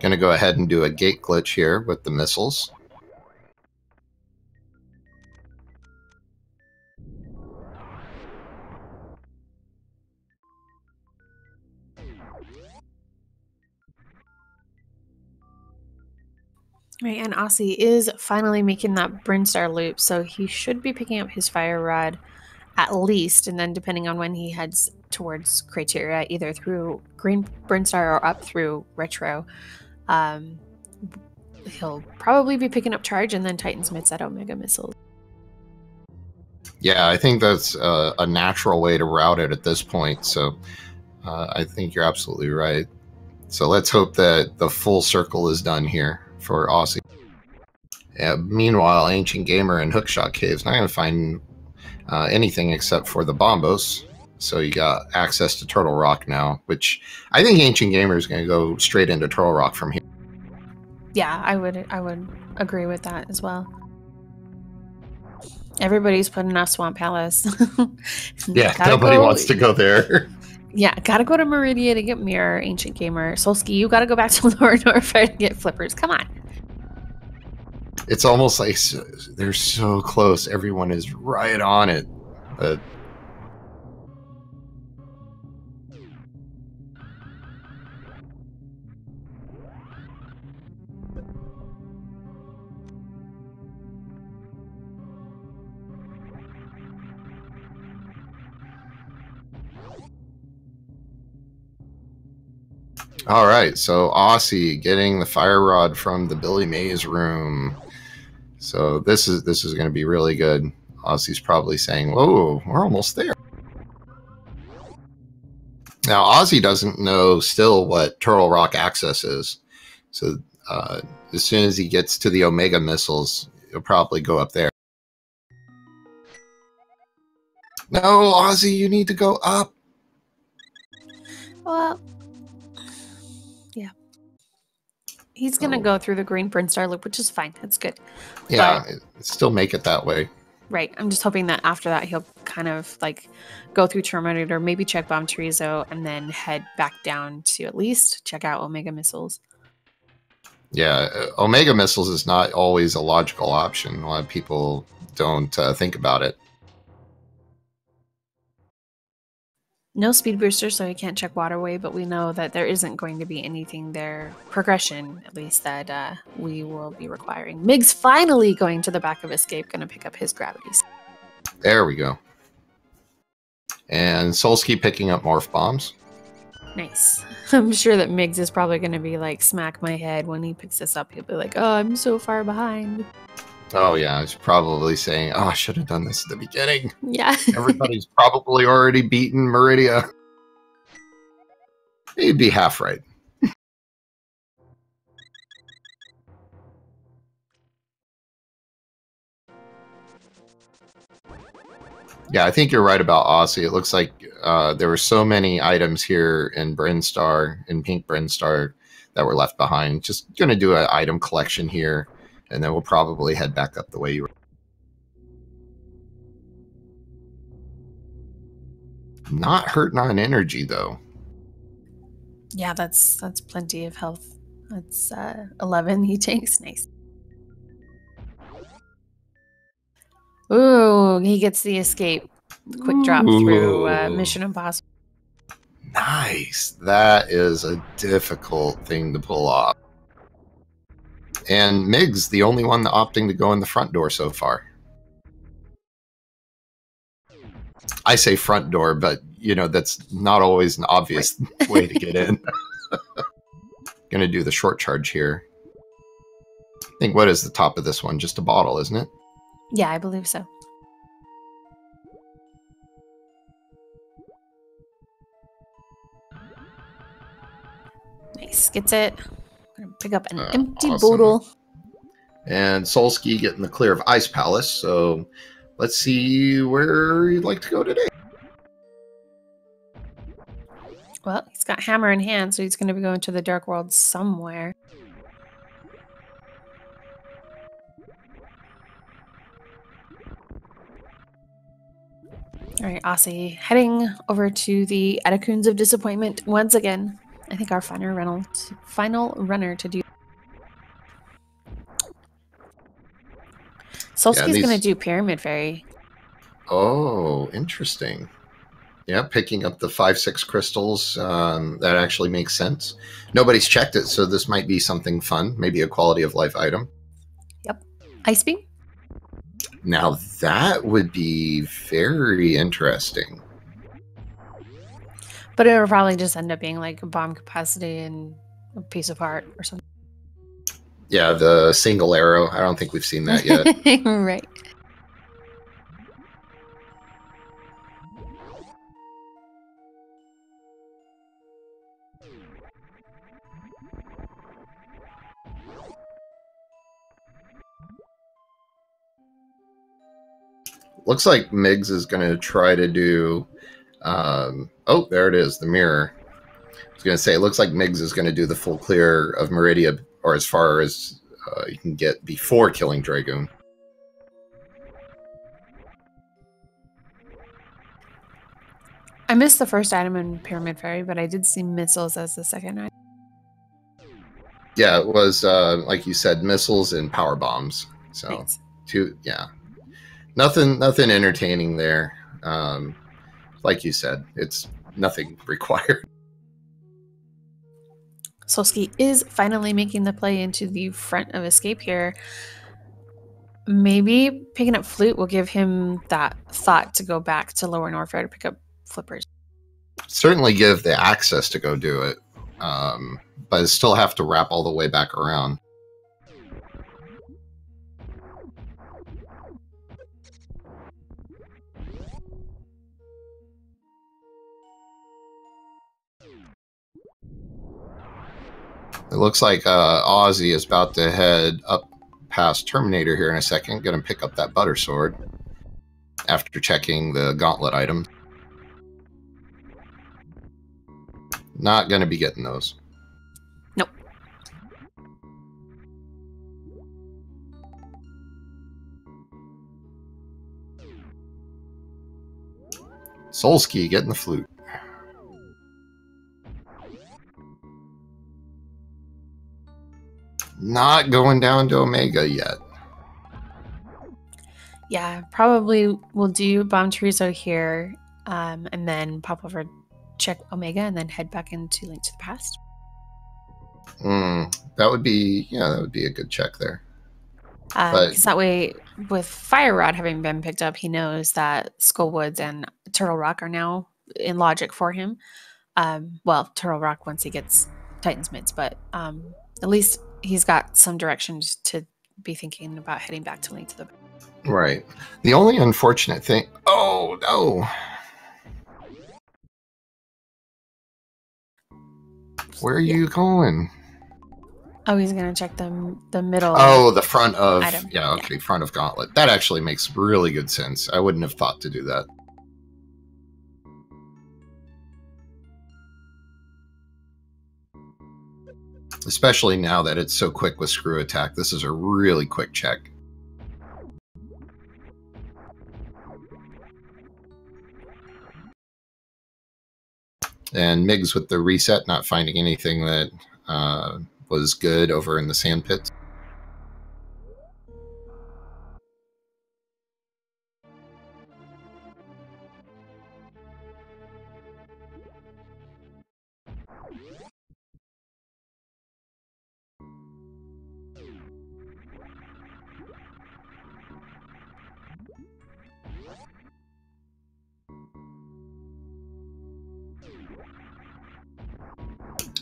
Gonna go ahead and do a gate glitch here with the missiles. Right, and Aussie is finally making that Brinstar loop, so he should be picking up his Fire Rod at least, and then depending on when he heads towards Criteria, either through Green Brinstar or up through Retro, he'll probably be picking up Charge and then Titan Smith's at Omega Missiles. Yeah, I think that's a natural way to route it at this point, so I think you're absolutely right. So let's hope that the full circle is done here for Aussie. Yeah, meanwhile, Ancient Gamer and Hookshot Cave's not going to find anything except for the Bombos. So you got access to Turtle Rock now, which I think Ancient Gamer is going to go straight into Turtle Rock from here. Yeah, I would agree with that as well. Everybody's putting off Swamp Palace. Yeah, nobody wants to go there. Yeah, gotta go to Meridia to get Mirror, Ancient Gamer. Solski, you gotta go back to Lower Norfair to get flippers. Come on. It's almost like they're so close. Everyone is right on it. But all right, so Aussie getting the Fire Rod from the Billy Mays room. So this is going to be really good. Aussie's probably saying, "Whoa, we're almost there." Now Aussie doesn't know still what Turtle Rock access is, so as soon as he gets to the Omega missiles, he'll probably go up there. No, Aussie, you need to go up. Well, yeah. He's going to go through the Green Brinstar loop, which is fine. That's good. Yeah, still make it that way. Right. I'm just hoping that after that, he'll kind of like go through Terminator, maybe check Bomb Chorizo, and then head back down to at least check out Omega Missiles. Yeah, Omega Missiles is not always a logical option. A lot of people don't think about it. No speed booster, so he can't check Waterway, but we know that there isn't going to be anything there, progression at least, that we will be requiring. Mig's finally going to the back of Escape, going to pick up his gravities. There we go. And Solski picking up Morph Bombs. Nice. I'm sure that Miggs is probably going to be like, smack my head when he picks this up. He'll be like, oh, I'm so far behind. Oh, yeah. He's probably saying, oh, I should have done this at the beginning. Yeah. Everybody's probably already beaten Meridia. He'd be half right. Yeah, I think you're right about Aussie. It looks like there were so many items here in Brinstar, in Pink Brinstar, that were left behind. Just going to do an item collection here, and then we'll probably head back up the way you were. Not hurting on energy, though. Yeah, that's plenty of health. That's 11 he takes. Nice. Ooh, he gets the escape. Quick drop through Mission Impossible. Nice. That is a difficult thing to pull off. And Mig's the only one opting to go in the front door so far. I say front door, but, you know, that's not always an obvious way to get in. Gonna do the short charge here. I think, what is the top of this one? Just a bottle, isn't it? Yeah, I believe so. Nice. Gets it. I'm gonna pick up an empty bottle. And Solsky getting the clear of Ice Palace, so let's see where you'd like to go today. Well, he's got hammer in hand, so he's going to be going to the Dark World somewhere. All right, Aussie, heading over to the Atacoons of Disappointment once again. I think our final runner to do. Solsky's going to do Pyramid Fairy. Oh, interesting. Yeah, picking up the 5-6 crystals, that actually makes sense. Nobody's checked it, so this might be something fun. Maybe a quality of life item. Yep. Ice Beam? Now that would be very interesting. But it would probably just end up being like a bomb capacity and a piece of heart or something. Yeah, the single arrow. I don't think we've seen that yet. Right. Looks like Miggs is going to try to do... oh, there it is, the mirror. I was going to say, it looks like Miggs is going to do the full clear of Meridia, or as far as you can get before killing Dragoon. I missed the first item in Pyramid Fairy, but I did see missiles as the second item. Yeah, it was, like you said, missiles and power bombs. So, Thanks. Yeah. Nothing entertaining there. Like you said, it's nothing required. Solsky is finally making the play into the front of Escape here. Maybe picking up Flute will give him that thought to go back to Lower Norfair to pick up Flippers. Certainly give the access to go do it, but still have to wrap all the way back around. It looks like Aussie is about to head up past Terminator here in a second. Going to pick up that butter sword after checking the gauntlet item. Not going to be getting those. Nope. Solsky getting the flute. Not going down to Omega yet. Yeah, probably we'll do Bomb Chorizo here, and then pop over, check Omega, and then head back into Link to the Past. That would be, yeah, that would be a good check there. Because that way, with Fire Rod having been picked up, he knows that Skullwoods and Turtle Rock are now in logic for him. Well, Turtle Rock once he gets Titan's Mids, but at least he's got some direction to be thinking about heading back to Link to the Past. Right. The only unfortunate thing... Oh, no! Where are you going? Oh, he's going to check the middle. Oh, the front of... item. Yeah, okay, front of Gauntlet. That actually makes really good sense. I wouldn't have thought to do that. Especially now that it's so quick with Screw Attack. This is a really quick check. And Migs with the reset, not finding anything that was good over in the sand pits.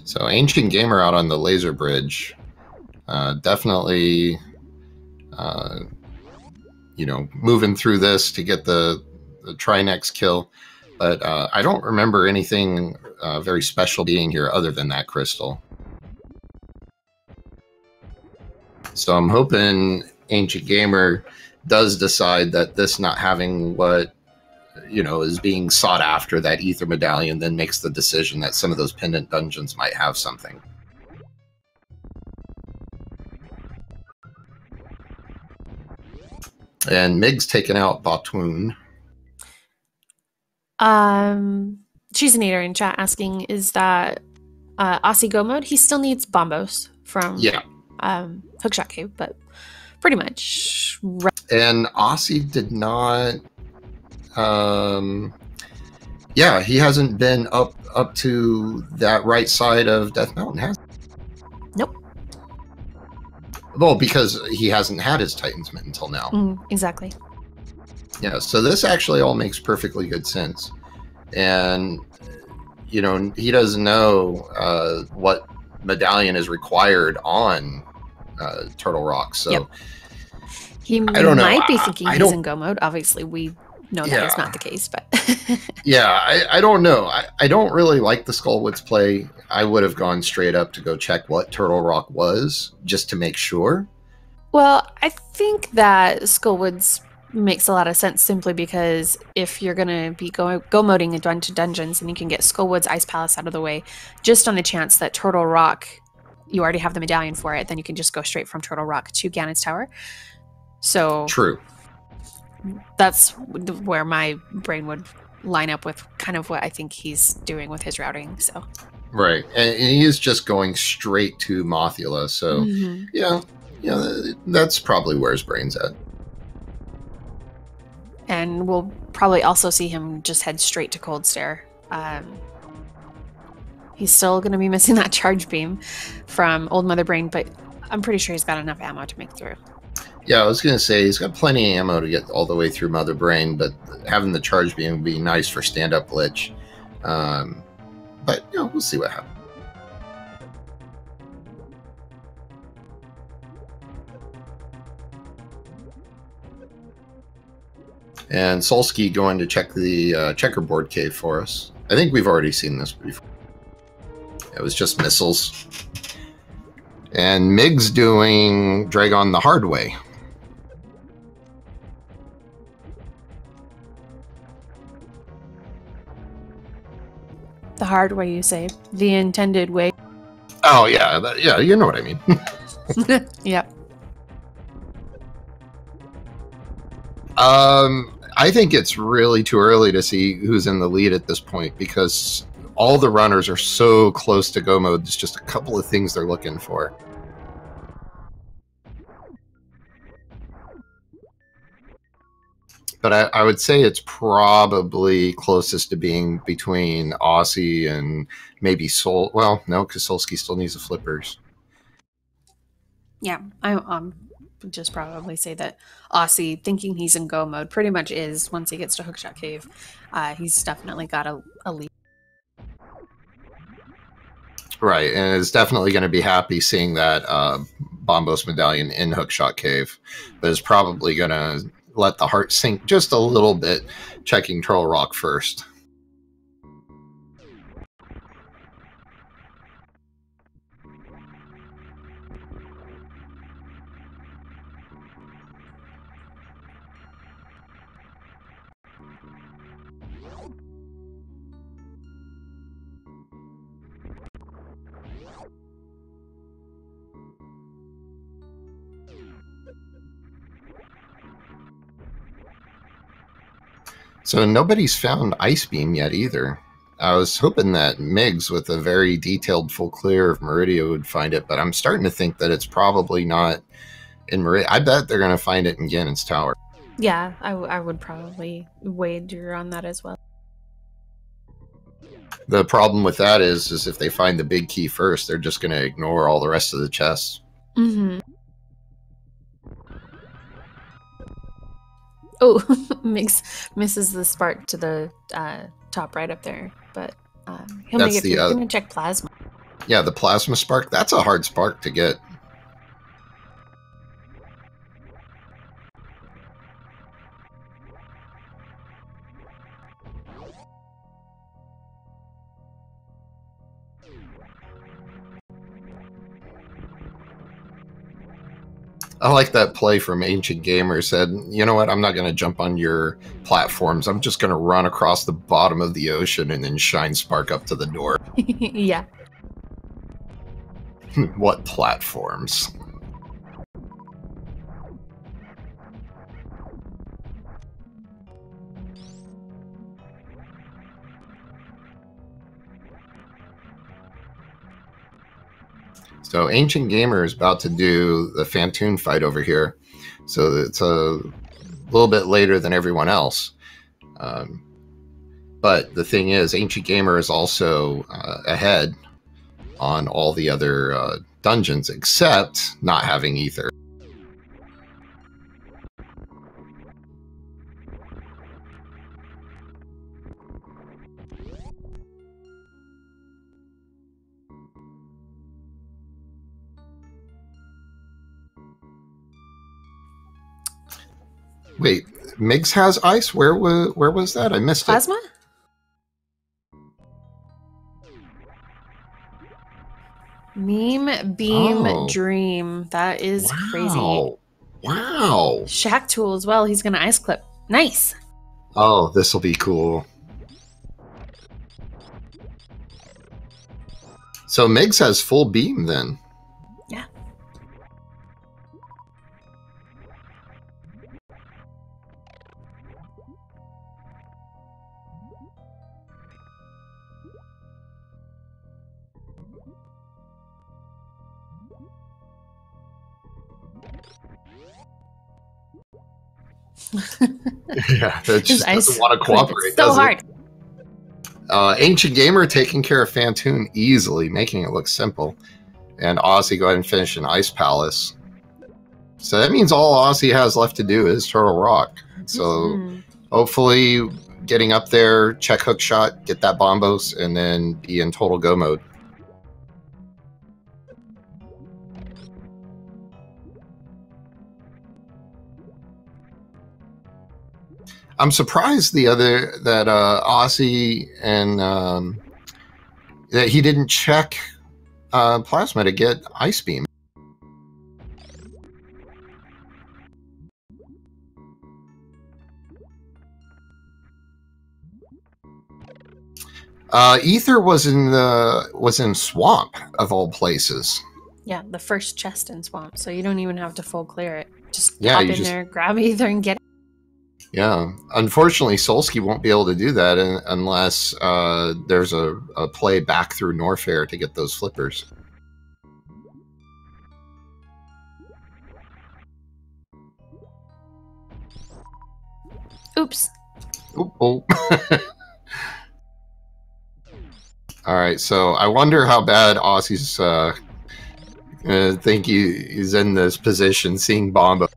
So Ancient Gamer out on the laser bridge, definitely, you know, moving through this to get the Trinex kill. But I don't remember anything very special being here other than that crystal. So I'm hoping Ancient Gamer does decide that this not having what, you know, is being sought after, that ether medallion, then makes the decision that some of those pendant dungeons might have something. And Mig's taken out Botwoon. She's an eater in chat asking, is that Aussie Go mode? He still needs Bombos from Hookshot Cave, but pretty much. And Aussie did not... yeah, he hasn't been up to that right side of Death Mountain, has he? Nope. Well, because he hasn't had his Titan's Mitt until now. Exactly. Yeah, so this actually all makes perfectly good sense. And, you know, he doesn't know what medallion is required on Turtle Rock, so... Yep. He might be thinking he's in Go mode. Obviously, we know that is not the case, but... Yeah, I don't know. I don't really like the Skullwoods play. I would have gone straight up to go check what Turtle Rock was, just to make sure. Well, I think that Skullwoods makes a lot of sense simply because if you're going to be go moding into dungeons and you can get Skullwoods Ice Palace out of the way, just on the chance that Turtle Rock, you already have the medallion for it, then you can just go straight from Turtle Rock to Ganon's Tower. So... True. That's where my brain would line up with kind of what I think he's doing with his routing. So right, and he is just going straight to Mothula. So yeah, that's probably where his brain's at. And we'll probably also see him just head straight to Cold Stare. He's still going to be missing that charge beam from Old Mother Brain, but I'm pretty sure he's got enough ammo to make through. Yeah, I was going to say, he's got plenty of ammo to get all the way through Mother Brain, but having the charge beam would be nice for stand-up glitch. But, you know, we'll see what happens. And Solsky going to check the checkerboard cave for us. I think we've already seen this before. It was just missiles. And Mig's doing Dragon the hard way. The hard way, you say? The intended way? Oh, yeah. Yeah, you know what I mean. Yep. I think it's really too early to see who's in the lead at this point because all the runners are so close to go mode. There's just a couple of things they're looking for. But I would say it's probably closest to being between Aussie and maybe Sol. Well, no, because Solsky still needs the flippers. Yeah, I just probably say that Aussie, thinking he's in go mode, pretty much is once he gets to Hookshot Cave. He's definitely got a lead. Right, and is definitely going to be happy seeing that Bombos medallion in Hookshot Cave, but is probably going to let the heart sink just a little bit, checking Turtle Rock first. So nobody's found Ice Beam yet either. I was hoping that Miggs, with a very detailed full clear of Meridia, would find it, but I'm starting to think that it's probably not in Meridia. I bet they're going to find it in Ganon's Tower. Yeah, I would probably wager on that as well. The problem with that is if they find the big key first, they're just going to ignore all the rest of the chests. Mm-hmm. Oh, misses the spark to the top right up there, but he'll make it through. He's going to check plasma. Yeah, the plasma spark. That's a hard spark to get. I like that play from Ancient Gamer. Said, you know what, I'm not going to jump on your platforms. I'm just going to run across the bottom of the ocean and then shine spark up to the door. Yeah. What platforms? So Ancient Gamer is about to do the Phantoon fight over here. So it's a little bit later than everyone else. But the thing is, Ancient Gamer is also ahead on all the other dungeons, except not having Ether. Wait, Miggs has ice? Where was that? I missed Plasma? it. Meme, beam, dream. That is crazy. Wow. Shack tool as well. He's going to ice clip. Nice. Oh, this will be cool. So Miggs has full beam then. Yeah. Yeah, that just doesn't want to cooperate. So hard. Ancient Gamer taking care of Phantoon easily, making it look simple. And Ozzy go ahead and finish an Ice Palace. So that means all Ozzy has left to do is Turtle Rock. So hopefully getting up there, check hook shot, get that bombos, and then be in total go mode. I'm surprised that Ozzy and that he didn't check plasma to get Ice Beam. Ether was in Swamp of all places. Yeah, the first chest in Swamp, so you don't even have to full clear it. Just hop in there, grab Ether, and get it. Yeah, unfortunately, Solsky won't be able to do that unless there's a play back through Norfair to get those flippers. Oops. Oh. All right, so I wonder how bad Aussie's think he's in this position, seeing Bomba.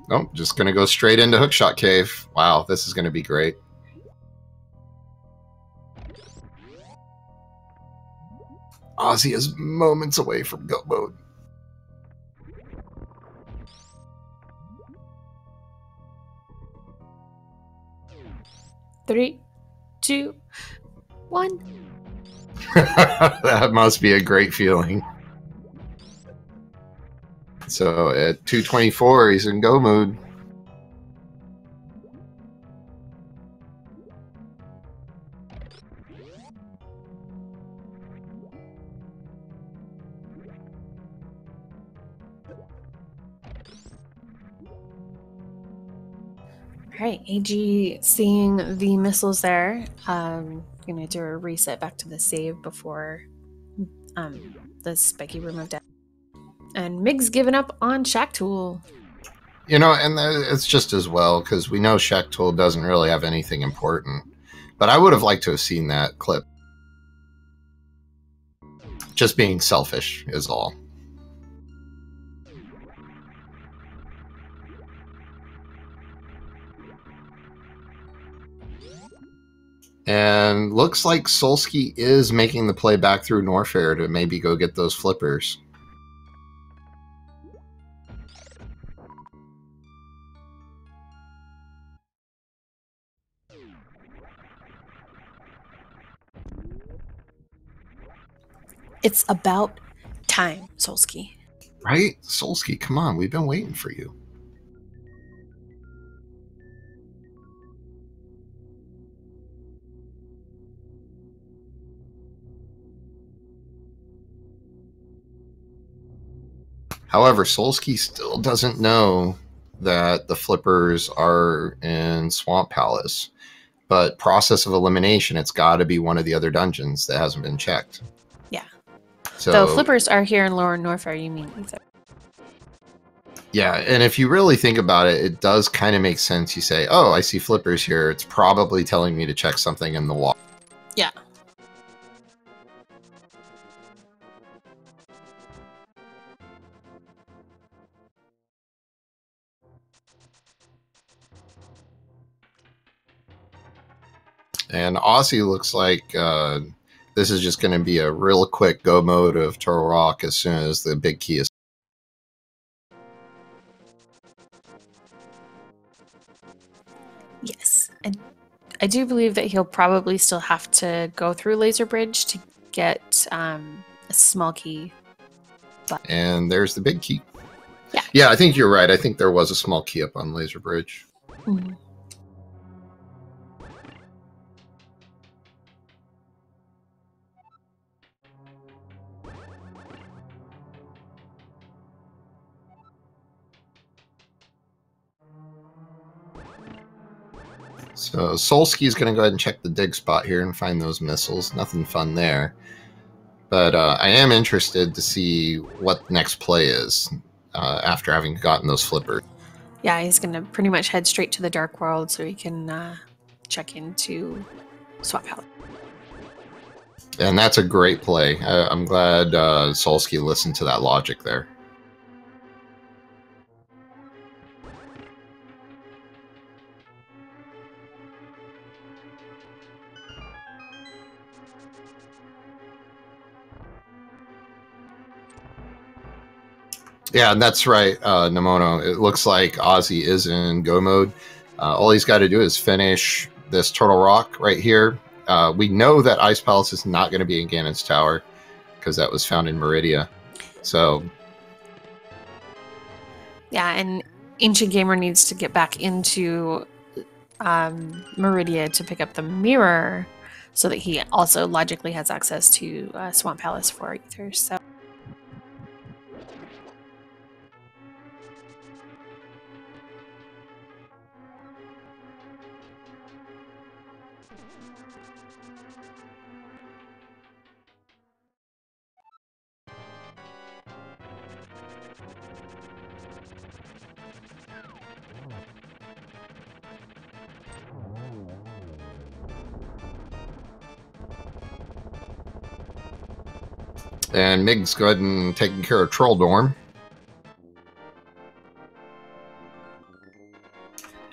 Nope, just going to go straight into Hookshot Cave. Wow, this is going to be great. Ozzy is moments away from go mode. Three, 2, 1. That must be a great feeling. So at 2:24, he's in go mode. All right, AG seeing the missiles there. Gonna do a reset back to the save before the spiky room of death. And Mig's given up on Shack Tool. You know, and it's just as well, because we know Shack Tool doesn't really have anything important. But I would have liked to have seen that clip. Just being selfish is all. And looks like Solsky is making the play back through Norfair to maybe go get those flippers. It's about time, Solsky. Right? Solsky, come on, we've been waiting for you. However, Solsky still doesn't know that the flippers are in Swamp Palace. But process of elimination, it's got to be one of the other dungeons that hasn't been checked. Yeah. So the flippers are here in Lower Norfair, you mean? Yeah, and if you really think about it, it does kind of make sense. You say, oh, I see flippers here. It's probably telling me to check something in the wall. Yeah. And Aussie looks like this is just going to be a real quick go mode of Turtle Rock as soon as the big key is. Yes. And I do believe that he'll probably still have to go through Laser Bridge to get a small key. But And there's the big key. Yeah. Yeah, I think you're right. I think there was a small key up on Laser Bridge. Mm-hmm. So Solsky's going to go ahead and check the dig spot here and find those missiles. Nothing fun there. But I am interested to see what the next play is after having gotten those flippers. Yeah, he's going to pretty much head straight to the Dark World so he can check into Swamp Palace. And that's a great play. I'm glad Solsky listened to that logic there. Yeah, that's right, Nemono. It looks like Ozzy is in go mode. All he's got to do is finish this Turtle Rock right here. We know that Ice Palace is not going to be in Ganon's Tower because that was found in Meridia. So, yeah, and Ancient Gamer needs to get back into Meridia to pick up the mirror so that he also logically has access to Swamp Palace for Ethers. So. and Mig's go ahead and taking care of Troll Dorm.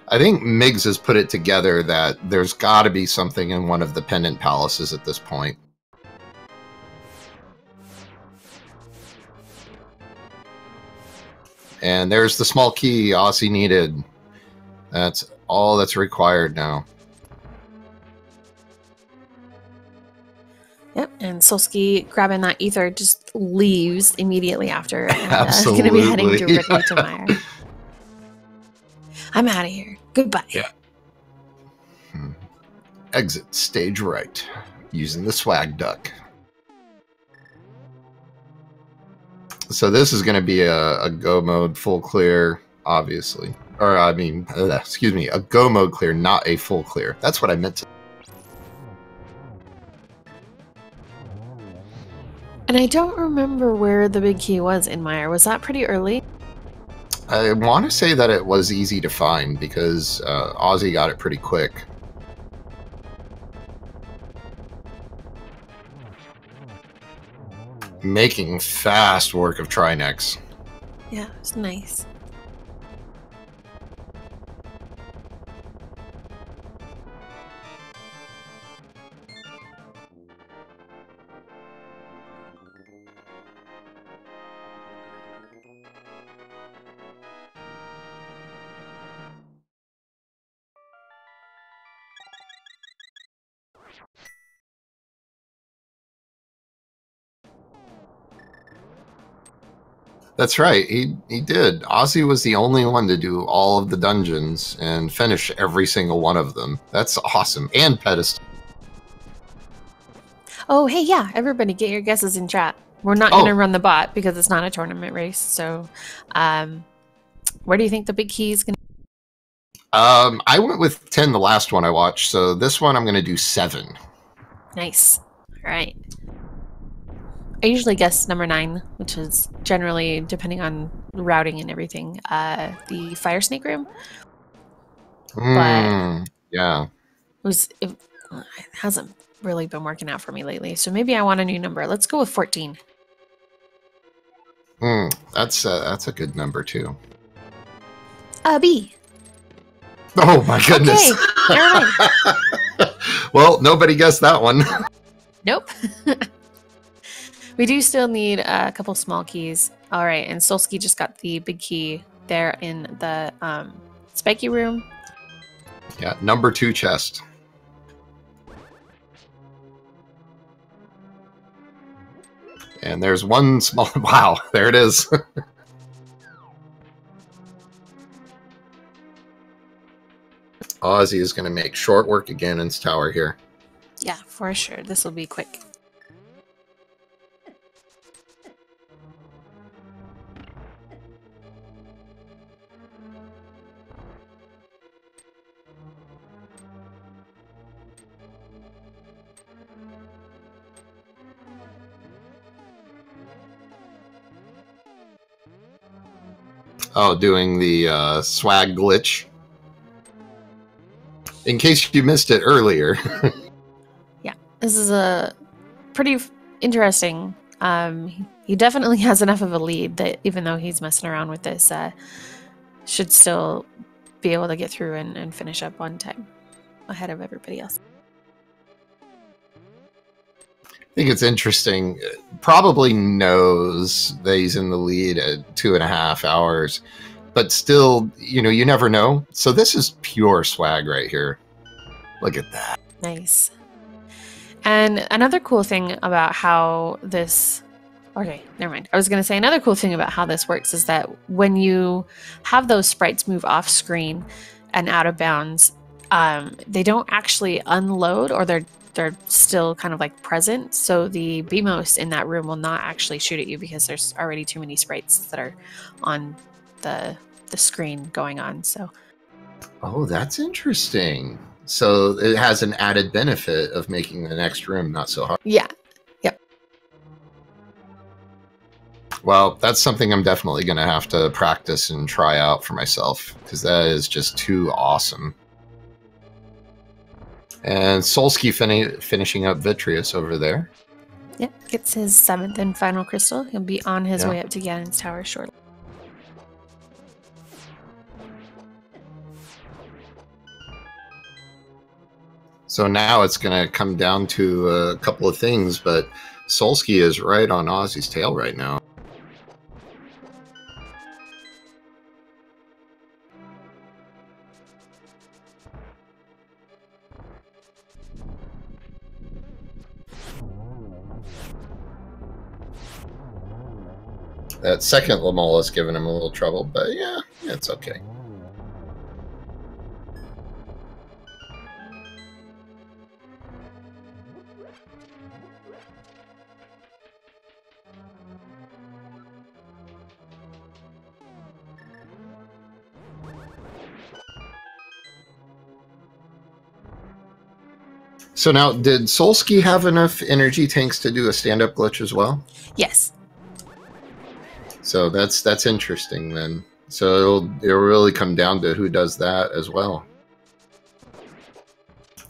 I think Miggs has put it together that there's got to be something in one of the pendant palaces at this point. And there's the small key Aussie needed. That's all that's required now. Yep, and Solsky grabbing that ether just leaves immediately after. And, Absolutely. going to be heading directly to Meyer. I'm out of here. Goodbye. Yeah. Exit stage right, using the swag duck. So this is going to be a go mode full clear, obviously. Or, I mean, excuse me, a go mode clear, not a full clear. That's what I meant to. And I don't remember where the big key was in Meyer. Was that pretty early? I want to say that it was easy to find because Aussie got it pretty quick. Making fast work of Trinex. Yeah, it's nice. That's right, he did. Aussie was the only one to do all of the dungeons and finish every single one of them. That's awesome. And pedestal. Oh, hey, yeah, everybody get your guesses in chat. We're not going to run the bot because it's not a tournament race. So where do you think the big key is going to I went with 10 the last one I watched, so this one I'm going to do 7. Nice. All right. I usually guess number 9, which is generally, depending on routing and everything, the fire snake room. But yeah, it hasn't really been working out for me lately. So maybe I want a new number. Let's go with 14. That's a good number too. B. Oh my goodness. Okay, never mind. Well, nobody guessed that one. Nope. We do still need a couple small keys. All right, and Solsky just got the big key there in the spiky room. Yeah, number 2 chest. And there's one small... Wow, there it is. Aussie is going to make short work of Ganon's tower here. Yeah, for sure. This will be quick. Oh, doing the swag glitch. In case you missed it earlier. Yeah, this is a pretty interesting. He definitely has enough of a lead that even though he's messing around with this, should still be able to get through and finish up on time ahead of everybody else. I think it's interesting. Probably knows that he's in the lead at 2.5 hours, but still, you know, you never know. So this is pure swag right here. Look at that. Nice. And another cool thing about how this... Okay, never mind. I was going to say another cool thing about how this works is that when you have those sprites move off screen and out of bounds, they don't actually unload, or they're still kind of like present. So the BMOS in that room will not actually shoot at you because there's already too many sprites that are on the screen going on. So, oh, that's interesting. So it has an added benefit of making the next room not so hard. Yeah. Yep. Well, that's something I'm definitely going to have to practice and try out for myself because that is just too awesome. And Solsky finishing up Vitreous over there. Yep, gets his 7th and final crystal. He'll be on his way up to Ganon's tower shortly. So now it's going to come down to a couple of things, but Solsky is right on Aussie's tail right now. That second Lamola's giving him a little trouble, but yeah, it's okay. So now, did Solsky have enough energy tanks to do a stand-up glitch as well? Yes. So that's interesting then. So it'll really come down to who does that as well.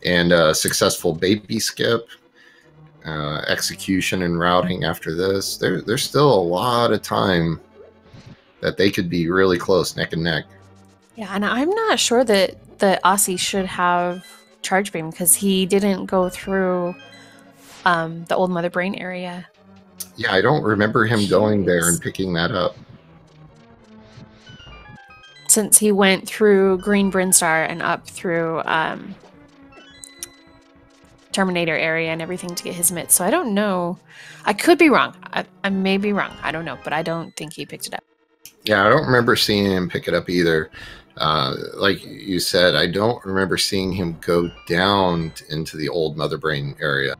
And successful baby skip, execution and routing after this. There's still a lot of time that they could be really close, neck and neck. Yeah, and I'm not sure that Aussie should have charge beam because he didn't go through the old Mother Brain area. Yeah, I don't remember him going there and picking that up. Since he went through Green Brinstar and up through Terminator area and everything to get his mitts. So I don't know. I could be wrong. I may be wrong. I don't know, but I don't think he picked it up. Yeah, I don't remember seeing him pick it up either. Like you said, I don't remember seeing him go down into the old Mother Brain area.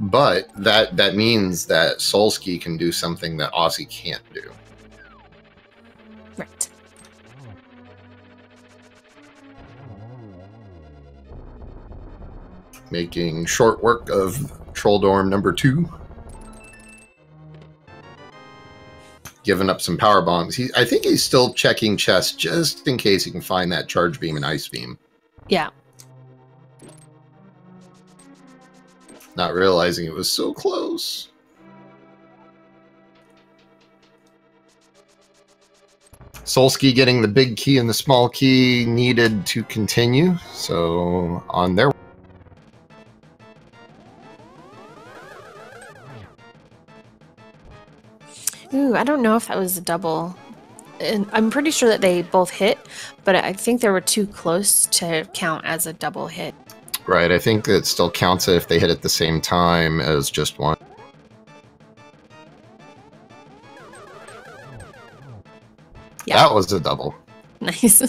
But that means that Solsky can do something that Aussie can't do. Right. Making short work of Troll Dorm number 2. Giving up some power bombs. I think he's still checking chests just in case he can find that charge beam and ice beam. Yeah. Not realizing it was so close. Solsky getting the big key and the small key needed to continue. So on their Ooh, I don't know if that was a double. And I'm pretty sure that they both hit, but I think they were too close to count as a double hit. Right, I think it still counts if they hit at the same time as just one. Yeah. That was a double. Nice.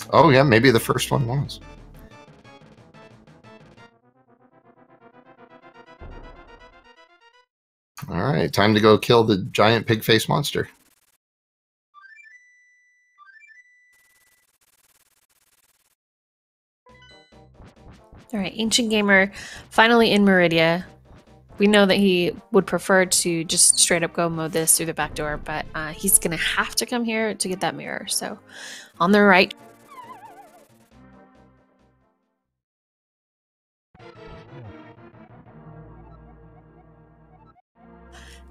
Oh yeah, maybe the first one was. Alright, time to go kill the giant pig face monster. Alright, Ancient Gamer finally in Meridia. We know that he would prefer to just straight up go mode this through the back door, but he's going to have to come here to get that mirror. So, on the right.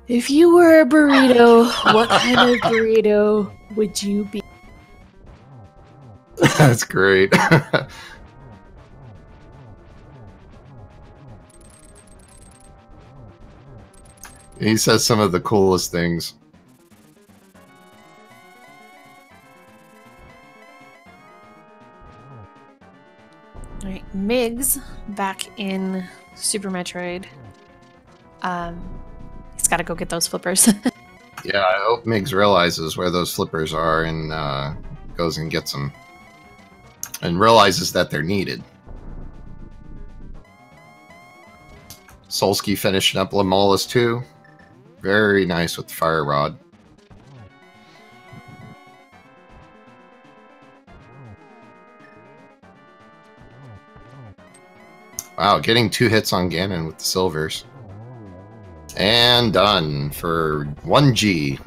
If you were a burrito, what kind of burrito would you be? That's great. He says some of the coolest things. Alright, Miggs back in Super Metroid. He's got to go get those flippers. Yeah, I hope Miggs realizes where those flippers are and goes and gets them. And realizes that they're needed. Solsky finishing up Lamola's too. Very nice with the fire rod. Wow, getting 2 hits on Ganon with the silvers. And done for 1G.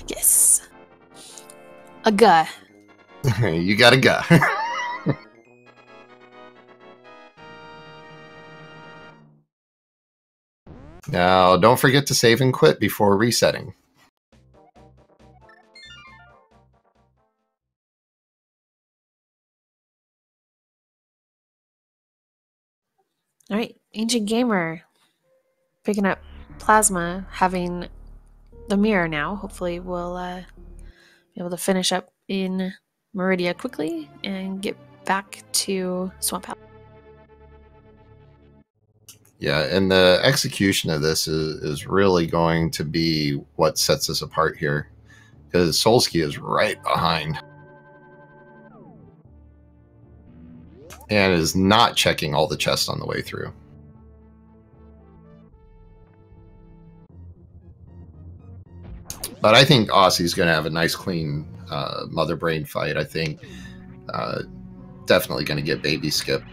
Yes. A guy. You got a guy. Now, don't forget to save and quit before resetting. All right, Ancient Gamer picking up Plasma, having the mirror now. Hopefully we'll be able to finish up in Meridia quickly and get back to Swamp House. Yeah, and the execution of this is really going to be what sets us apart here, because Solsky is right behind and is not checking all the chests on the way through. But I think Aussie's going to have a nice, clean Mother Brain fight. I think definitely going to get baby skip.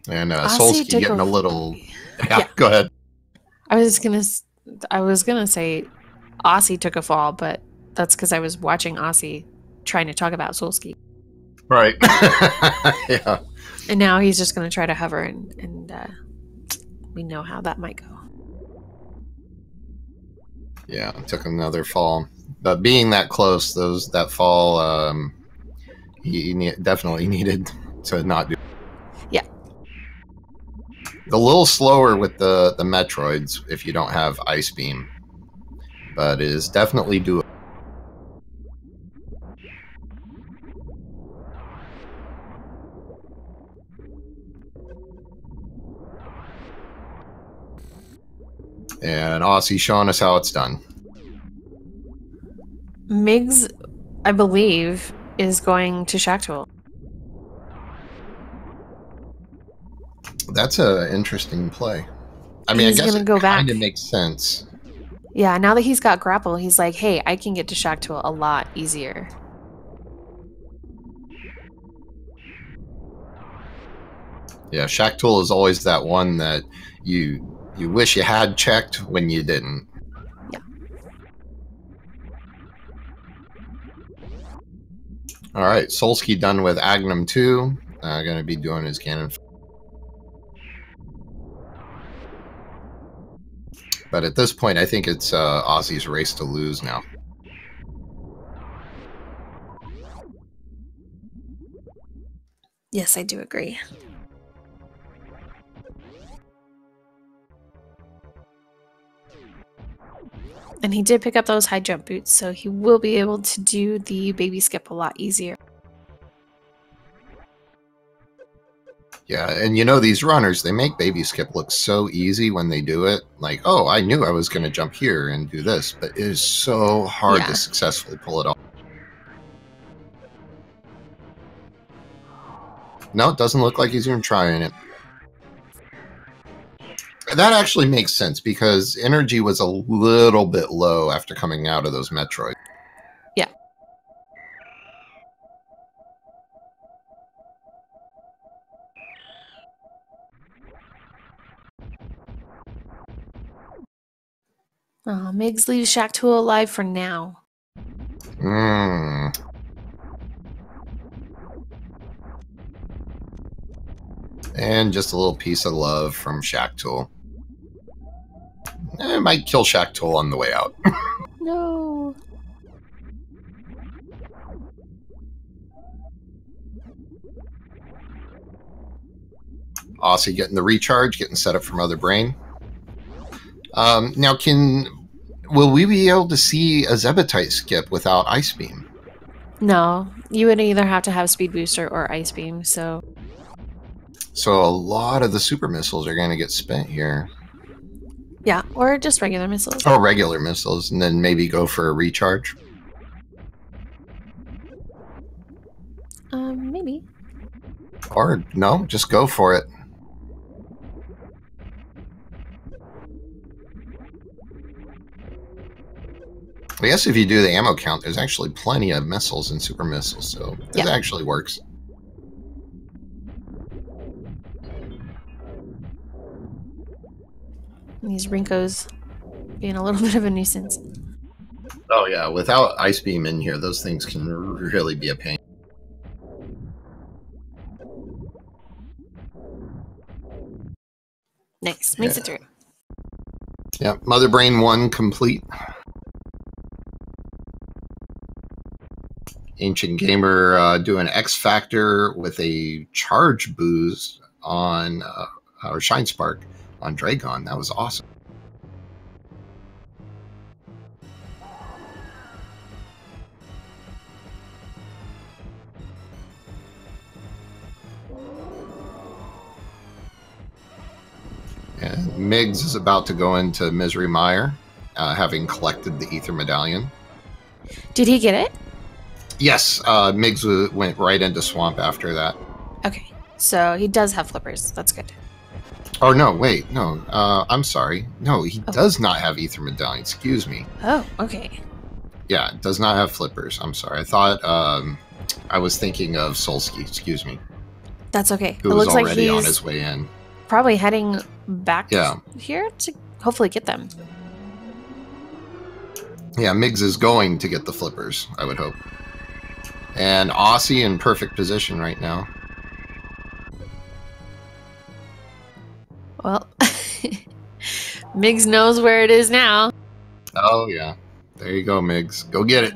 And Solsky getting a little... Yeah, go ahead. I was gonna say Aussie took a fall, but that's because I was watching Aussie trying to talk about Solsky. Right. Yeah. And now he's just gonna try to hover, and we know how that might go. Yeah, took another fall. But being that close, that fall, he definitely needed to not do. Yeah. A little slower with the Metroids if you don't have Ice Beam, but it is definitely doable. And Aussie showing us how it's done. Migs, I believe, is going to Shack Tool. That's an interesting play. I mean, he's I guess gonna go back. Kind of makes sense. Yeah, now that he's got grapple, he's like, hey, I can get to Shack Tool a lot easier. Yeah, Shack Tool is always that one that you wish you had checked when you didn't. Yeah. All right, Solsky done with Agnum 2. Going to be doing his Ganon. But at this point, I think it's Aussie's race to lose now. Yes, I do agree. And he did pick up those high jump boots, so he will be able to do the baby skip a lot easier. Yeah, and you know, these runners, they make baby skip look so easy when they do it. Like, oh, I knew I was going to jump here and do this, but it is so hard to successfully pull it off. No, it doesn't look like he's even trying it. That actually makes sense because energy was a little bit low after coming out of those Metroids. Yeah. Oh, Migs leaves Shack Tool alive for now. And just a little piece of love from Shack Tool. It might kill Shack Tool on the way out. No. Aussie getting the recharge, getting set up for Mother Brain. Now, will we be able to see a Zebetite skip without Ice Beam? No, you would either have to have Speed Booster or Ice Beam, so a lot of the super missiles are going to get spent here. Yeah, or just regular missiles. Or regular missiles, and then maybe go for a recharge. Maybe. Or, no, just go for it. I guess if you do the ammo count, there's actually plenty of missiles and super missiles, so it actually works. These Rinkos being a little bit of a nuisance. Oh yeah, without Ice Beam in here, those things can really be a pain. Nice, makes it through. Yep, Mother Brain 1 complete. Ancient Gamer doing X Factor with a charge boost on or Shine Spark on Dragon. That was awesome. And Miggs is about to go into Misery Mire, having collected the Ether Medallion. Did he get it? Yes, Miggs went right into Swamp after that. Okay, so he does have flippers. That's good. Oh, no, wait, no, I'm sorry. No, he does not have Ether Medallion, excuse me. Oh, okay. Yeah, does not have flippers. I'm sorry. I thought I was thinking of Solsky, excuse me. That's okay. Who was already on his way in. Probably heading back here to hopefully get them. Yeah, Miggs is going to get the flippers, I would hope. And Aussie in perfect position right now. Well, Miggs knows where it is now. Oh, yeah. There you go, Miggs. Go get it.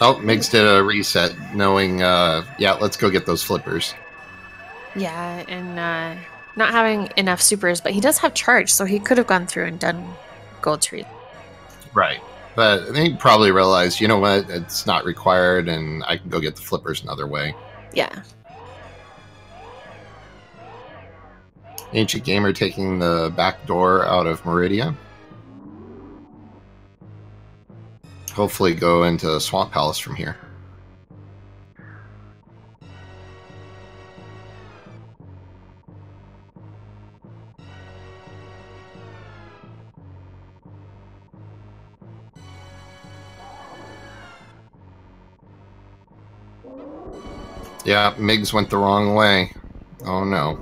Oh, Miggs did a reset, knowing, yeah, let's go get those flippers. Yeah, and not having enough supers, but he does have charge, so he could have gone through and done gold tree. Right. But he probably realized, you know what, it's not required, and I can go get the flippers another way. Yeah. Ancient Gamer taking the back door out of Meridia. Hopefully go into Swamp Palace from here. Yeah, Miggs went the wrong way. Oh no.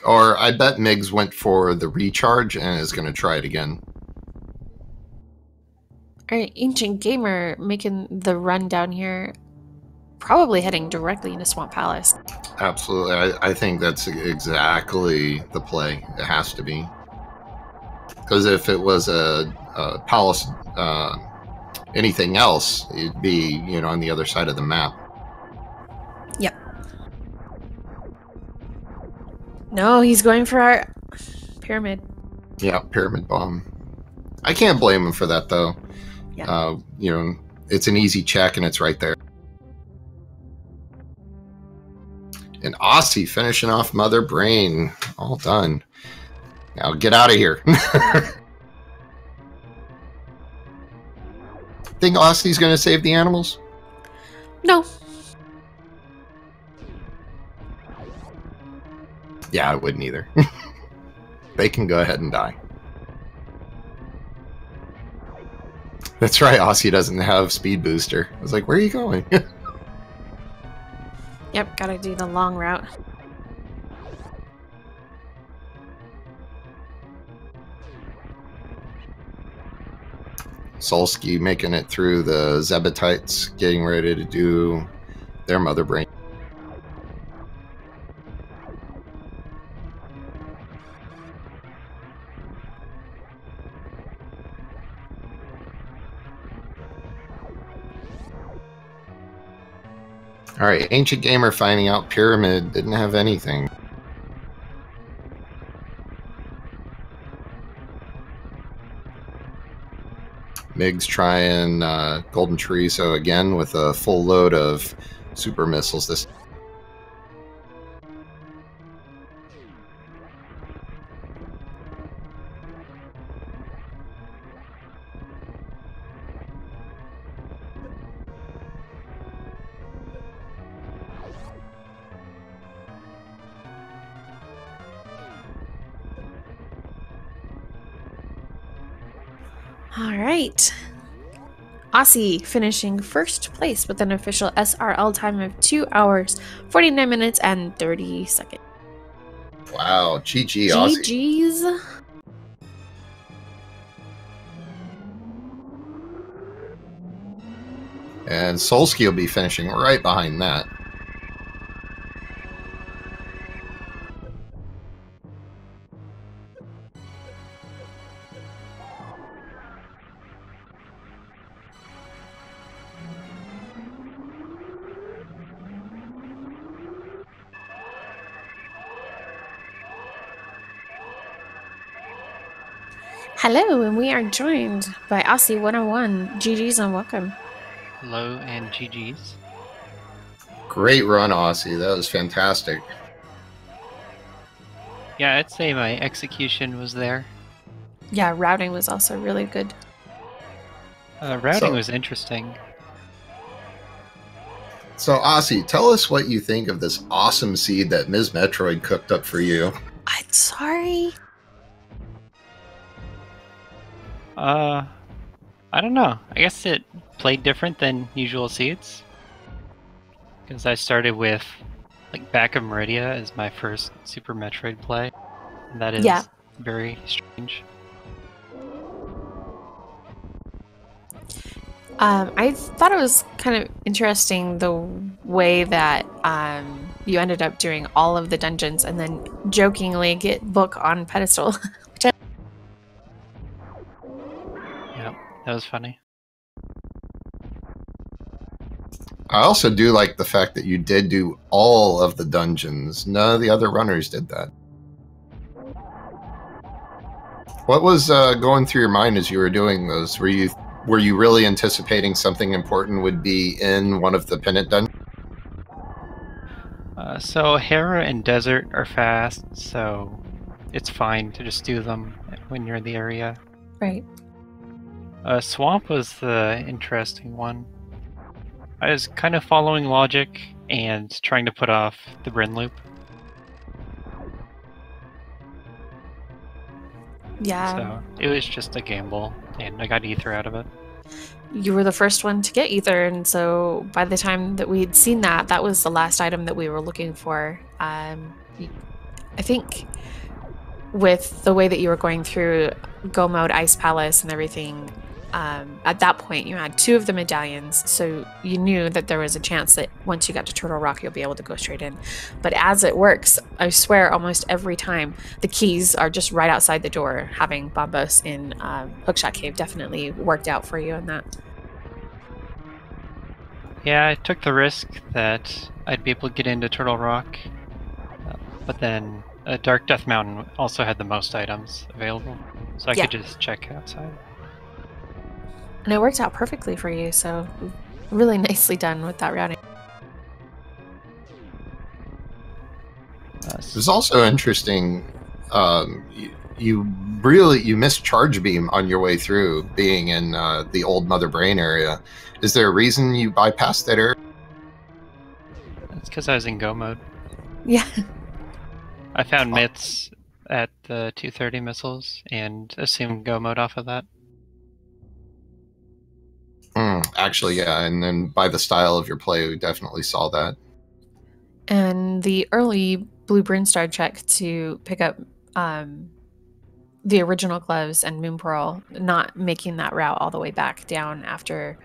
Or I bet Miggs went for the recharge and is going to try it again. Alright, Ancient Gamer making the run down here. Probably heading directly into Swamp Palace. Absolutely. I think that's exactly the play. It has to be. Because if it was a palace, anything else, it'd be, you know, on the other side of the map. Yep. No, he's going for our pyramid. Yeah, pyramid bomb. I can't blame him for that, though. Yeah. You know, it's an easy check and it's right there. And Aussie finishing off Mother Brain. All done. Now get out of here. Think Aussie's going to save the animals? No. Yeah, I wouldn't either. They can go ahead and die. That's right, Aussie doesn't have speed booster. I was like, where are you going? Yep, gotta do the long route. Solsky making it through the Zebatites, getting ready to do their Mother Brain. Alright, Ancient Gamer finding out Pyramid didn't have anything. Miggs trying Golden Chorizo again with a full load of super missiles this. All right. Aussie finishing first place with an official SRL time of 2 hours, 49 minutes, and 30 seconds. Wow, GG, Aussie. GG's. And Solsky will be finishing right behind that. Hello, and we are joined by Aussie 101. GG's and welcome. Hello and GG's. Great run, Aussie. That was fantastic. Yeah, I'd say my execution was there. Yeah, routing was also really good. Routing was interesting. So, Aussie, tell us what you think of this awesome seed that Ms. Metroid cooked up for you. I'm sorry. I don't know. I guess it played different than usual seeds. Because I started with like Back of Meridia as my first Super Metroid play. And that is very strange. I thought it was kind of interesting the way that you ended up doing all of the dungeons and then jokingly get book on pedestal. Yeah, that was funny. I also do like the fact that you did do all of the dungeons. None of the other runners did that. What was going through your mind as you were doing those? Were you really anticipating something important would be in one of the pennant dungeons? So Hera and Desert are fast, so it's fine to just do them when you're in the area. Right. Swamp was the interesting one. I was kind of following logic and trying to put off the Bryn loop. Yeah. So it was just a gamble, and I got Ether out of it. You were the first one to get Ether, and so by the time that we'd seen that, that was the last item that we were looking for. I think with the way that you were going through Go Mode, Ice Palace, and everything, at that point you had 2 of the medallions, so you knew that there was a chance that once you got to Turtle Rock, you'll be able to go straight in. But as it works, I swear almost every time, the keys are just right outside the door. Having Bombos in Hookshot Cave definitely worked out for you in that. Yeah, I took the risk that I'd be able to get into Turtle Rock, but then Dark Death Mountain also had the most items available, so I could just check outside. And it worked out perfectly for you, so really nicely done with that routing. It was also interesting. You missed Charge Beam on your way through, being in the old Mother Brain area. Is there a reason you bypassed that area? It's because I was in Go Mode. Yeah. I found mitts at the 230 missiles and assumed Go Mode off of that. Actually, yeah, and then by the style of your play, we definitely saw that. And the early Blue Brinstar check to pick up the original gloves and Moon Pearl, not making that route all the way back down after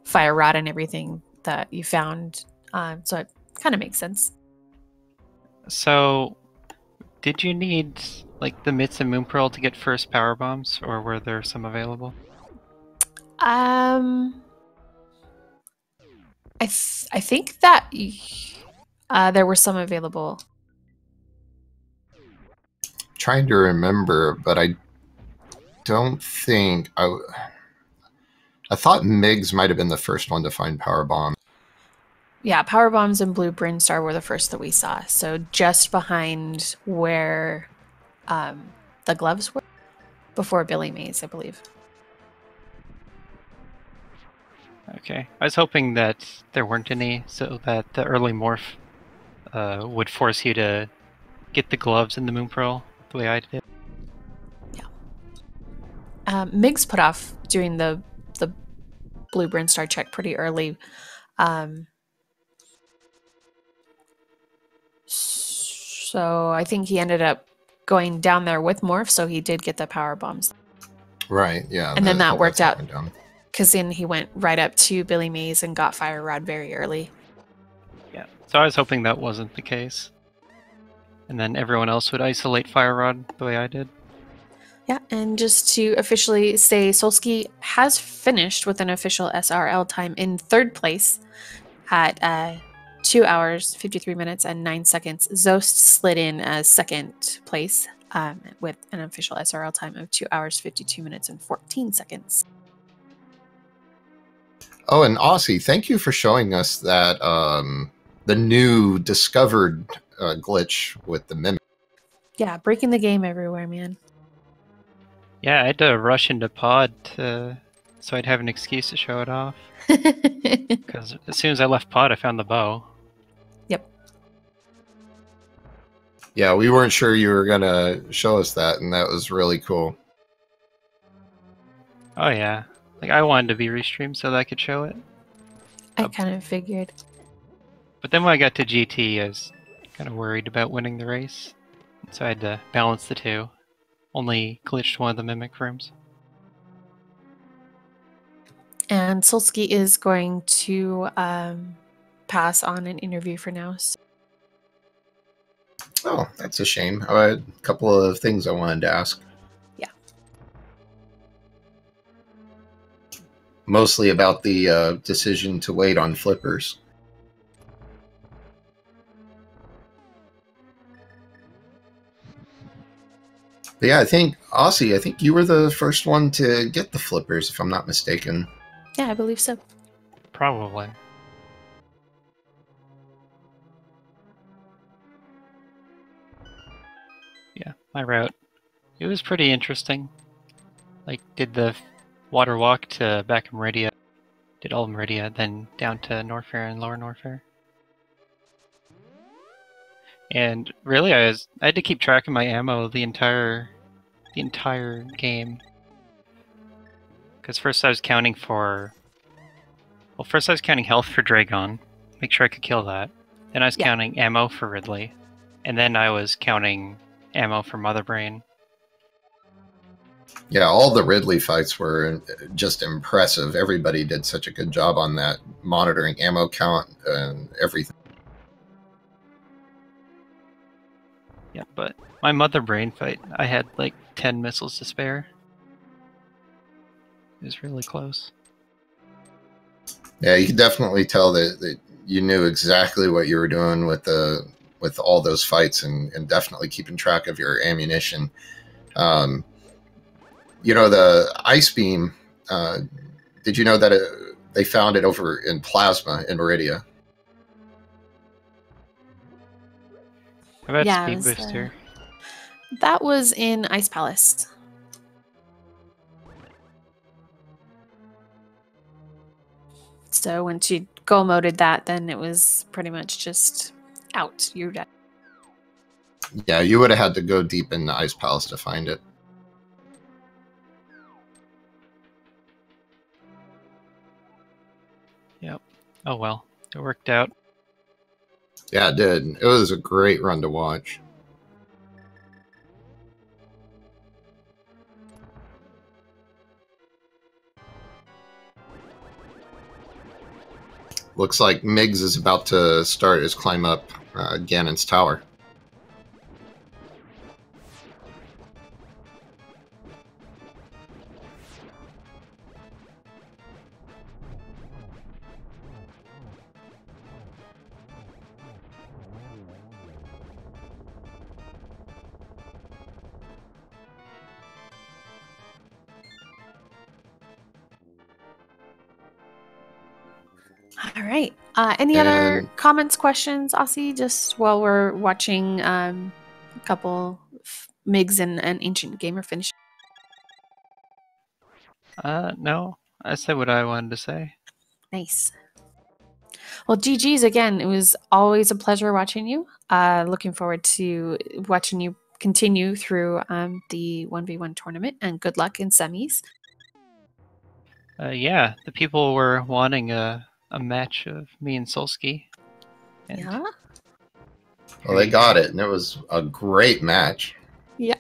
Fire Rod and everything that you found. So it kind of makes sense. So, did you need like the mitts and Moon Pearl to get first power bombs, or were there some available? I think that there were some available. Trying to remember, but I don't think I thought Miggs might have been the first one to find power bomb. Yeah, power bombs and Blue Brinstar were the first that we saw. So just behind where the gloves were, before Billy Mays, I believe. Okay, I was hoping that there weren't any, so that the early morph would force you to get the gloves and the Moon Pearl the way I did. Yeah. Miggs put off doing the Blue Brinstar check pretty early. So I think he ended up going down there with Morph, so he did get the power bombs. Right, yeah. And then that worked out, went down. because then he went right up to Billy Mays and got Fire Rod very early. Yeah, so I was hoping that wasn't the case. And then everyone else would isolate Fire Rod the way I did. Yeah, and just to officially say, Solsky has finished with an official SRL time in 3rd place at 2 hours, 53 minutes, and 9 seconds. Zost slid in as 2nd place with an official SRL time of 2 hours, 52 minutes, and 14 seconds. Oh, and Aussie, thank you for showing us that the new discovered glitch with the mimic. Yeah, breaking the game everywhere, man. Yeah, I had to rush into pod so I'd have an excuse to show it off. Because as soon as I left pod, I found the bow. Yep. Yeah, we weren't sure you were going to show us that, and that was really cool. Oh yeah. Like, I wanted to be restreamed so that I could show it. I kind of figured. But then when I got to GT, I was kind of worried about winning the race. So I had to balance the two. Only glitched one of the mimic rooms. And Solsky is going to pass on an interview for now. So. Oh, that's a shame. I had a couple of things I wanted to ask. Yeah. Mostly about the decision to wait on flippers. But yeah, I think, Aussie, I think you were the first one to get the flippers, if I'm not mistaken. Yeah, I believe so. Probably. Yeah, my route. It was pretty interesting. Like, did the water walk to back of Meridia, did all of Meridia, then down to Norfair and Lower Norfair. And really, I had to keep track of my ammo the entire game. Because first I was counting for... Well, first I was counting health for Dragon, make sure I could kill that. Then I was counting ammo for Ridley. And then I was counting ammo for Mother Brain. Yeah, all the Ridley fights were just impressive. Everybody did such a good job on that, monitoring ammo count and everything. Yeah, but my Mother Brain fight, I had like 10 missiles to spare. It was really close. Yeah, you could definitely tell that you knew exactly what you were doing with all those fights, and definitely keeping track of your ammunition. You know, the ice beam, did you know that they found it over in Plasma in Meridia? How about Speed Booster? That was in Ice Palace. So once you go moded that, then it was pretty much just out. You're dead. Yeah, you would have had to go deep in the Ice Palace to find it. Yep. Oh well, it worked out. Yeah, it did. It was a great run to watch. Looks like Miggs is about to start his climb up Ganon's tower. All right. Any other comments, questions, Aussie? Just while we're watching a couple Migs and Ancient Gamer finish. No. I said what I wanted to say. Nice. Well, GG's again. It was always a pleasure watching you. Looking forward to watching you continue through the 1v1 tournament, and good luck in semis. Yeah, the people were wanting a match of me and Solsky. And yeah. Well, they got it, and it was a great match. Yeah.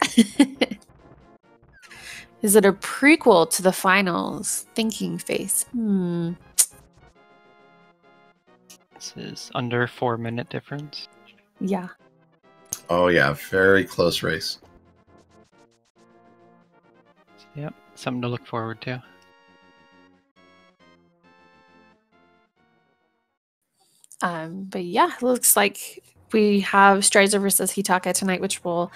Is it a prequel to the finals? Thinking face. This is under 4-minute difference. Yeah. Oh yeah, very close race. Yep, something to look forward to. But yeah, it looks like we have Strizer versus Hitaka tonight, which will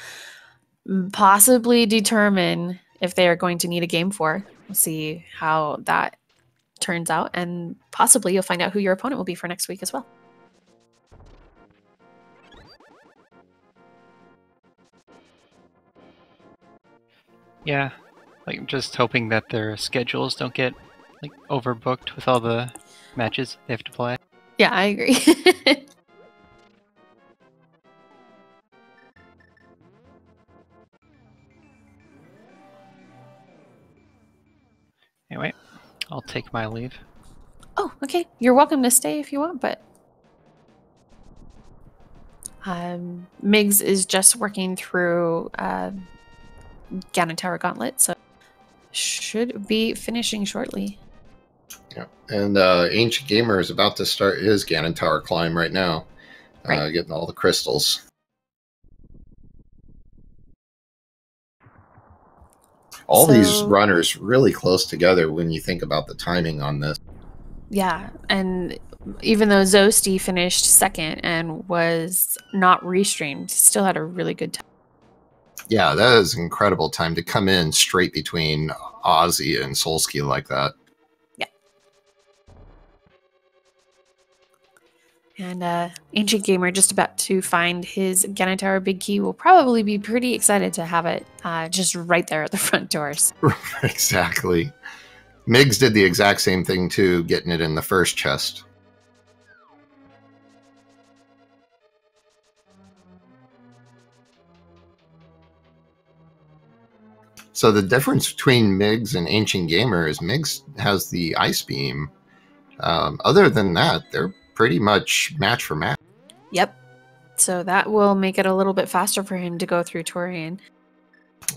possibly determine if they are going to need a game 4. We'll see how that turns out, and possibly you'll find out who your opponent will be for next week as well. Yeah, like just hoping that their schedules don't get like overbooked with all the matches they have to play. Yeah, I agree. Anyway, I'll take my leave. Oh, okay. You're welcome to stay if you want, but Migs is just working through Ganon Tower Gauntlet, so should be finishing shortly. Yeah, and Ancient Gamer is about to start his Ganon Tower climb right now, Right. getting all the crystals. All these runners really close together when you think about the timing on this. Yeah, and even though Zosti finished second and was not restreamed, still had a really good time. Yeah, that is an incredible time to come in straight between Ozzy and Solsky like that. Yeah. And Ancient Gamer, just about to find his Ganon Tower Big Key, will probably be pretty excited to have it just right there at the front doors. Exactly. Migs did the exact same thing too, getting it in the first chest. So the difference between Migs and Ancient Gamer is Migs has the Ice Beam. Other than that, they're pretty much match for match. Yep. So that will make it a little bit faster for him to go through Torian.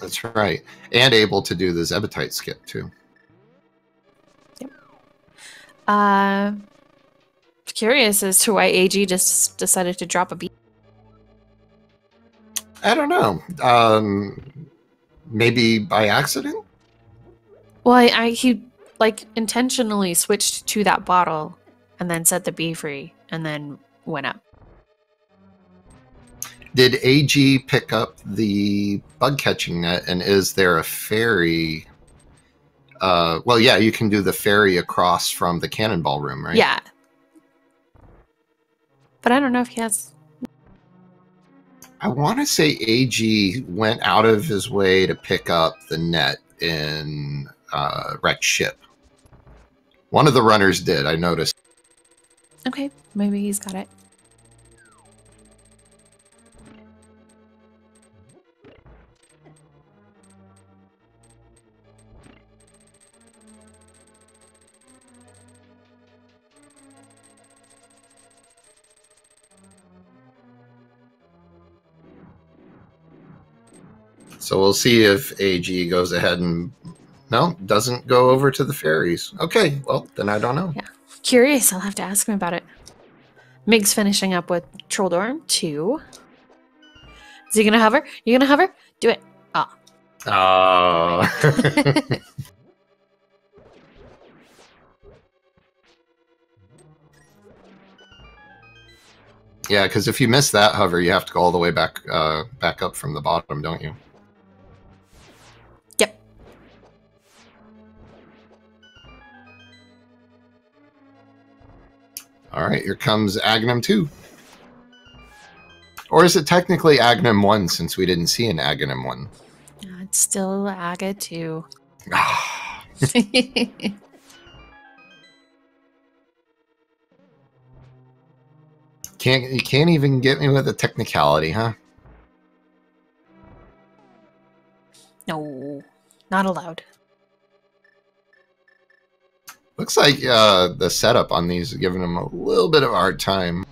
That's right. And able to do the Zebetite skip too. Yep. Curious as to why AG just decided to drop a beat. I don't know. Maybe by accident? Well, he like intentionally switched to that bottle and then set the bee free and then went up. Did AG pick up the bug catching net, and is there a ferry? Well, yeah, you can do the ferry across from the cannonball room, right? Yeah. But I don't know if he has... I want to say AG went out of his way to pick up the net in Wrecked Ship. One of the runners did, I noticed. Okay, maybe he's got it. So we'll see if AG goes ahead and... No, doesn't go over to the ferries. Okay, well, then I don't know. Yeah. Curious, I'll have to ask him about it. Mig's finishing up with Trolldorm 2. Is he gonna hover? You gonna hover? Do it. Ah. Oh. Yeah, because if you miss that hover, you have to go all the way back up from the bottom, don't you? Yep. All right, here comes Agnum 2. Or is it technically Agnum 1 since we didn't see an Agnum 1? It's still Aga 2. You can't even get me with a technicality, huh? No, not allowed. Looks like the setup on these is giving them a little bit of a hard time.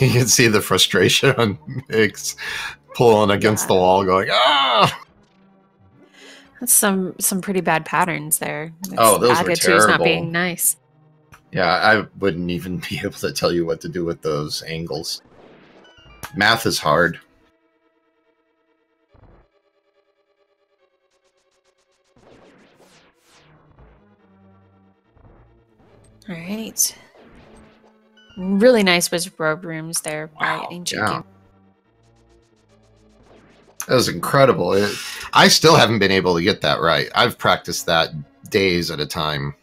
You can see the frustration on Mix pulling against the wall, going, ah! That's some pretty bad patterns there. Oh, those were Agatu's not terrible. being nice. Yeah, I wouldn't even be able to tell you what to do with those angles. Math is hard. All right. Really nice wizard rooms there by Ancient Game. That was incredible. I still haven't been able to get that right. I've practiced that days at a time.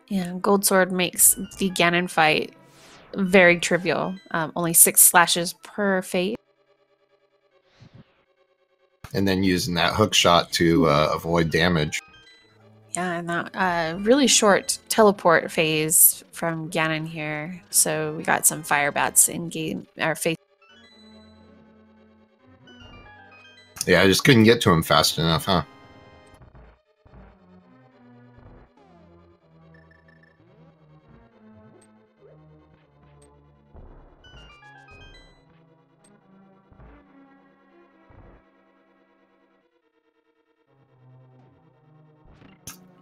Yeah, Gold Sword makes the Ganon fight very trivial. Only 6 slashes per phase. And then using that hook shot to avoid damage. Yeah, and that really short teleport phase from Ganon here. So we got some fire bats in game our face. Yeah, I just couldn't get to him fast enough, huh?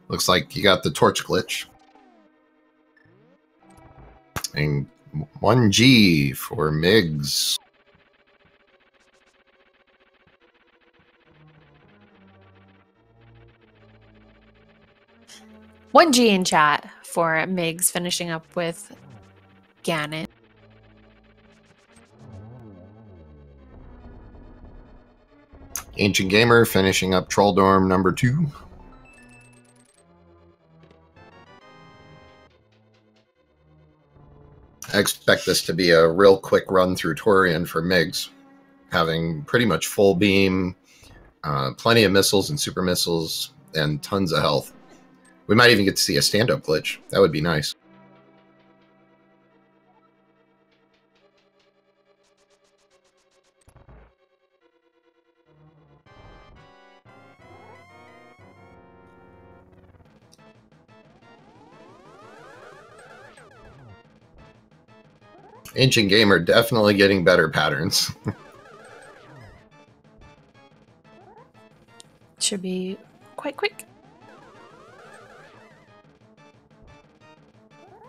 Looks like you got the torch glitch. And 1G for Migs. One G in chat for Migs finishing up with Ganon. Ancient Gamer finishing up Troll Dorm number 2. I expect this to be a real quick run through Torian for Migs, having pretty much full beam, plenty of missiles and super missiles, and tons of health. We might even get to see a stand-up glitch. That would be nice. Ancient Gamer definitely getting better patterns. Should be quite quick.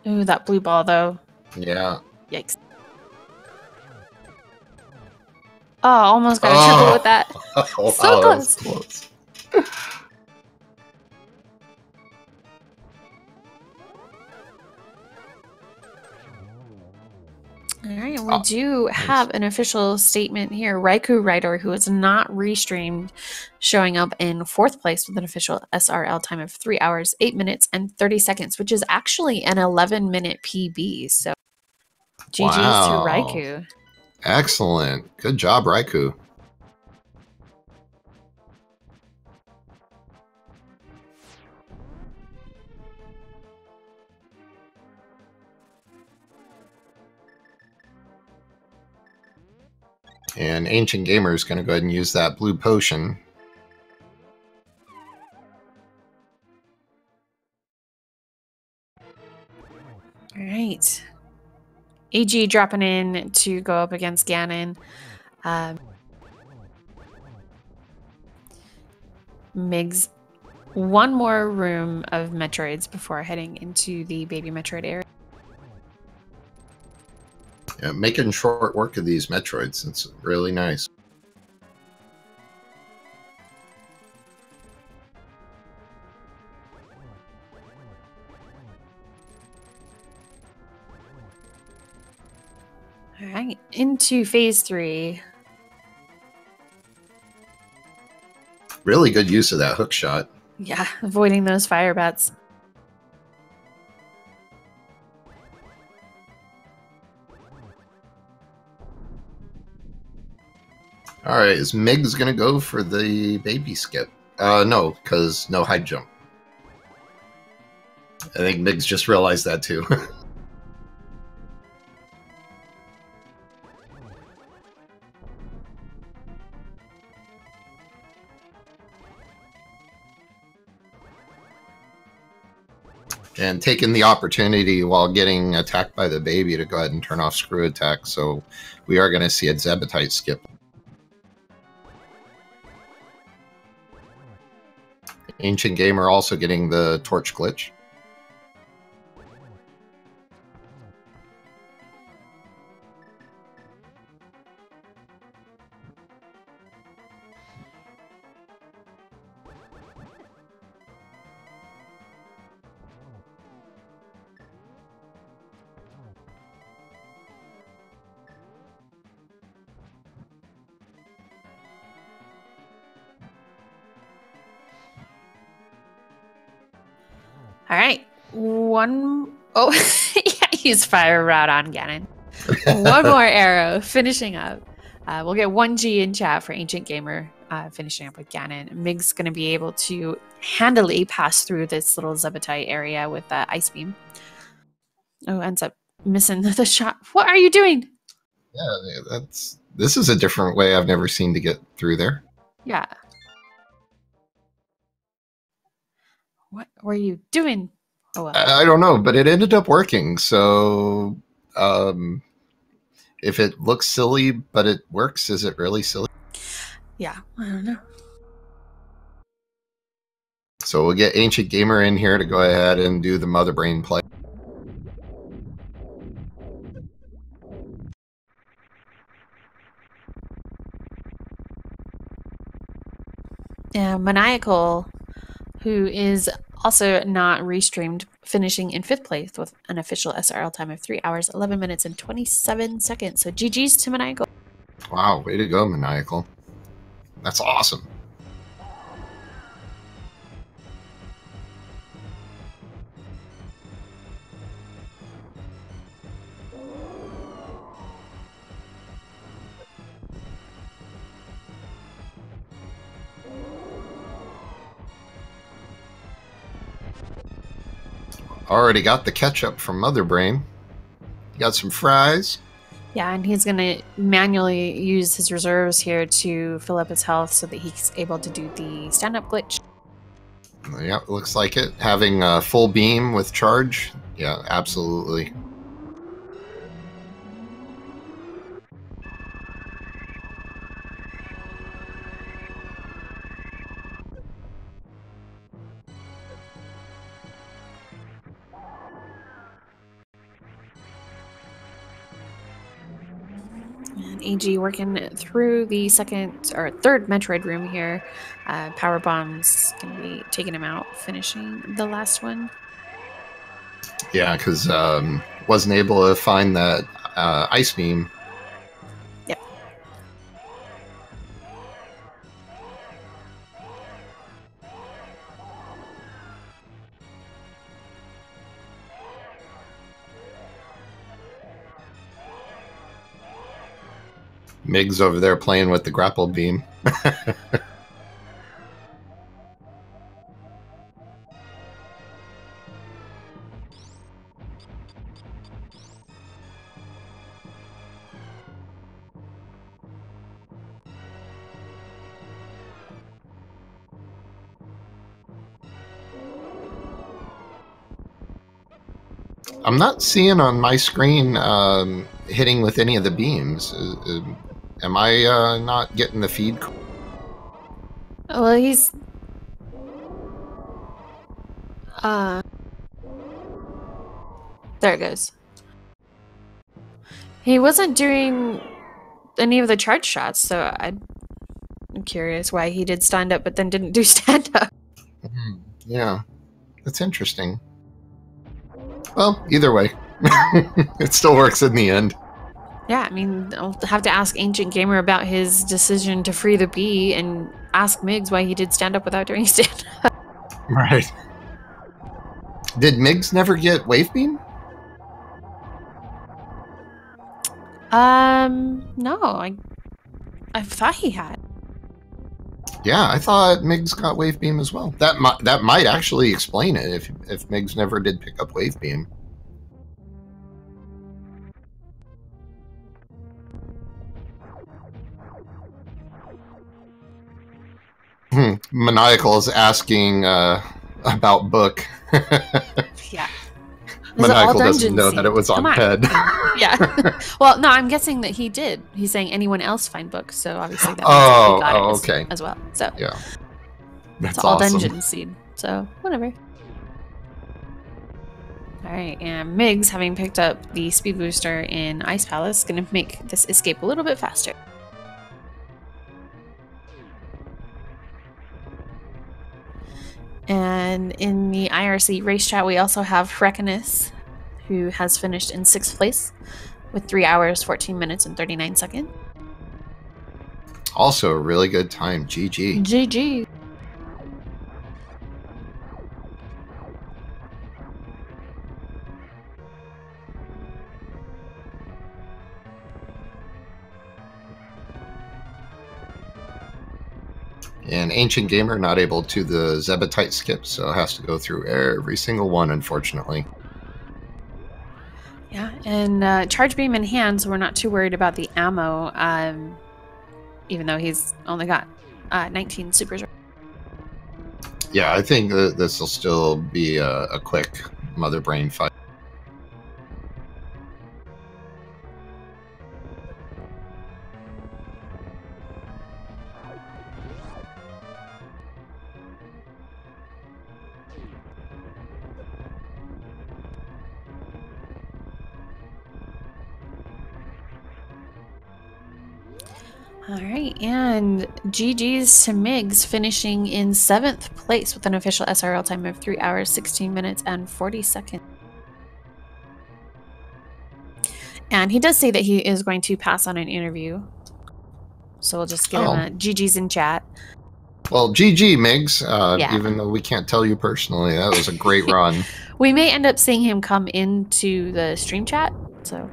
Ooh, that blue ball though. Yeah. Yikes. Oh, almost got a triple with that. Oh, So wow, that was close. close. All right, we do have an official statement here. Raikou Rider, who is not restreamed, showing up in 4th place with an official SRL time of 3 hours, 8 minutes, and 30 seconds, which is actually an 11-minute PB. So, GG's to Raikou. Excellent. Good job, Raikou. And Ancient Gamer is going to go ahead and use that blue potion. All right. AG dropping in to go up against Ganon. Migs, one more room of Metroids before heading into the baby Metroid area. Yeah, making short work of these Metroids. It's really nice. All right, into phase 3. Really good use of that hook shot. Yeah, avoiding those fire bats. All right, is Migs going to go for the baby skip? No, because no high jump. I think Migs just realized that too. And taking the opportunity while getting attacked by the baby to go ahead and turn off screw attack. So we are going to see a Zebetite skip. Ancient Gamer also getting the torch glitch. All right. Oh, yeah, he's fire rod on Ganon. One more arrow, finishing up. We'll get 1G in chat for Ancient Gamer, finishing up with Ganon. Mig's going to be able to handily pass through this little Zebetite area with that Ice Beam. Oh, ends up missing the shot. What are you doing? Yeah, this is a different way I've never seen to get through there. Yeah. What were you doing? Oh, well. I don't know, but it ended up working. So if it looks silly, but it works, is it really silly? Yeah, I don't know. So we'll get Ancient Gamer in here to go ahead and do the Mother Brain play. Yeah, Maniacal, who is also not restreamed, finishing in 5th place with an official SRL time of 3 hours, 11 minutes, and 27 seconds. So GG's to Maniacal. Wow, way to go, Maniacal. That's awesome. Already got the ketchup from Mother Brain. Got some fries. Yeah, and he's going to manually use his reserves here to fill up his health so that he's able to do the stand-up glitch. Yeah, looks like it. Having a full beam with charge. Yeah, absolutely. And AG working through the third Metroid room here. Power bombs can be taking him out, finishing the last one. Yeah, because wasn't able to find that ice beam. Yep. Mig's over there playing with the grapple beam. I'm not seeing on my screen hitting with any of the beams. Am I not getting the feed? Well, he's... there it goes. He wasn't doing any of the charge shots, so I'm curious why he did stand up but then didn't do stand up. Yeah, that's interesting. Well, either way, it still works in the end. Yeah, I mean, I'll have to ask Ancient Gamer about his decision to free the bee and ask Migs why he did stand up without doing stand up. Right. Did Migs never get wave beam? No, I thought he had. Yeah, I thought Migs got wave beam as well. That might actually explain it if Migs never did pick up wave beam. Maniacal is asking about book. Yeah. Maniacal doesn't know that it was on Ped. Yeah. Well, no, I'm guessing that he did. He's saying anyone else find books, so obviously that means that he got it okay. as well. So yeah, that's it's all awesome. dungeon seed. So whatever. All right, and Migs, having picked up the speed booster in Ice Palace, is going to make this escape a little bit faster. And in the IRC race chat, we also have Frekinus, who has finished in 6th place with 3 hours, 14 minutes, and 39 seconds. Also a really good time. GG. GG. And Ancient Gamer not able to the Zebetite skip, so has to go through every single one, unfortunately. Yeah, and Charge Beam in hand, so we're not too worried about the ammo, even though he's only got 19 supers. Yeah, I think this will still be a quick Mother Brain fight. All right, and GG's to Migs, finishing in 7th place with an official SRL time of 3 hours, 16 minutes, and 40 seconds. And he does say that he is going to pass on an interview. So we'll just give him a GG's in chat. Well, GG, Migs. Yeah. Even though we can't tell you personally, that was a great run. We may end up seeing him come into the stream chat, so...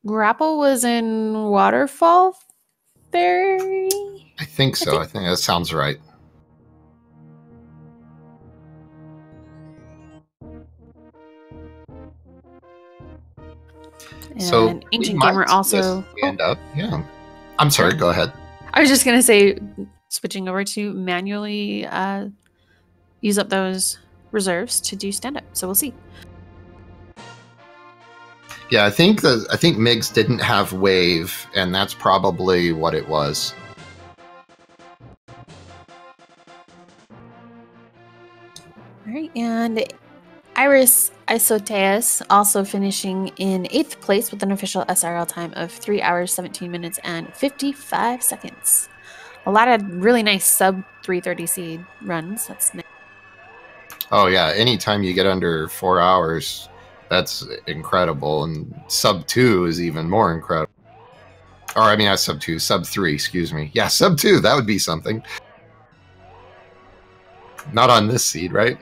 Grapple was in Waterfall Ferry? I think so. I think that sounds right. And so Ancient Gamer also stand up. Yeah. I'm sorry, go ahead. I was just gonna say, switching over to manually use up those reserves to do stand up. So we'll see. Yeah, I think Migs didn't have wave, and that's probably what it was. All right, and Iris Isoteus also finishing in 8th place with an official SRL time of 3 hours, 17 minutes, and 55 seconds. A lot of really nice sub 330 seed runs. That's nice. Oh yeah, anytime you get under 4 hours, that's incredible, and sub 2 is even more incredible. Or I mean, not sub 2, sub 3, excuse me. Yeah, sub 2, that would be something. Not on this seed, right?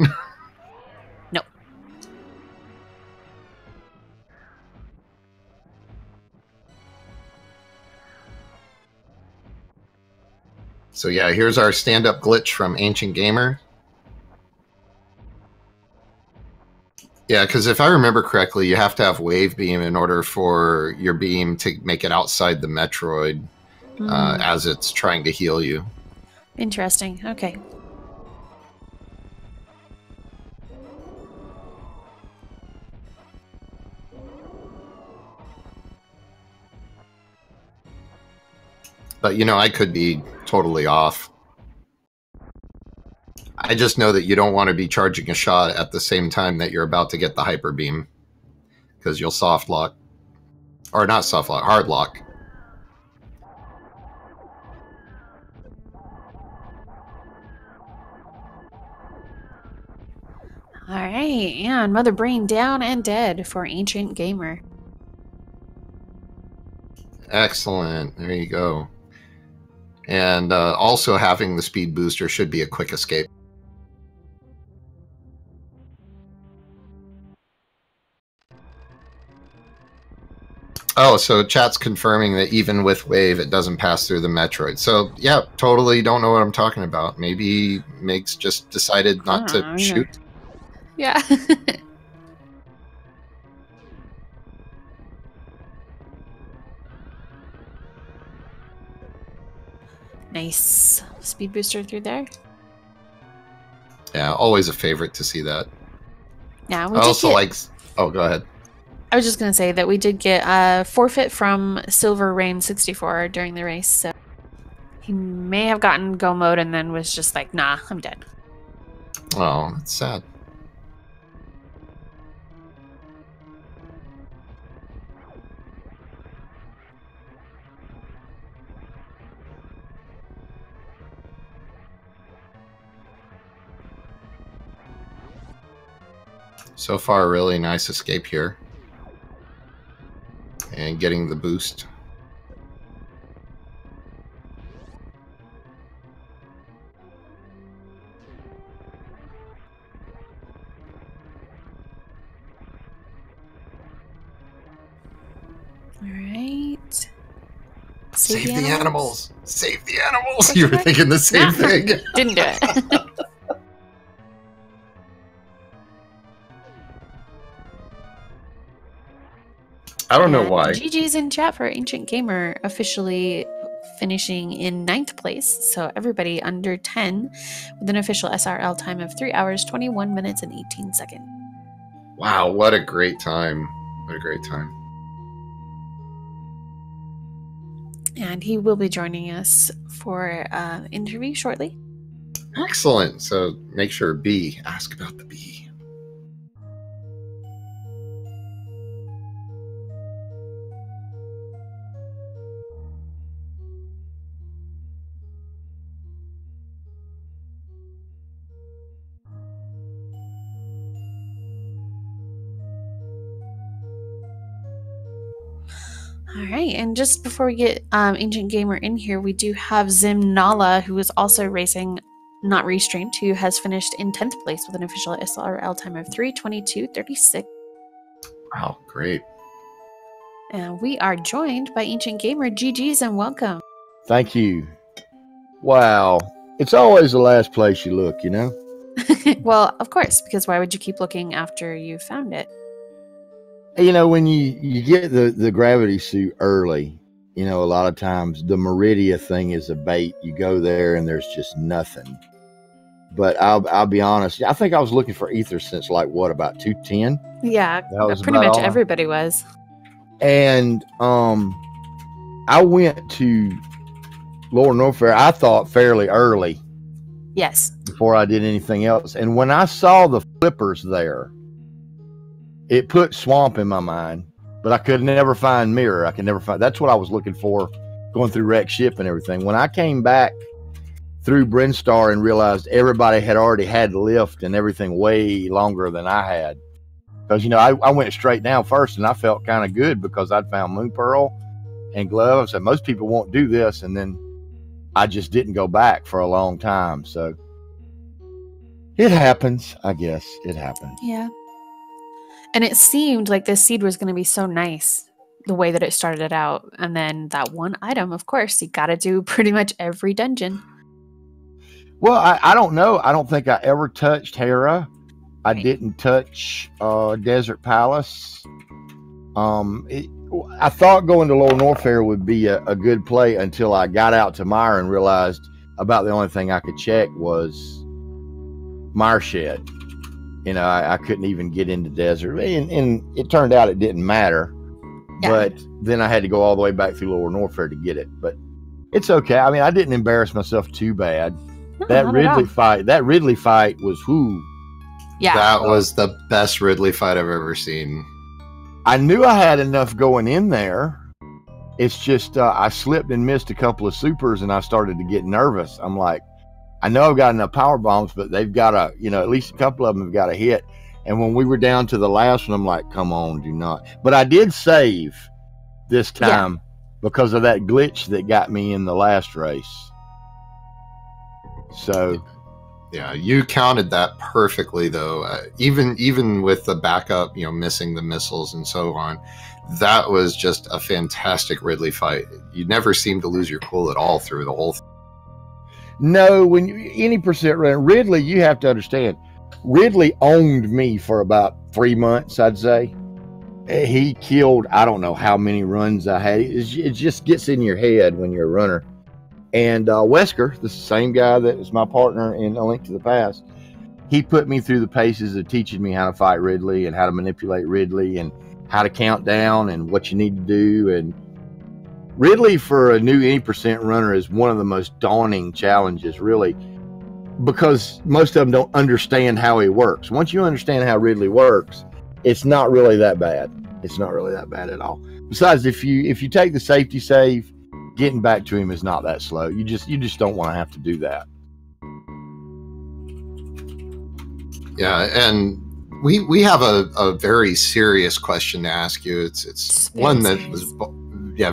No. So yeah, here's our stand-up glitch from Ancient Gamer. Yeah, because if I remember correctly, you have to have wave beam in order for your beam to make it outside the Metroid as it's trying to heal you. Interesting. Okay. But, you know, I could be totally off. I just know that you don't want to be charging a shot at the same time that you're about to get the hyper beam, because you'll soft lock. Or not soft lock, hard lock. All right, and Mother Brain down and dead for Ancient Gamer. Excellent. There you go. And also having the speed booster should be a quick escape. Oh, so chat's confirming that even with wave, it doesn't pass through the Metroid. So, yeah, totally don't know what I'm talking about. Maybe Migs just decided not to shoot. Yeah. Nice. Speed booster through there. Yeah, always a favorite to see that. Yeah, we I did also get, like... Oh, go ahead. I was just going to say that we did get a forfeit from Silver Rain 64 during the race, so he may have gotten go mode and then was just like, nah, I'm dead. Oh, that's sad. So far, a really nice escape here. And getting the boost. All right. Save the animals! Save the animals! You were thinking the same thing. Didn't do it. I don't know why. GG's in chat for Ancient Gamer officially finishing in 9th place. So everybody under 10 with an official SRL time of 3 hours, 21 minutes, and 18 seconds. Wow, what a great time. What a great time. And he will be joining us for interview shortly. Excellent. So make sure B, ask about the B. All right, and just before we get Ancient Gamer in here, we do have Zim Nala, who is also racing, not restreamed, who has finished in 10th place with an official SRL time of 3:22:36. Wow, great. And we are joined by Ancient Gamer. GG's and welcome. Thank you. Wow. It's always the last place you look, you know? Well, of course, because why would you keep looking after you found it? You know, when you get the gravity suit early, you know, a lot of times the Meridia thing is a bait. You go there and there's just nothing. But I'll be honest. I think I was looking for ether since like what, about 210? Yeah, That was pretty about much all everybody was. And I went to Lower North Fair, I thought fairly early. Yes. Before I did anything else. And when I saw the flippers there, it put Swamp in my mind, but I could never find Mirror. I could never find. That's what I was looking for, going through Wreck Ship and everything. When I came back through Brinstar and realized everybody had already had lift and everything way longer than I had, because, you know, I went straight down first and I felt kind of good because I'd found Moon Pearl and gloves. And most people won't do this. And then I just didn't go back for a long time. So it happens, I guess. It happens. Yeah. And it seemed like this seed was going to be so nice the way that it started it out. And then that one item, of course, you got to do pretty much every dungeon. Well, I don't know. I don't think I ever touched Hera. I didn't touch Desert Palace. I thought going to Lower North Fair would be a good play until I got out to Mire and realized about the only thing I could check was Mire Shed. You know, I couldn't even get into Desert. And it turned out it didn't matter. Yeah. But then I had to go all the way back through Lower North Fair to get it. But it's okay. I mean, I didn't embarrass myself too bad. No, that Ridley fight was whoo. Yeah. That was the best Ridley fight I've ever seen. I knew I had enough going in there. It's just I slipped and missed a couple of supers and I started to get nervous. I'm like, I know I've got enough power bombs, but they've got to, you know, at least a couple of them have got to hit. And when we were down to the last one, I'm like, come on, do not. But I did save this time because of that glitch that got me in the last race. So, yeah, you counted that perfectly, though. Even with the backup, you know, missing the missiles and so on, that was just a fantastic Ridley fight. You never seemed to lose your cool at all through the whole thing. No, when any percent run, Ridley, you have to understand, Ridley owned me for about 3 months, I'd say. He killed, I don't know how many runs I had. It just gets in your head when you're a runner. And Wesker, the same guy that was my partner in A Link to the Past, he put me through the paces of teaching me how to fight Ridley and how to manipulate Ridley and how to count down and what you need to do. And Ridley for a new any percent runner is one of the most daunting challenges, really, because most of them don't understand how he works. Once you understand how Ridley works, it's not really that bad. It's not really that bad at all. Besides, if you take the safety save, getting back to him is not that slow. You just don't want to have to do that. Yeah, and we have a very serious question to ask you. It's one that was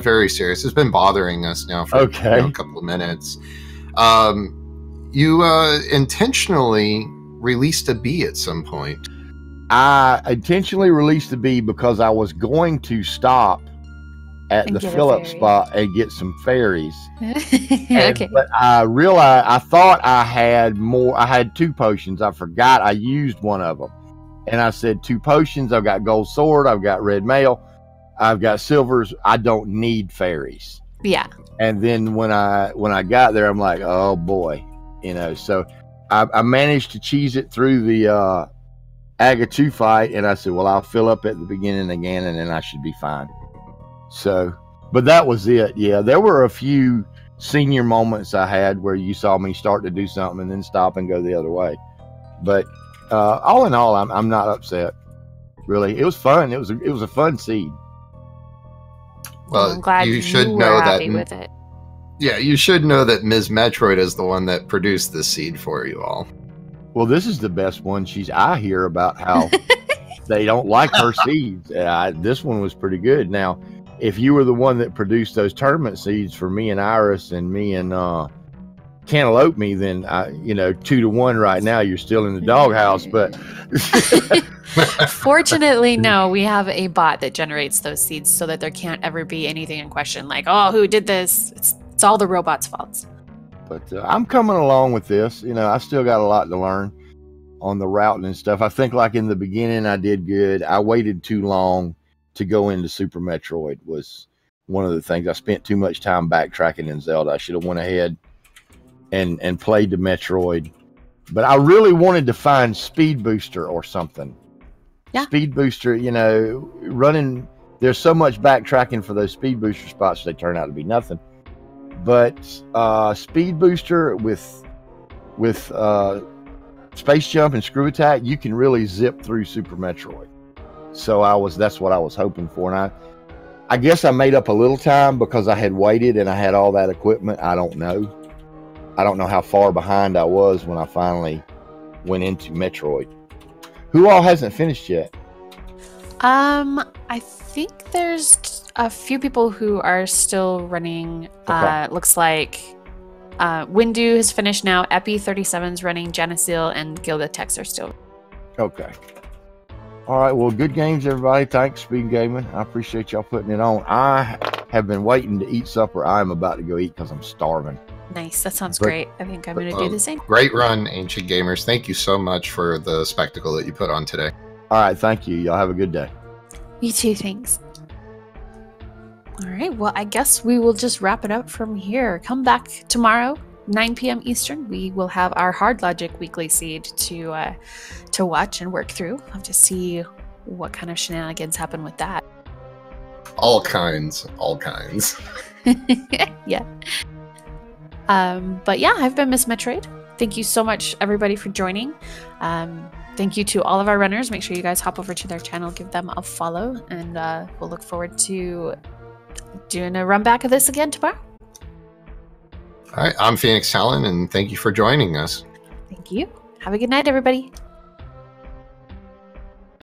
very serious. It's been bothering us now for a couple of minutes. You intentionally released a bee at some point. I intentionally released the bee because I was going to stop at the fill-up spot and get some fairies. Okay. But I realized, I thought I had more. I had 2 potions. I forgot I used one of them. And I said 2 potions. I've got gold sword. I've got red mail. I've got silvers. I don't need fairies. Yeah. And then when I got there, I'm like, oh boy, so I managed to cheese it through the Aga 2 fight. And I said, well, I'll fill up at the beginning again and then I should be fine. So, but that was it. Yeah, there were a few senior moments I had where you saw me start to do something and then stop and go the other way. But all in all, I'm not upset. Really, it was fun. It was a fun seed. Well, I'm glad you should were know happy that. With it. Yeah, you should know that Ms. Metroid is the one that produced this seed for you all. Well, this is the best one. I hear about how they don't like her seeds. This one was pretty good. Now, if you were the one that produced those tournament seeds for me and Iris and me and Cantaloupe me, then 2-1 right now. You're still in the doghouse, but fortunately, no. We have a bot that generates those seeds so that there can't ever be anything in question. Like, oh, who did this? It's all the robot's faults. But I'm coming along with this. I still got a lot to learn on the routing and stuff. I think like in the beginning, I did good. I waited too long to go into Super Metroid was one of the things. I spent too much time backtracking in Zelda. I should have went ahead and played the Metroid. But I really wanted to find Speed Booster or something. Yeah. Speed Booster, running. There's so much backtracking for those Speed Booster spots, they turn out to be nothing. But Speed Booster with Space Jump and Screw Attack, you can really zip through Super Metroid. So that's what I was hoping for. And I guess I made up a little time because I had waited and I had all that equipment. I don't know how far behind I was when I finally went into Metroid. Who all hasn't finished yet? I think there's a few people who are still running. Okay. Looks like Windu has finished now. Epi37's running. Genesil and Gilda Tex are still. Okay. All right. Well, good games, everybody. Thanks, Speed Gaming. I appreciate y'all putting it on. I have been waiting to eat supper. I'm about to go eat because I'm starving. Nice. That sounds great. I think I'm going to do the same. Great run, Ancient Gamers. Thank you so much for the spectacle that you put on today. All right. Thank you. Y'all have a good day. You too. Thanks. All right. Well, I guess we will just wrap it up from here. Come back tomorrow, 9 p.m. Eastern. We will have our Hard Logic weekly seed to watch and work through. I'll have to see what kind of shenanigans happen with that. All kinds. Yeah. But yeah, I've been Miss Metroid. Thank you so much, everybody, for joining. Thank you to all of our runners. Make sure you guys hop over to their channel, give them a follow, and we'll look forward to doing a run back of this again tomorrow. All right, I'm Phoenix Talon, and thank you for joining us. Thank you. Have a good night, everybody.